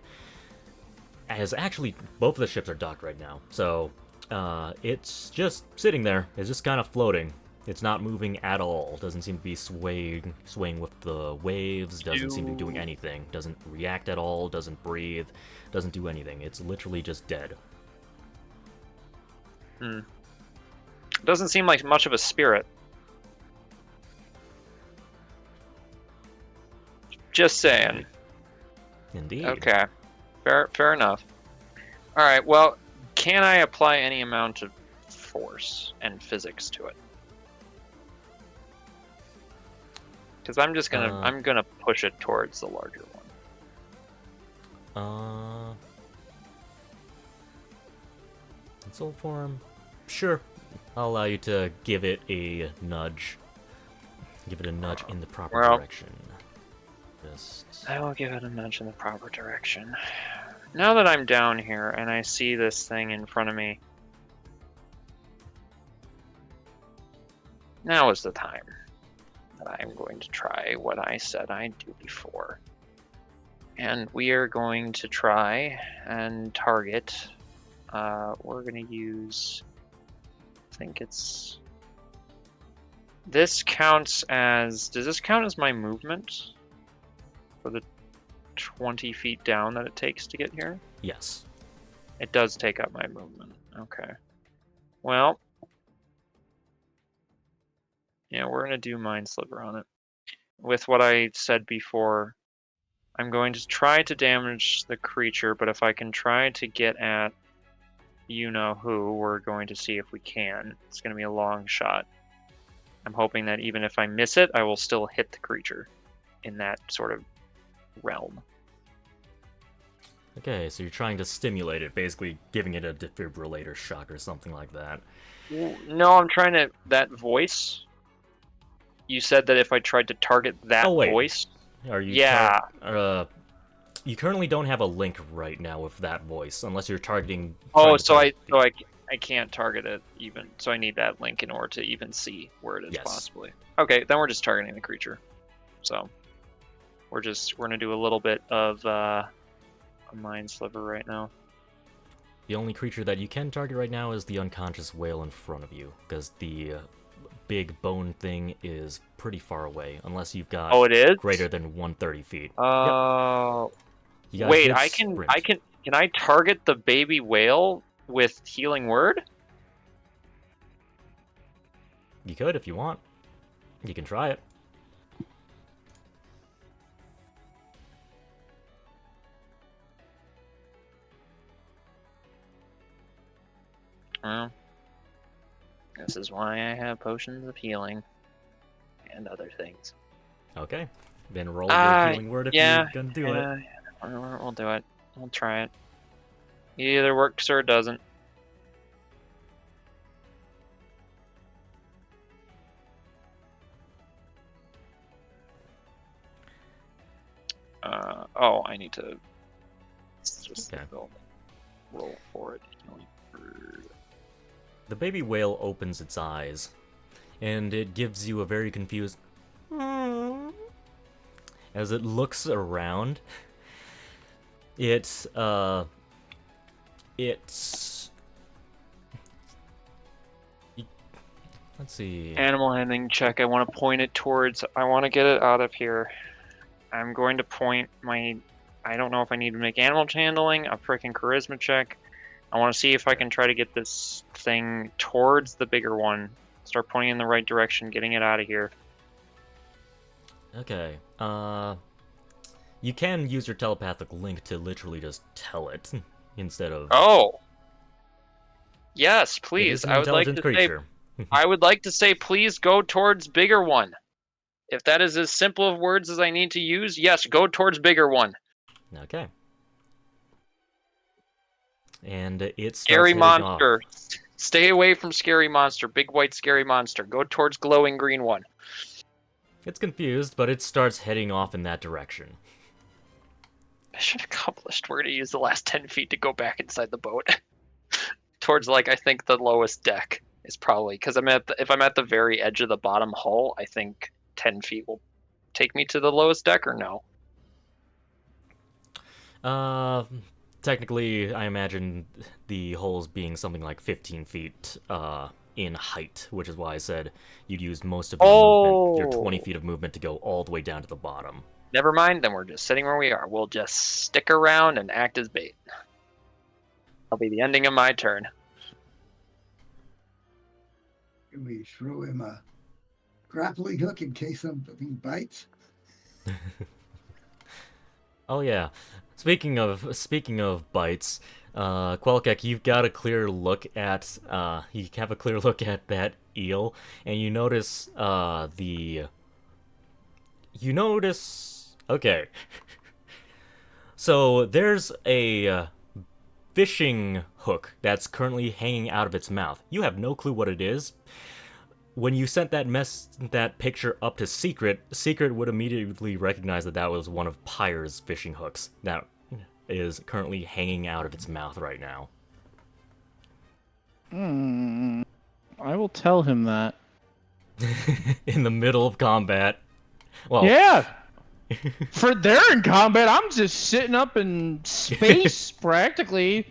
has actually, both of the ships are docked right now, so it's just sitting there. It's just kind of floating. It's not moving at all. Doesn't seem to be swaying with the waves. Doesn't seem to be doing anything. Doesn't react at all. Doesn't breathe. Doesn't do anything. It's literally just dead. Doesn't seem like much of a spirit. Just saying. Indeed. Okay. Fair enough. Alright, well, can I apply any amount of force and physics to it? Because I'm just gonna I'm gonna push it towards the larger one. In soul form? Sure. I'll allow you to give it a nudge. Give it a nudge in the proper direction. I will give it a nudge in the proper direction. Now that I'm down here and I see this thing in front of me, now is the time that I'm going to try what I said I'd do before. And we are going to try and target, we're going to use, I think it's, this counts as, does this count as my movement? For the 20 feet down that it takes to get here? Yes. It does take up my movement. Okay. Well, yeah, we're going to do Mind Sliver on it. With what I said before, I'm going to try to damage the creature, but if I can try to get at you-know-who, we're going to see if we can. It's going to be a long shot. I'm hoping that even if I miss it, I will still hit the creature in that sort of realm. Okay, so you're trying to stimulate it, basically giving it a defibrillator shock or something like that. No, I'm trying to... That voice... You said that if I tried to target that voice... Are you? Yeah. You currently don't have a link right now with that voice, unless you're targeting... Oh, so I can't target it even. So I need that link in order to even see where it is possibly. Okay, then we're just targeting the creature. So... We're gonna do a little bit of a Mind Sliver right now. The only creature that you can target right now is the unconscious whale in front of you, because the big bone thing is pretty far away, unless you've got it is? greater than 130 feet. Yep. Wait, can I target the baby whale with Healing Word? You could if you want. You can try it. Well, this is why I have potions of healing and other things. Okay, then roll your Healing Word if you're gonna do it. Yeah, we'll do it. We'll try it. It either works or it doesn't. I need to just roll for it. The baby whale opens its eyes, and it gives you a very confused as it looks around. it's let's see. Animal handling check. I want to point it towards. I want to get it out of here. I'm going to point my. I don't know if I need to make animal handling a freaking charisma check. I want to see if I can try to get this thing towards the bigger one. Start pointing in the right direction, getting it out of here. Okay. You can use your telepathic link to literally just tell it instead of. Oh. Yes, It please. is an I would like intelligent to say. creature. I would like to say, please go towards bigger one. If that is as simple of words as I need to use, yes, go towards bigger one. Okay. And it starts Scary heading off. monster. Stay away from scary monster. Big white scary monster. Go towards glowing green one. It's confused, but it starts heading off in that direction. Mission accomplished. We're gonna use the last 10 feet to go back inside the boat. Towards, like, I think the lowest deck is probably, because if I'm at the very edge of the bottom hull, I think 10 feet will take me to the lowest deck, or no? Technically, I imagine the holes being something like 15 feet in height, which is why I said you'd use most of your movement, your 20 feet of movement, to go all the way down to the bottom. Never mind, then we're just sitting where we are. We'll just stick around and act as bait. That'll be the ending of my turn. Can we throw him a grappling hook in case he bites? Oh yeah. Speaking of bites, Quelkek, you've got a clear look at you have a clear look at that eel, and you notice okay. So there's a fishing hook that's currently hanging out of its mouth. You have no clue what it is. When you sent that picture up to Secret would immediately recognize that was one of Pyre's fishing hooks that is currently hanging out of its mouth right now. I will tell him that. In the middle of combat. Well, yeah! For they're in combat, I'm just sitting up in space, practically.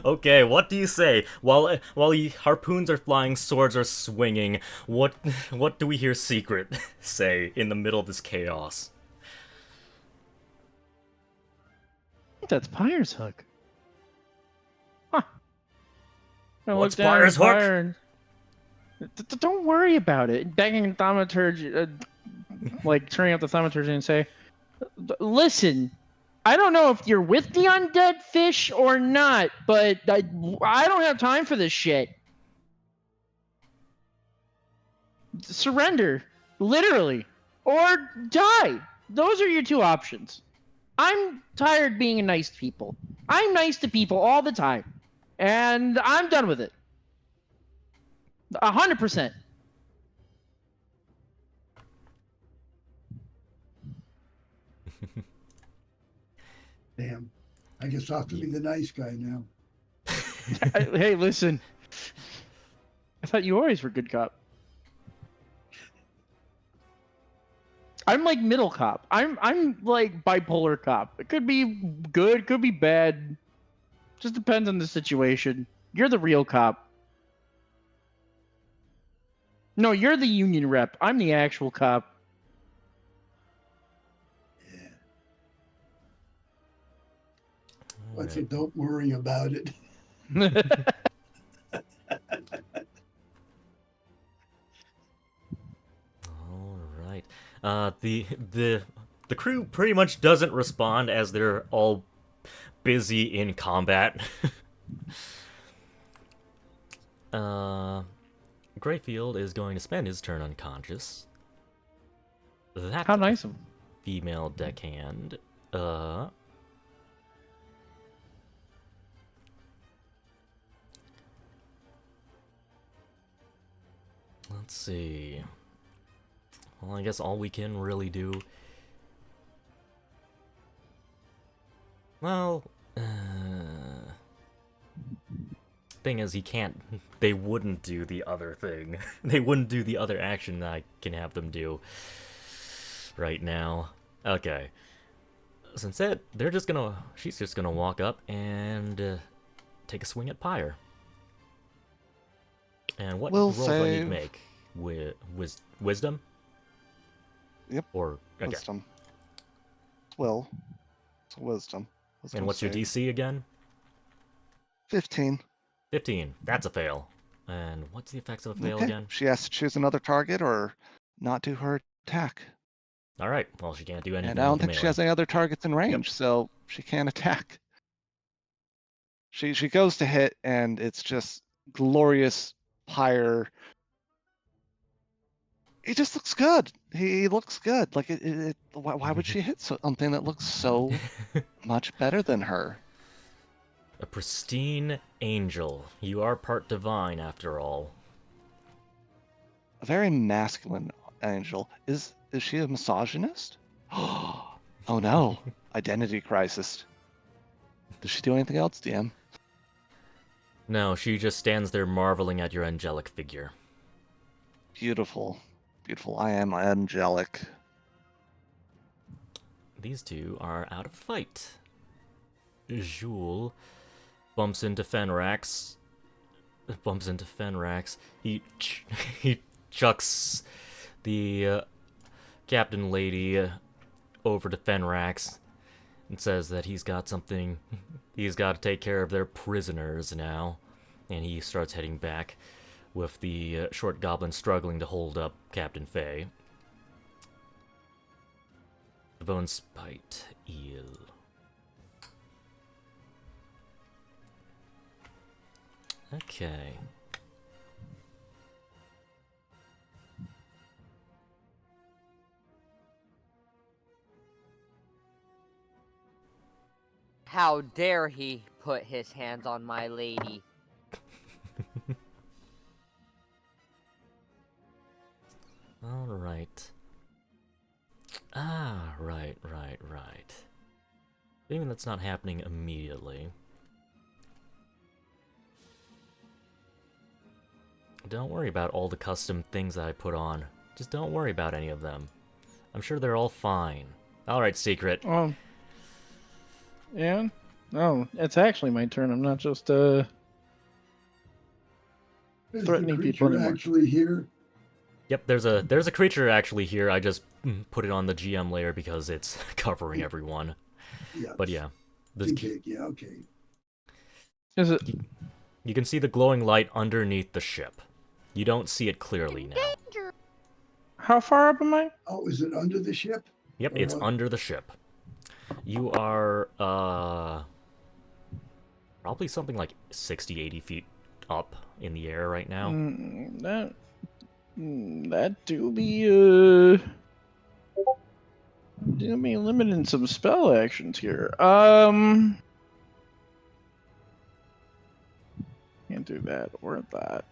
Okay, what do you say? While harpoons are flying, swords are swinging, what do we hear Secret say in the middle of this chaos? I think that's Pyre's hook. Huh. I What's look down Pyre's at hook? Pyre and... Don't worry about it. Banging thaumaturgy, like turning up the thaumaturgy and say, listen, I don't know if you're with the undead fish or not, but I don't have time for this shit. Surrender, literally, or die. Those are your two options. I'm tired being nice to people. I'm nice to people all the time, and I'm done with it. 100%. Damn. I guess I'll have to be the nice guy now. Hey, listen. I thought you always were good cop. I'm like middle cop. I'm like bipolar cop. It could be good, could be bad. Just depends on the situation. You're the real cop. No, you're the union rep. I'm the actual cop. Yeah. What's it? Don't worry about it. All right. The crew pretty much doesn't respond as they're all busy in combat. Greyfield is going to spend his turn unconscious. That How nice of him. female deckhand. Let's see. Well, I guess all we can really do. Well, thing is, he can't. They wouldn't do the other thing. They wouldn't do the other action that I can have them do right now. Okay. So instead, she's just gonna walk up and take a swing at Pyre. And what We'll roll do I need to save. make? Wisdom? Yep. Or okay. Wisdom. Will. It's wisdom. And what's your DC again? 15. 15. That's a fail. And what's the effects of a fail again? She has to choose another target or not do her attack. All right. Well, she can't do anything. And I don't with think she melee. has any other targets in range, so she can't attack. She goes to hit, and it's just glorious Pyre. He just looks good. He looks good. Like why would she hit something that looks so much better than her? A pristine angel. You are part divine, after all. A very masculine angel. Is she a misogynist? Oh no. Identity crisis. Does she do anything else, DM? No, she just stands there marveling at your angelic figure. Beautiful. Beautiful. I am angelic. These two are out of fight. Jules bumps into Fenrax. He chucks the captain lady over to Fenrax and says that he's got something. He's got to take care of their prisoners now. And he starts heading back with the short goblin struggling to hold up Captain Faye. The Bone Spite Eel. Okay. How dare he put his hands on my lady? Alright. Right. Even that's not happening immediately. Don't worry about all the custom things that I put on. Just don't worry about any of them. I'm sure they're all fine. Alright, Secret. Yeah? No, it's actually my turn. I'm not just Is threatening the people creature anymore. actually here? Yep, there's a creature actually here. I just put it on the GM layer because it's covering everyone. Yeah. But yeah. Okay, yeah, okay. Is it? You can see the glowing light underneath the ship. You don't see it clearly now. How far up am I? Oh, is it under the ship? Yep, it's under the ship. You are, probably something like 60, 80 feet up in the air right now. That do be limiting some spell actions here. Can't do that or that.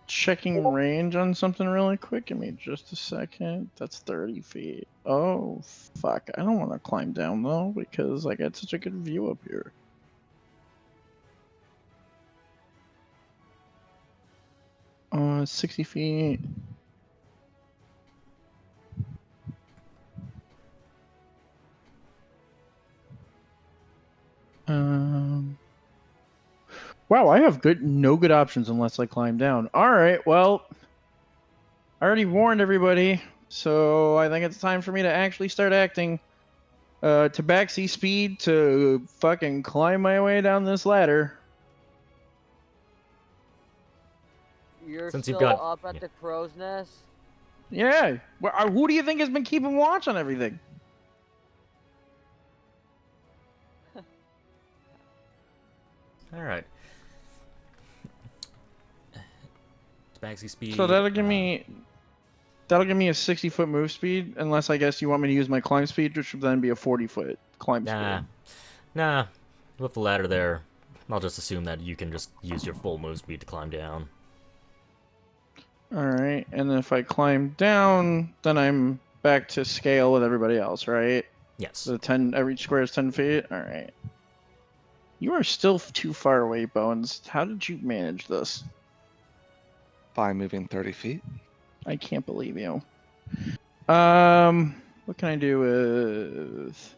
Checking range on something really quick. Give me just a second. That's 30 feet. Oh, fuck. I don't want to climb down, though, because I got such a good view up here. 60 feet. Wow, I have no good options unless I climb down. All right, well, I already warned everybody, so I think it's time for me to actually start acting. Tabaxi speed to fucking climb my way down this ladder. You're Since still you've got- up at the crow's nest? Yeah, well, who do you think has been keeping watch on everything? Alright. Tabaxi speed. So that'll give me a 60-foot move speed, unless I guess you want me to use my climb speed, which would then be a 40-foot climb speed. Nah. With the ladder there, I'll just assume that you can just use your full move speed to climb down. Alright, and then if I climb down, then I'm back to scale with everybody else, right? Yes. So every square is 10 feet? Alright. You are still too far away, Bones. How did you manage this? By moving 30 feet. I can't believe you. What can I do with?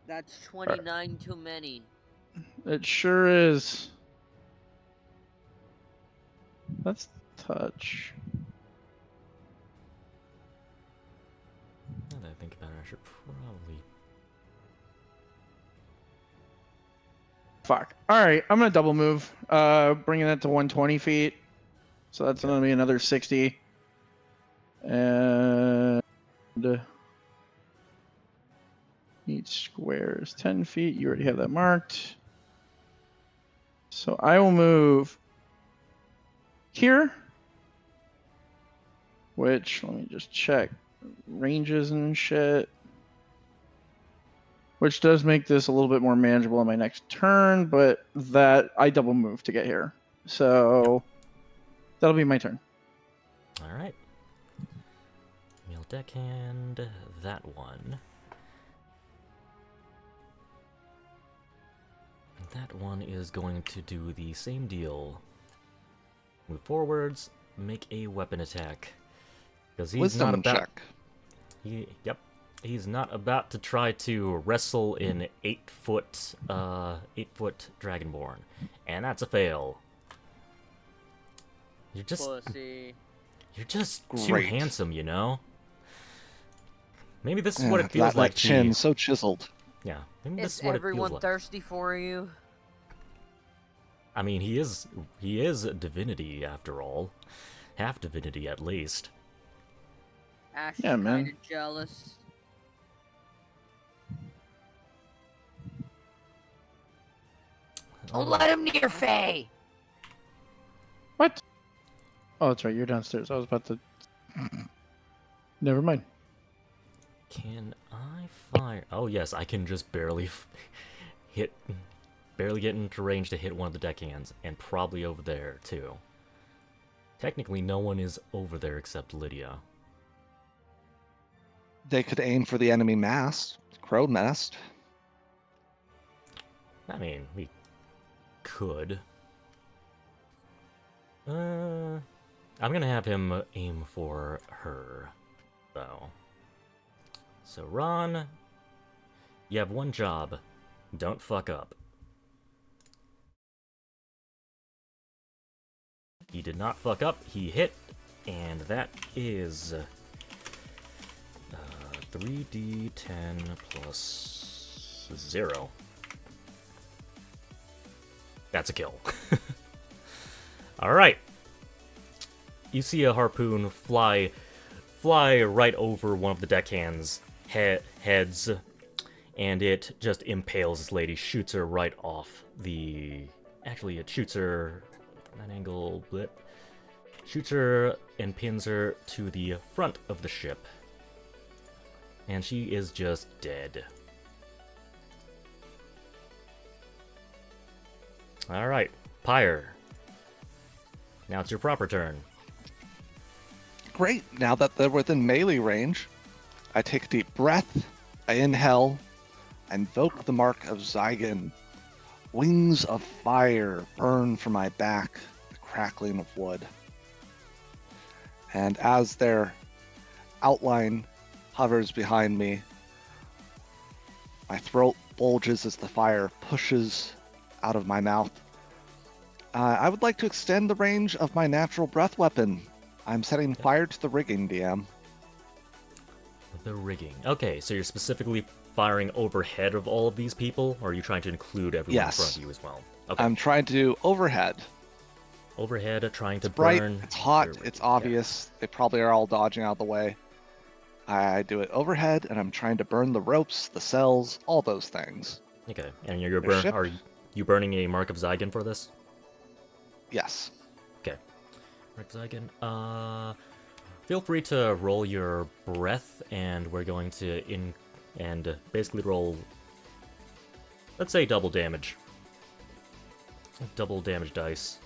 That's 29 too many. It sure is. That's touch. Now that I think about it, I should probably. Fuck. All right, I'm gonna double move. Bringing that to 120 feet. So that's gonna be another 60. And each square is 10 feet. You already have that marked. So I will move here. Which, let me just check ranges and shit. Which does make this a little bit more manageable on my next turn, but that I double move to get here. So that'll be my turn. All right. Meal deckhand, that one. That one is going to do the same deal. Move forwards, make a weapon attack. Because he's Wisdom not about. check. He's not about to try to wrestle in 8-foot Dragonborn, and that's a fail. You're Pussy. just too Great. handsome, you know. Maybe this is Yeah, what it feels that like to chin be. so chiseled. Yeah, maybe this Is is what it everyone feels like. thirsty for you? I mean, he is a divinity after all, half divinity at least. Ash Yeah, is man. kinda jealous. Don't let him near Faye. What? Oh, that's right. You're downstairs. I was about to. Never mind. Can I fire? Oh yes, I can just barely barely get into range to hit one of the deckhands, and probably over there too. Technically, no one is over there except Lydia. They could aim for the enemy mast, crow mast. I mean, we could. I'm gonna have him aim for her, though. So, Ron, you have one job. Don't fuck up. He did not fuck up. He hit, and that is 3d10 plus 0. That's a kill. All right. You see a harpoon fly right over one of the deckhands' heads, and it just impales this lady, shoots her right off the. Actually, it shoots her. That angle, blip. Shoots her and pins her to the front of the ship, and she is just dead. All right, Pyre. Now it's your proper turn. Great. Now that they're within melee range, I take a deep breath. I inhale. I invoke the mark of Zygon. Wings of fire burn from my back, the crackling of wood. And as their outline hovers behind me, my throat bulges as the fire pushes out of my mouth. I would like to extend the range of my natural breath weapon. I'm setting fire to the rigging, DM. The rigging. Okay, so you're specifically firing overhead of all of these people, or are you trying to include everyone Yes. in front of you as well? Okay. I'm trying to do overhead. Overhead, trying to It's bright, burn. it's hot, your it's rigging. obvious. They probably are all dodging out of the way. I do it overhead, and I'm trying to burn the ropes, the cells, all those things. Okay, and you're Their ship? are you burning a Mark of Zygon for this? Yes. Okay. Mark of Zygon. Feel free to roll your breath, and we're going to basically roll. Let's say double damage. Double damage dice.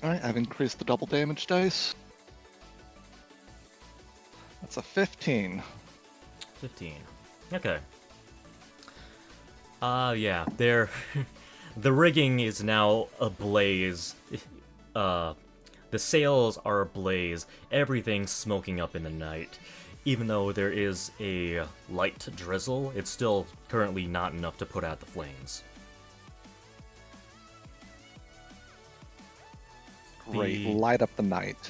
Alright, I've increased the double damage dice. That's a 15. 15. Okay. Yeah, the rigging is now ablaze. The sails are ablaze, everything smoking up in the night. Even though there is a light drizzle, it's still currently not enough to put out the flames. Great, light up the night.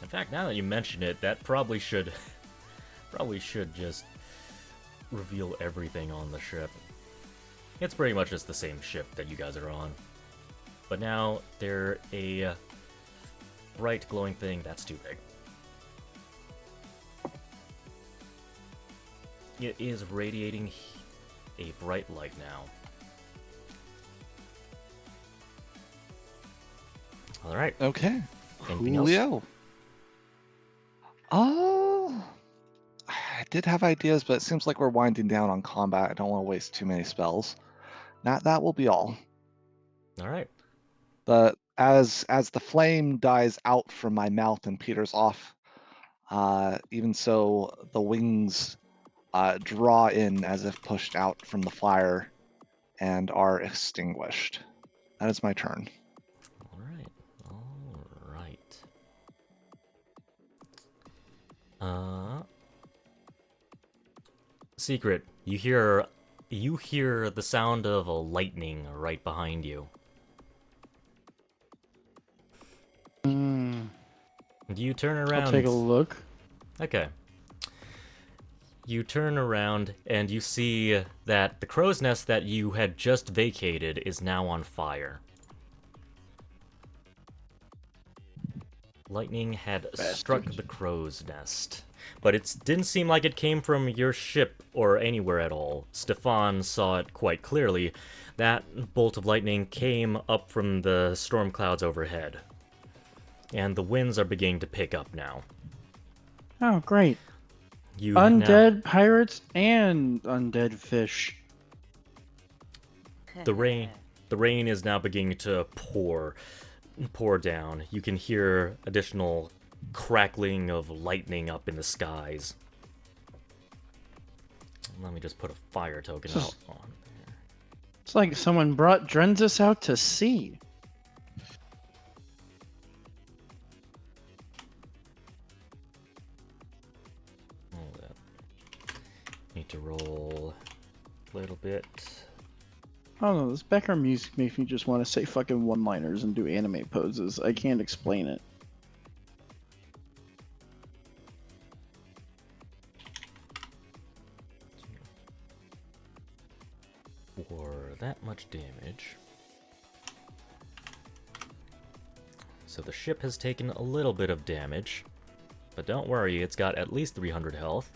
In fact, now that you mention it, that probably should just reveal everything on the ship. It's pretty much just the same ship that you guys are on. But now they're a bright glowing thing that's too big. It is radiating a bright light now. Alright. Okay. Anything else? Julio. Oh, I did have ideas, but it seems like we're winding down on combat. I don't want to waste too many spells. That will be all. Alright. As the flame dies out from my mouth and peters off, even so the wings draw in as if pushed out from the fire and are extinguished. That is my turn. Secret, you hear the sound of a lightning right behind you. You turn around. I'll take a look. Okay. You turn around and you see that the crow's nest that you had just vacated is now on fire. Lightning had struck the crow's nest, but it didn't seem like it came from your ship or anywhere at all. Stefan saw it quite clearly. That bolt of lightning came up from the storm clouds overhead, and the winds are beginning to pick up now. Oh, great. You undead pirates and undead fish. The rain is now beginning to pour down. You can hear additional crackling of lightning up in the skies. Let me just put a fire token out on there. It's like someone brought Drenzis out to sea. Hold up. Need to roll a little bit. I don't know, this background music makes me just want to say fucking one-liners and do anime poses. I can't explain it. For that much damage. So the ship has taken a little bit of damage, but don't worry, it's got at least 300 health.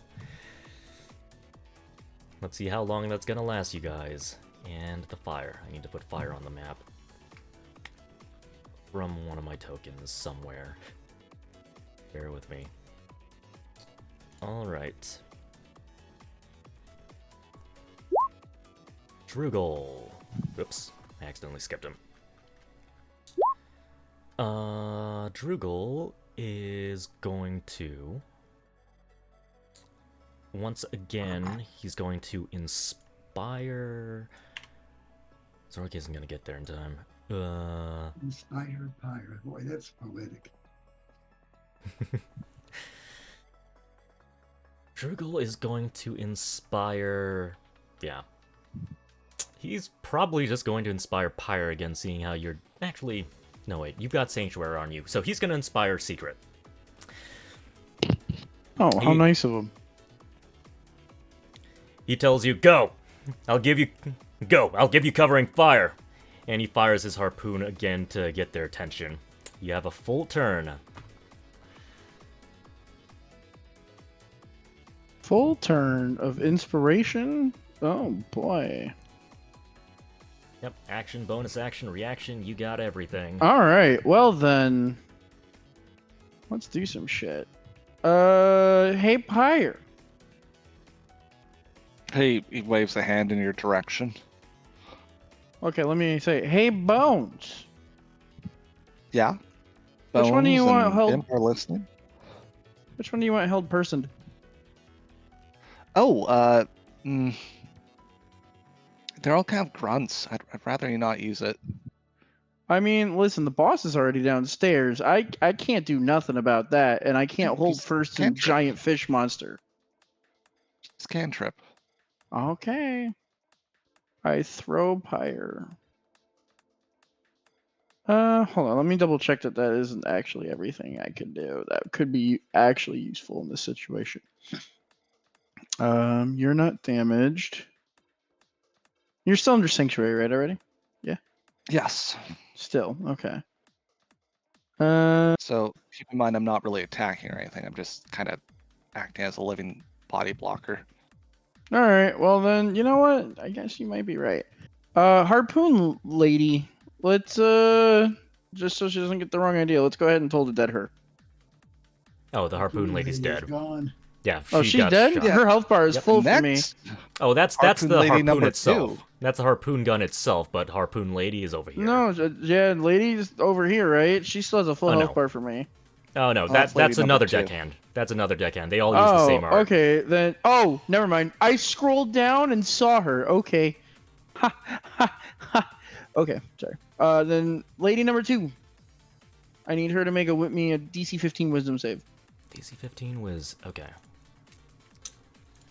Let's see how long that's gonna last, you guys. And the fire. I need to put fire on the map. From one of my tokens somewhere. Bear with me. Alright. Drugol. Oops, I accidentally skipped him. Drugol is going to... Once again, he's going to inspire... Zork isn't gonna get there in time. Inspired pirate. Boy, that's poetic. Drugol is going to inspire... Yeah. He's probably just going to inspire Pyre again, seeing how you're... Actually, no wait, you've got Sanctuary on you, so he's gonna inspire Secret. Oh, how nice of him. He tells you, go! I'll give you covering fire! And he fires his harpoon again to get their attention. You have a full turn. Full turn of inspiration? Oh boy. Yep, action, bonus action, reaction, you got everything. Alright, well then. Let's do some shit. Hey Pyre. He waves a hand in your direction. Okay, let me say, hey Bones. Yeah? Which one do you want and held? Imp are listening? Which one do you want held personed? Oh, they're all kind of grunts. I'd rather you not use it. I mean, listen, the boss is already downstairs. I can't do nothing about that, and I can't hold Just first to cantrip. giant fish monster. Just cantrip. Okay. I throw pyre. Hold on. Let me double check that isn't actually everything I can do. That could be actually useful in this situation. You're not damaged. You're still under sanctuary, right? Already? Yes. Still okay. So keep in mind, I'm not really attacking or anything. I'm just kind of acting as a living body blocker. All right. Well, then, you know what? I guess you might be right. Harpoon lady. Let's just so she doesn't get the wrong idea. Let's go ahead and toll the dead her. Oh, the harpoon lady's Lady is dead. Gone. Yeah, Oh, she she's got dead. shot. Yeah. Her health bar is Yep. full for me. Next, Oh, that's Harpoon the lady harpoon number itself. 2. That's the harpoon gun itself, but harpoon lady is over here. No, yeah, lady's over here, right? She still has a full Oh, health no. bar for me. Oh no, that's lady that's number another 2. deckhand. That's another deckhand. They all use the same art. Okay, then. Oh, never mind. I scrolled down and saw her. Okay. Ha ha ha. Okay, sorry. Then lady number 2. I need her to make me a DC 15 Wisdom save. DC 15 was okay.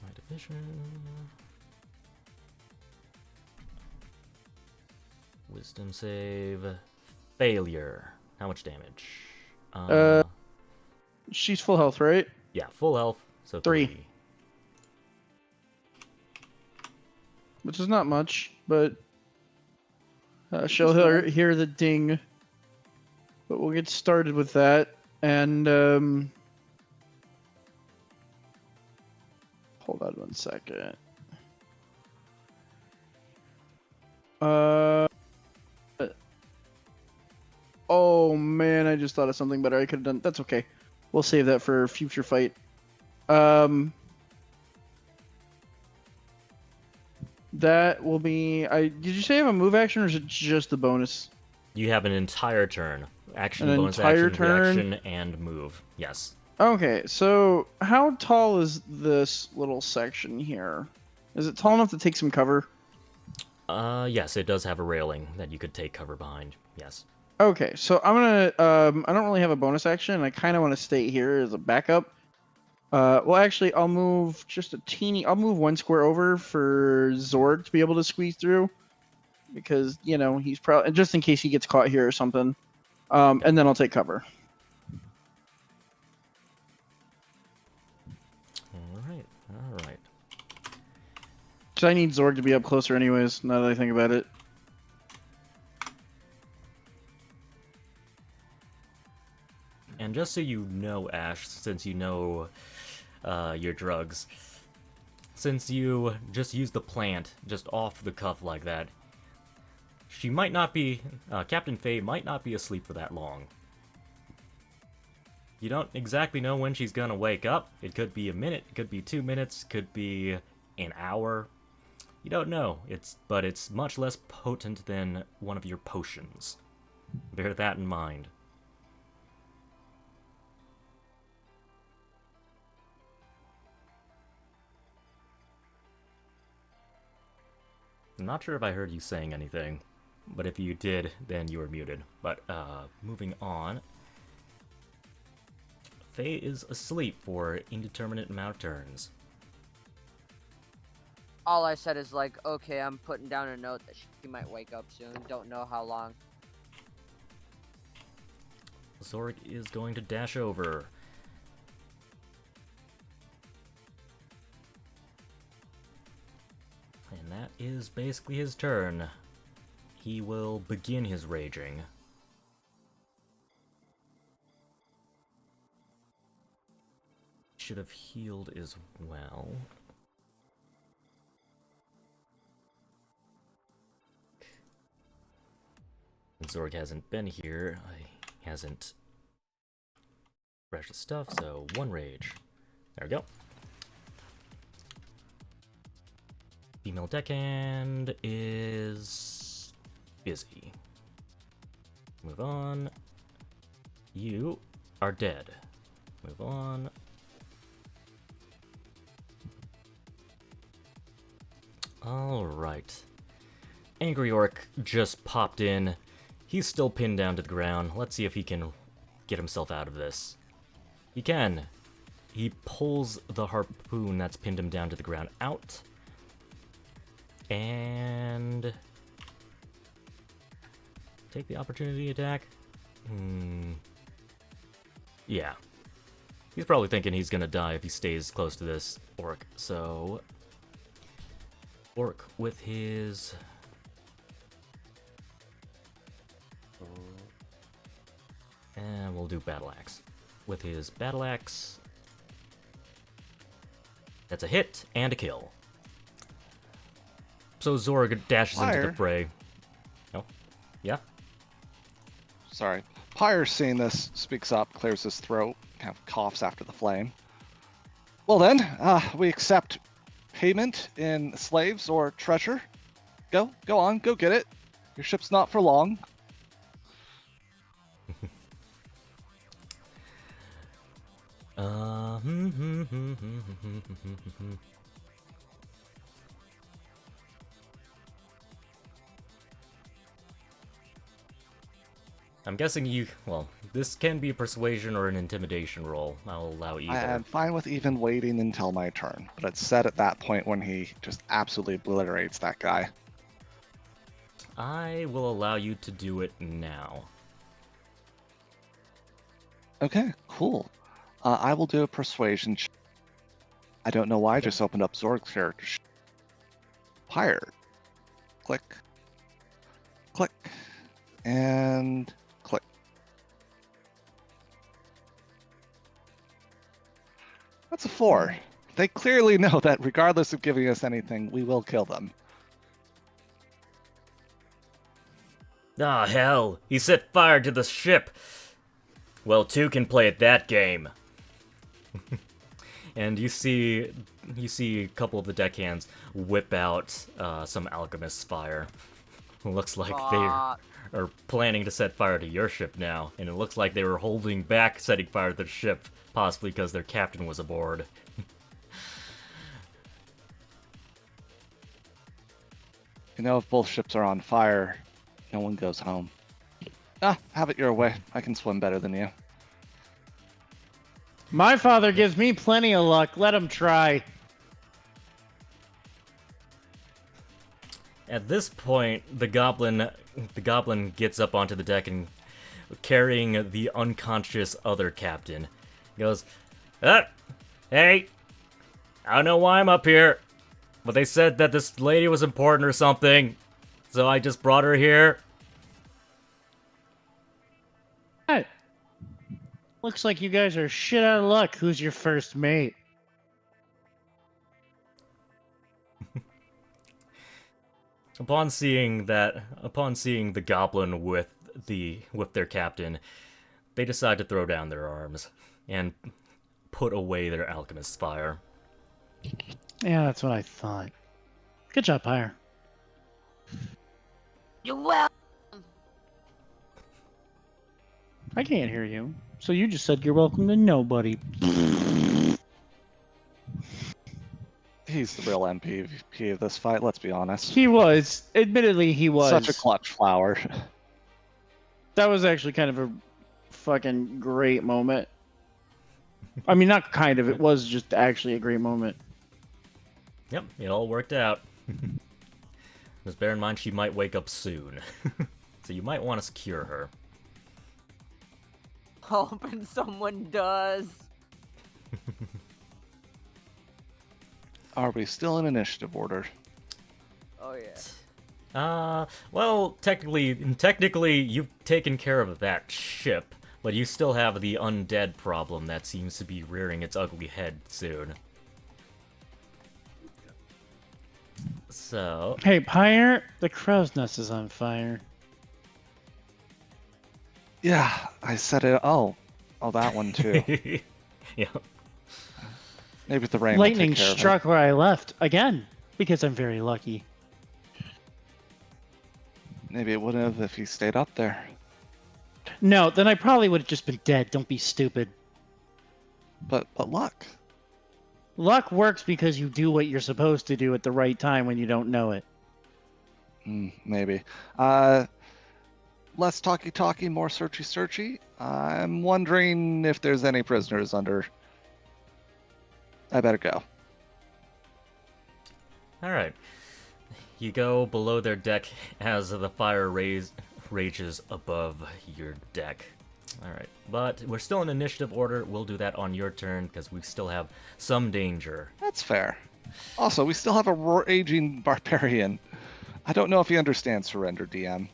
My division. Wisdom save. Failure. How much damage? She's full health, right? Yeah, full health. So 3. Which is not much, but she'll hear the ding. But we'll get started with that, and hold on one second. Oh man, I just thought of something better I could have done. That's okay. We'll save that for a future fight. That will be. Did you say I have a move action, or is it just the bonus? You have an entire turn. Action, An bonus entire action, turn? reaction, and move. Yes. Okay, so how tall is this little section here? Is it tall enough to take some cover? Yes, it does have a railing that you could take cover behind. Yes. Okay, so I'm gonna. I don't really have a bonus action, and I kind of want to stay here as a backup. Well, actually, I'll move just a teeny. I'll move 1 square over for Zorg to be able to squeeze through, because he's probably just in case he gets caught here or something. And then I'll take cover. All right. So I need Zorg to be up closer, anyways. Now that I think about it. And just so you know, Ash, since you know your drugs, since you just use the plant just off the cuff like that, she might not be, Captain Faye might not be asleep for that long. You don't exactly know when she's gonna wake up. It could be a minute, it could be 2 minutes, could be an hour. You don't know. But it's much less potent than one of your potions. Bear that in mind. I'm not sure if I heard you saying anything, but if you did, then you were muted. But, moving on. Faye is asleep for indeterminate amount of turns. All I said is like, okay, I'm putting down a note that she might wake up soon. Don't know how long. Zorg is going to dash over. And that is basically his turn. He will begin his raging. Should have healed as well. Zorg hasn't been here. He hasn't refreshed his stuff, so 1 rage. There we go. Female deckhand is busy. Move on. You are dead. Move on. Alright. Angry Orc just popped in. He's still pinned down to the ground. Let's see if he can get himself out of this. He can. He pulls the harpoon that's pinned him down to the ground out. And... take the opportunity attack? Yeah. He's probably thinking he's gonna die if he stays close to this orc, so... Orc with his... and we'll do Battle Axe. With his Battle Axe... that's a hit and a kill. So Zorg dashes into the fray. Oh, yeah? Sorry. Pyre, seeing this, speaks up, clears his throat, kind of coughs after the flame. Well then, we accept payment in slaves or treasure. Go on, go get it. Your ship's not for long. I'm guessing you... well, this can be a persuasion or an intimidation roll. I'll allow either. I'm fine with even waiting until my turn, but it's set at that point when he just absolutely obliterates that guy. I will allow you to do it now. Okay, cool. I will do a persuasion. I don't know why I just opened up Zorg's character. Pyre. Click. Click. And click. That's a 4. They clearly know that regardless of giving us anything, we will kill them. Ah, hell. He set fire to the ship. Well, 2 can play at that game. And you see a couple of the deckhands whip out some alchemist's fire. Looks like they are planning to set fire to your ship now, and it looks like they were holding back setting fire to the ship, possibly because their captain was aboard. You know, if both ships are on fire, no one goes home. Have it your way. I can swim better than you. My father gives me plenty of luck. Let him try. At this point, the goblin gets up onto the deck and carrying the unconscious other captain. He goes, hey, I don't know why I'm up here, but they said that this lady was important or something, so I just brought her here. Hey, looks like you guys are shit out of luck. Who's your first mate? Upon seeing the goblin with their captain, they decide to throw down their arms and put away their alchemist's fire. Yeah, that's what I thought. Good job, Pyre. You're welcome. I can't hear you. So you just said you're welcome to nobody. He's the real MVP of this fight, let's be honest. He was. Admittedly, he was. Such a clutch flower. That was actually kind of a fucking great moment. I mean, not kind of. It was just actually a great moment. Yep, it all worked out. Just bear in mind she might wake up soon. So you might want to secure her. Hoping someone does. Are we still in initiative order? Oh yeah. Well, technically, you've taken care of that ship, but you still have the undead problem that seems to be rearing its ugly head soon. So... Hey, Pyre, the crow's nest is on fire. Yeah, I said it. Oh, that one too. Yeah. Maybe the rain. Lightning will take care of it. struck where I left again because I'm very lucky. Maybe it wouldn't have if he stayed up there. No, then I probably would have just been dead. Don't be stupid. But luck. Luck works because you do what you're supposed to do at the right time when you don't know it. Maybe. less talky, more searchy. I'm wondering if there's any prisoners under. I better go. Alright. You go below their deck as the fire rages above your deck. Alright, but we're still in initiative order. We'll do that on your turn because we still have some danger. That's fair. Also, we still have a raging barbarian. I don't know if he understands surrender, DM.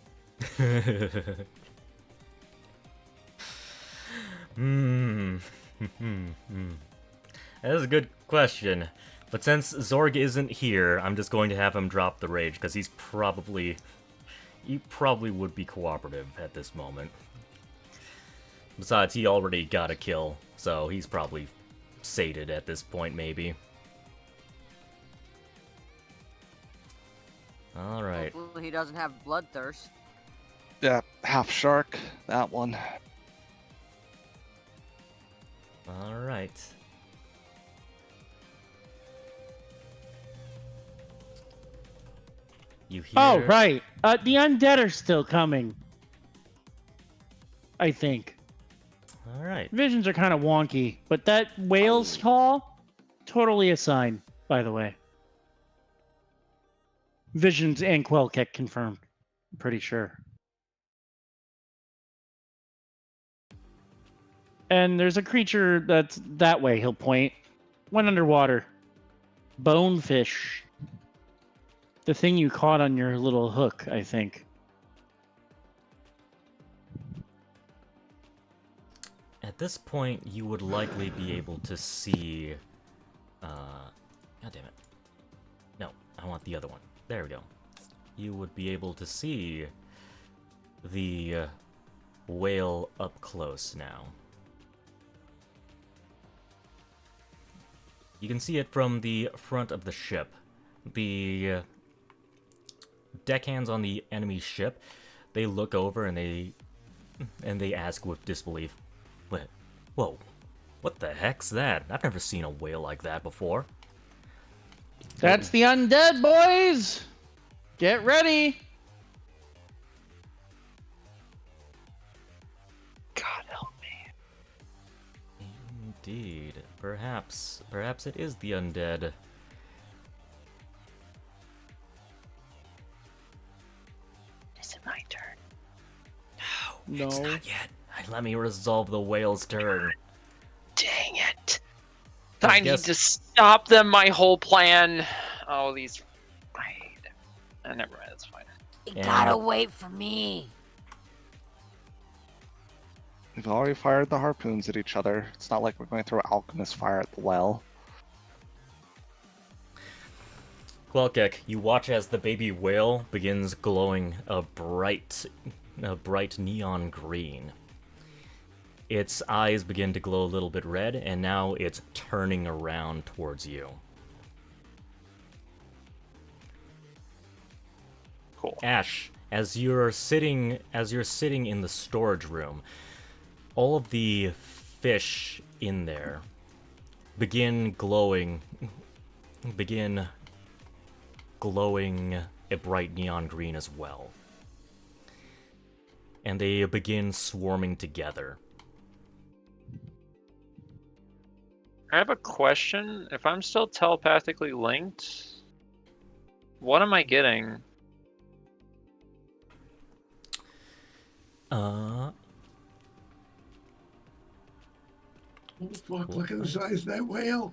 That is a good question. But since Zorg isn't here, I'm just going to have him drop the rage, because he probably would be cooperative at this moment. Besides, he already got a kill, so he's probably sated at this point, maybe. Alright. Hopefully he doesn't have bloodthirst. Yeah, half shark, that one. Alright. You hear... Oh, right. The undead are still coming. I think. Alright. Visions are kind of wonky, but that whale's call, totally a sign, by the way. Visions and Quelkek confirmed. I'm pretty sure. And there's a creature that's that way, he'll point. Went underwater. Bonefish. The thing you caught on your little hook, I think. At this point, you would likely be able to see... God damn it. No, I want the other one. There we go. You would be able to see the whale up close now. You can see it from the front of the ship. The deckhands on the enemy ship, they look over and they ask with disbelief, "Whoa, what the heck's that? I've never seen a whale like that before." That's the undead, boys! Get ready! God help me. Indeed. Perhaps it is the undead. Is it my turn? No, it's No. not yet. Let me resolve the whale's turn. Dang it. I I need guess- to stop them, my whole plan. Oh, these... I hate them. Never mind, that's fine. You Yeah. gotta wait for me. We've already fired the harpoons at each other. It's not like we're going to throw alchemist fire at the well. Quelkek, you watch as the baby whale begins glowing a bright neon green. Its eyes begin to glow a little bit red, and now it's turning around towards you. Cool. Ash, as you're sitting in the storage room, all of the fish in there begin glowing a bright neon green as well. And they begin swarming together. I have a question. If I'm still telepathically linked, what am I getting? Oh, fuck, look at the size of that whale.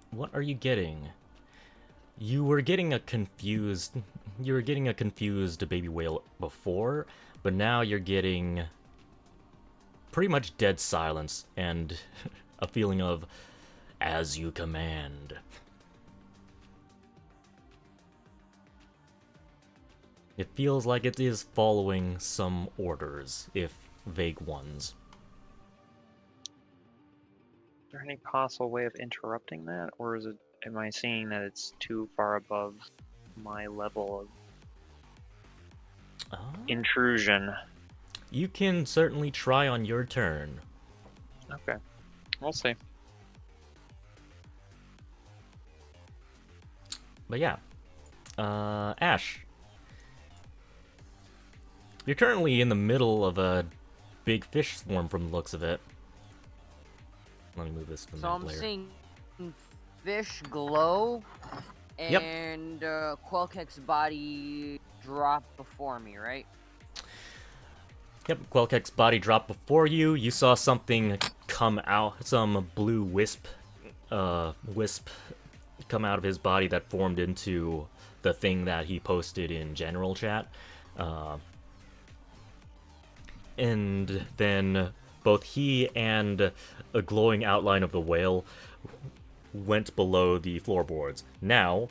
What are you getting? You were getting a confused baby whale before, but now you're getting pretty much dead silence and a feeling of as you command. It feels like it is following some orders, if vague ones. Is there any possible way of interrupting that, or is it? Am I seeing that it's too far above my level of intrusion? You can certainly try on your turn. Okay, we'll see. But yeah, Ash. You're currently in the middle of a big fish swarm from the looks of it. Let me move this to the So map I'm layer. seeing fish glow Yep. and Quelkek's body drop before me, right? Yep, Quelkek's body dropped before you. You saw something come out, some blue wisp come out of his body that formed into the thing that he posted in general chat. And then both he and a glowing outline of the whale went below the floorboards. Now,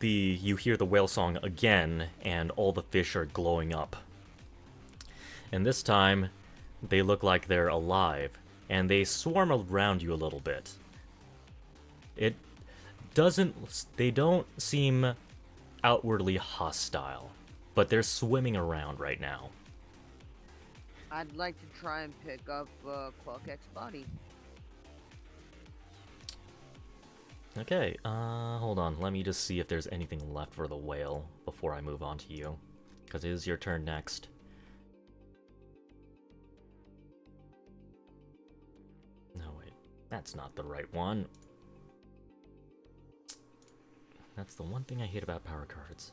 you hear the whale song again, and all the fish are glowing up. And this time, they look like they're alive, and they swarm around you a little bit. They don't seem outwardly hostile, but they're swimming around right now. I'd like to try and pick up Quelkek's body. Okay, hold on. Let me just see if there's anything left for the whale before I move on to you. Because it is your turn next. No, wait. That's not the right one. That's the one thing I hate about power cards.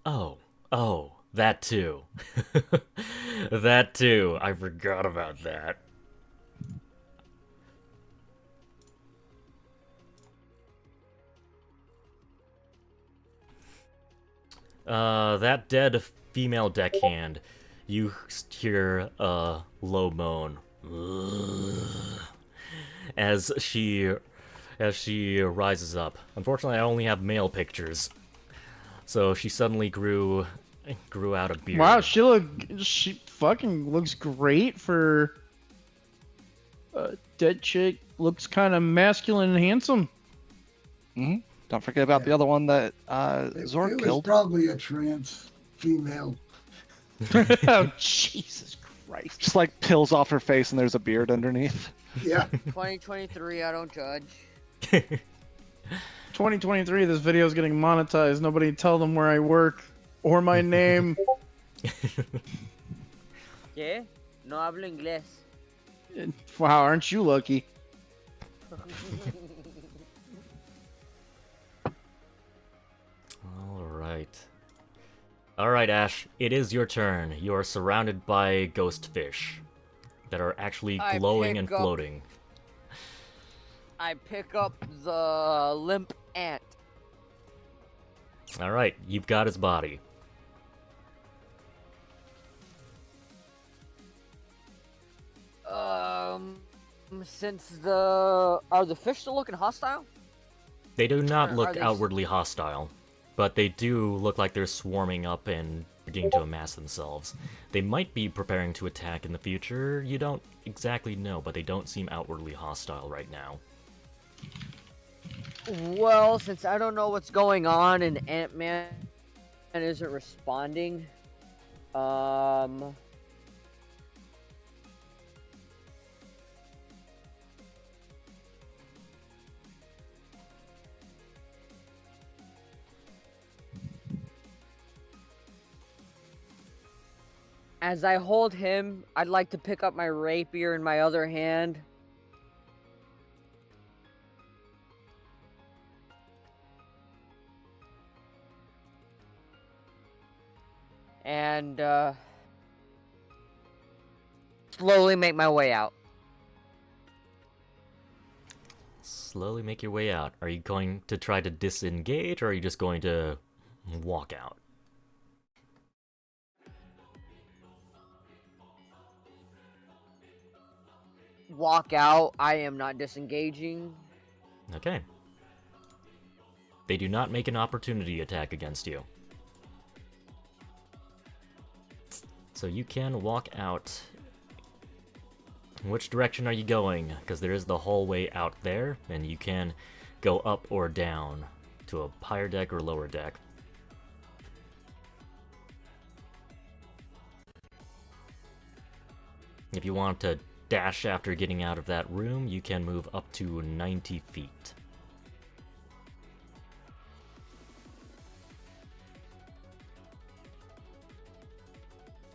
Oh, that too. That too. I forgot about that. That dead female deckhand, you hear a low moan as she rises up. Unfortunately, I only have male pictures, so she suddenly grew out a beard. Wow, she fucking looks great for a dead chick. Looks kind of masculine and handsome. Hmm. Don't forget about the other one that Zorg It was killed. probably a trans female. Oh, Jesus Christ. Just like pills off her face and there's a beard underneath. Yeah. 2023, I don't judge. 2023, this video is getting monetized. Nobody tell them where I work or my name. ¿Qué? No hablo inglés. Wow, aren't you lucky? Alright, Ash. It is your turn. You are surrounded by ghost fish that are actually I glowing and pick up- floating. I pick up the limp ant. Alright, you've got his body. Since are the fish still looking hostile? They do not Or are look they outwardly hostile, but they do look like they're swarming up and beginning to amass themselves. They might be preparing to attack in the future, you don't exactly know, but they don't seem outwardly hostile right now. Well, since I don't know what's going on and Ant-Man isn't responding, as I hold him, I'd like to pick up my rapier in my other hand. And, slowly make my way out. Slowly make your way out. Are you going to try to disengage, or are you just going to walk out? Walk out. I am not disengaging. Okay. They do not make an opportunity attack against you. So you can walk out. Which direction are you going? Because there is the hallway out there, and you can go up or down to a higher deck or lower deck. If you want to dash after getting out of that room, you can move up to 90 feet.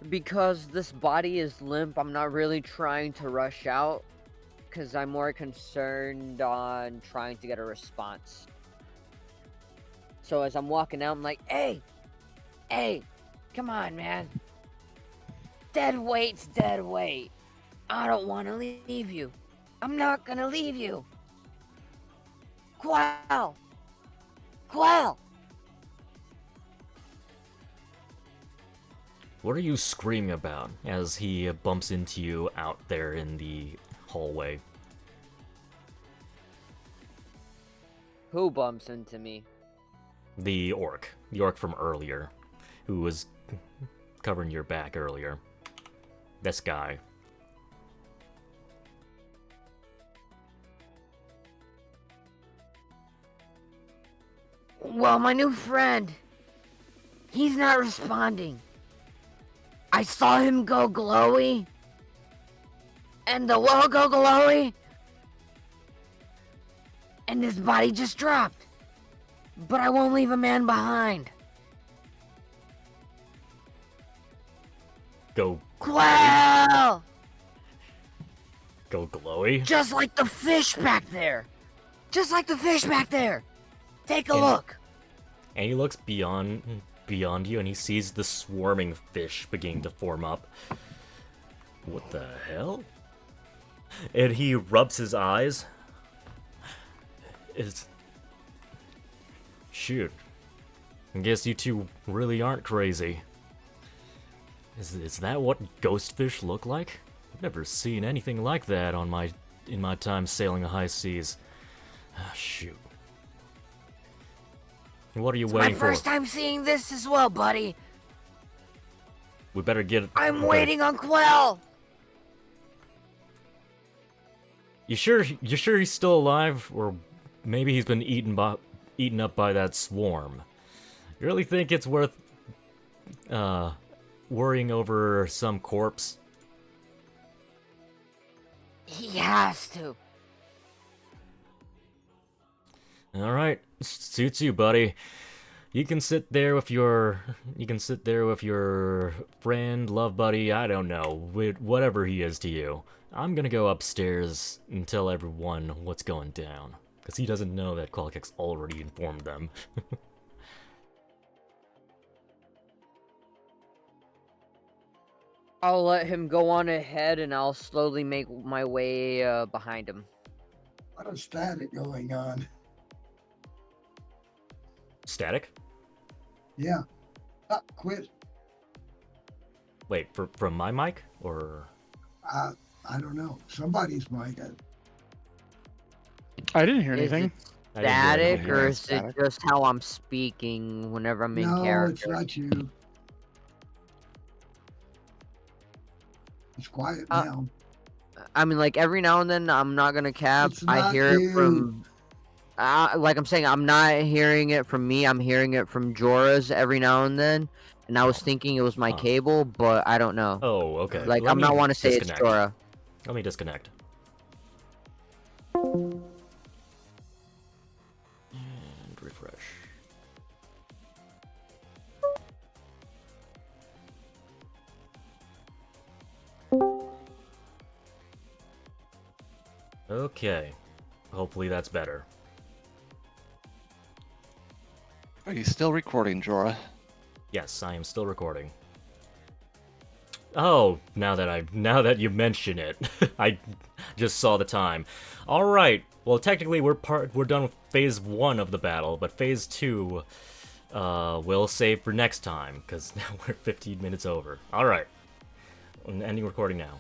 Because this body is limp, I'm not really trying to rush out, because I'm more concerned on trying to get a response. So as I'm walking out, I'm like, hey, come on, man. Dead weight's dead weight. I don't want to leave you. I'm not gonna leave you. Quell! What are you screaming about as he bumps into you out there in the hallway? Who bumps into me? The orc from earlier, who was covering your back earlier. This guy. Well, my new friend, he's not responding. I saw him go glowy, and the wall go glowy, and his body just dropped. But I won't leave a man behind. Go Quell! Go glowy? Just like the fish back there. Take a And- look. And he looks beyond you and he sees the swarming fish beginning to form up. What the hell? And he rubs his eyes. Shoot. I guess you two really aren't crazy. Is that what ghost fish look like? I've never seen anything like that in my time sailing the high seas. Ah, shoot. What are you waiting My for? first time seeing this as well, buddy. We better get. I'm waiting on Quell. You sure he's still alive, or maybe he's been eaten up by that swarm? You really think it's worth worrying over some corpse? He has to. All right, suits you, buddy. You can sit there with your friend, love buddy, I don't know, whatever he is to you. I'm gonna go upstairs and tell everyone what's going down, because he doesn't know that Qualkix already informed them. I'll let him go on ahead, and I'll slowly make my way behind him. A lot of static going on. Static? Yeah. Quit. Wait, from my mic, or? I don't know. Somebody's mic. I didn't hear Is anything. it I didn't hear static, anything. or Yeah, is static. it just how I'm speaking whenever I'm in No, it's character? not you. It's quiet Uh, now. I mean, like, every now and then, I'm not gonna cap. It's I not hear you. it from... like I'm saying, I'm not hearing it from me. I'm hearing it from Jorah's every now and then. And I was thinking it was my Huh. cable, but I don't know. Oh, okay. Like, Let I'm me not want to say disconnect. it's Jorah. Let me disconnect. And refresh. Okay. Hopefully that's better. Are you still recording, Jorah? Yes, I am still recording. Oh, now that you mention it, I just saw the time. All right. Well, technically we're done with phase 1 of the battle, but phase 2 we'll save for next time, because now we're 15 minutes over. All right. I'm ending recording now.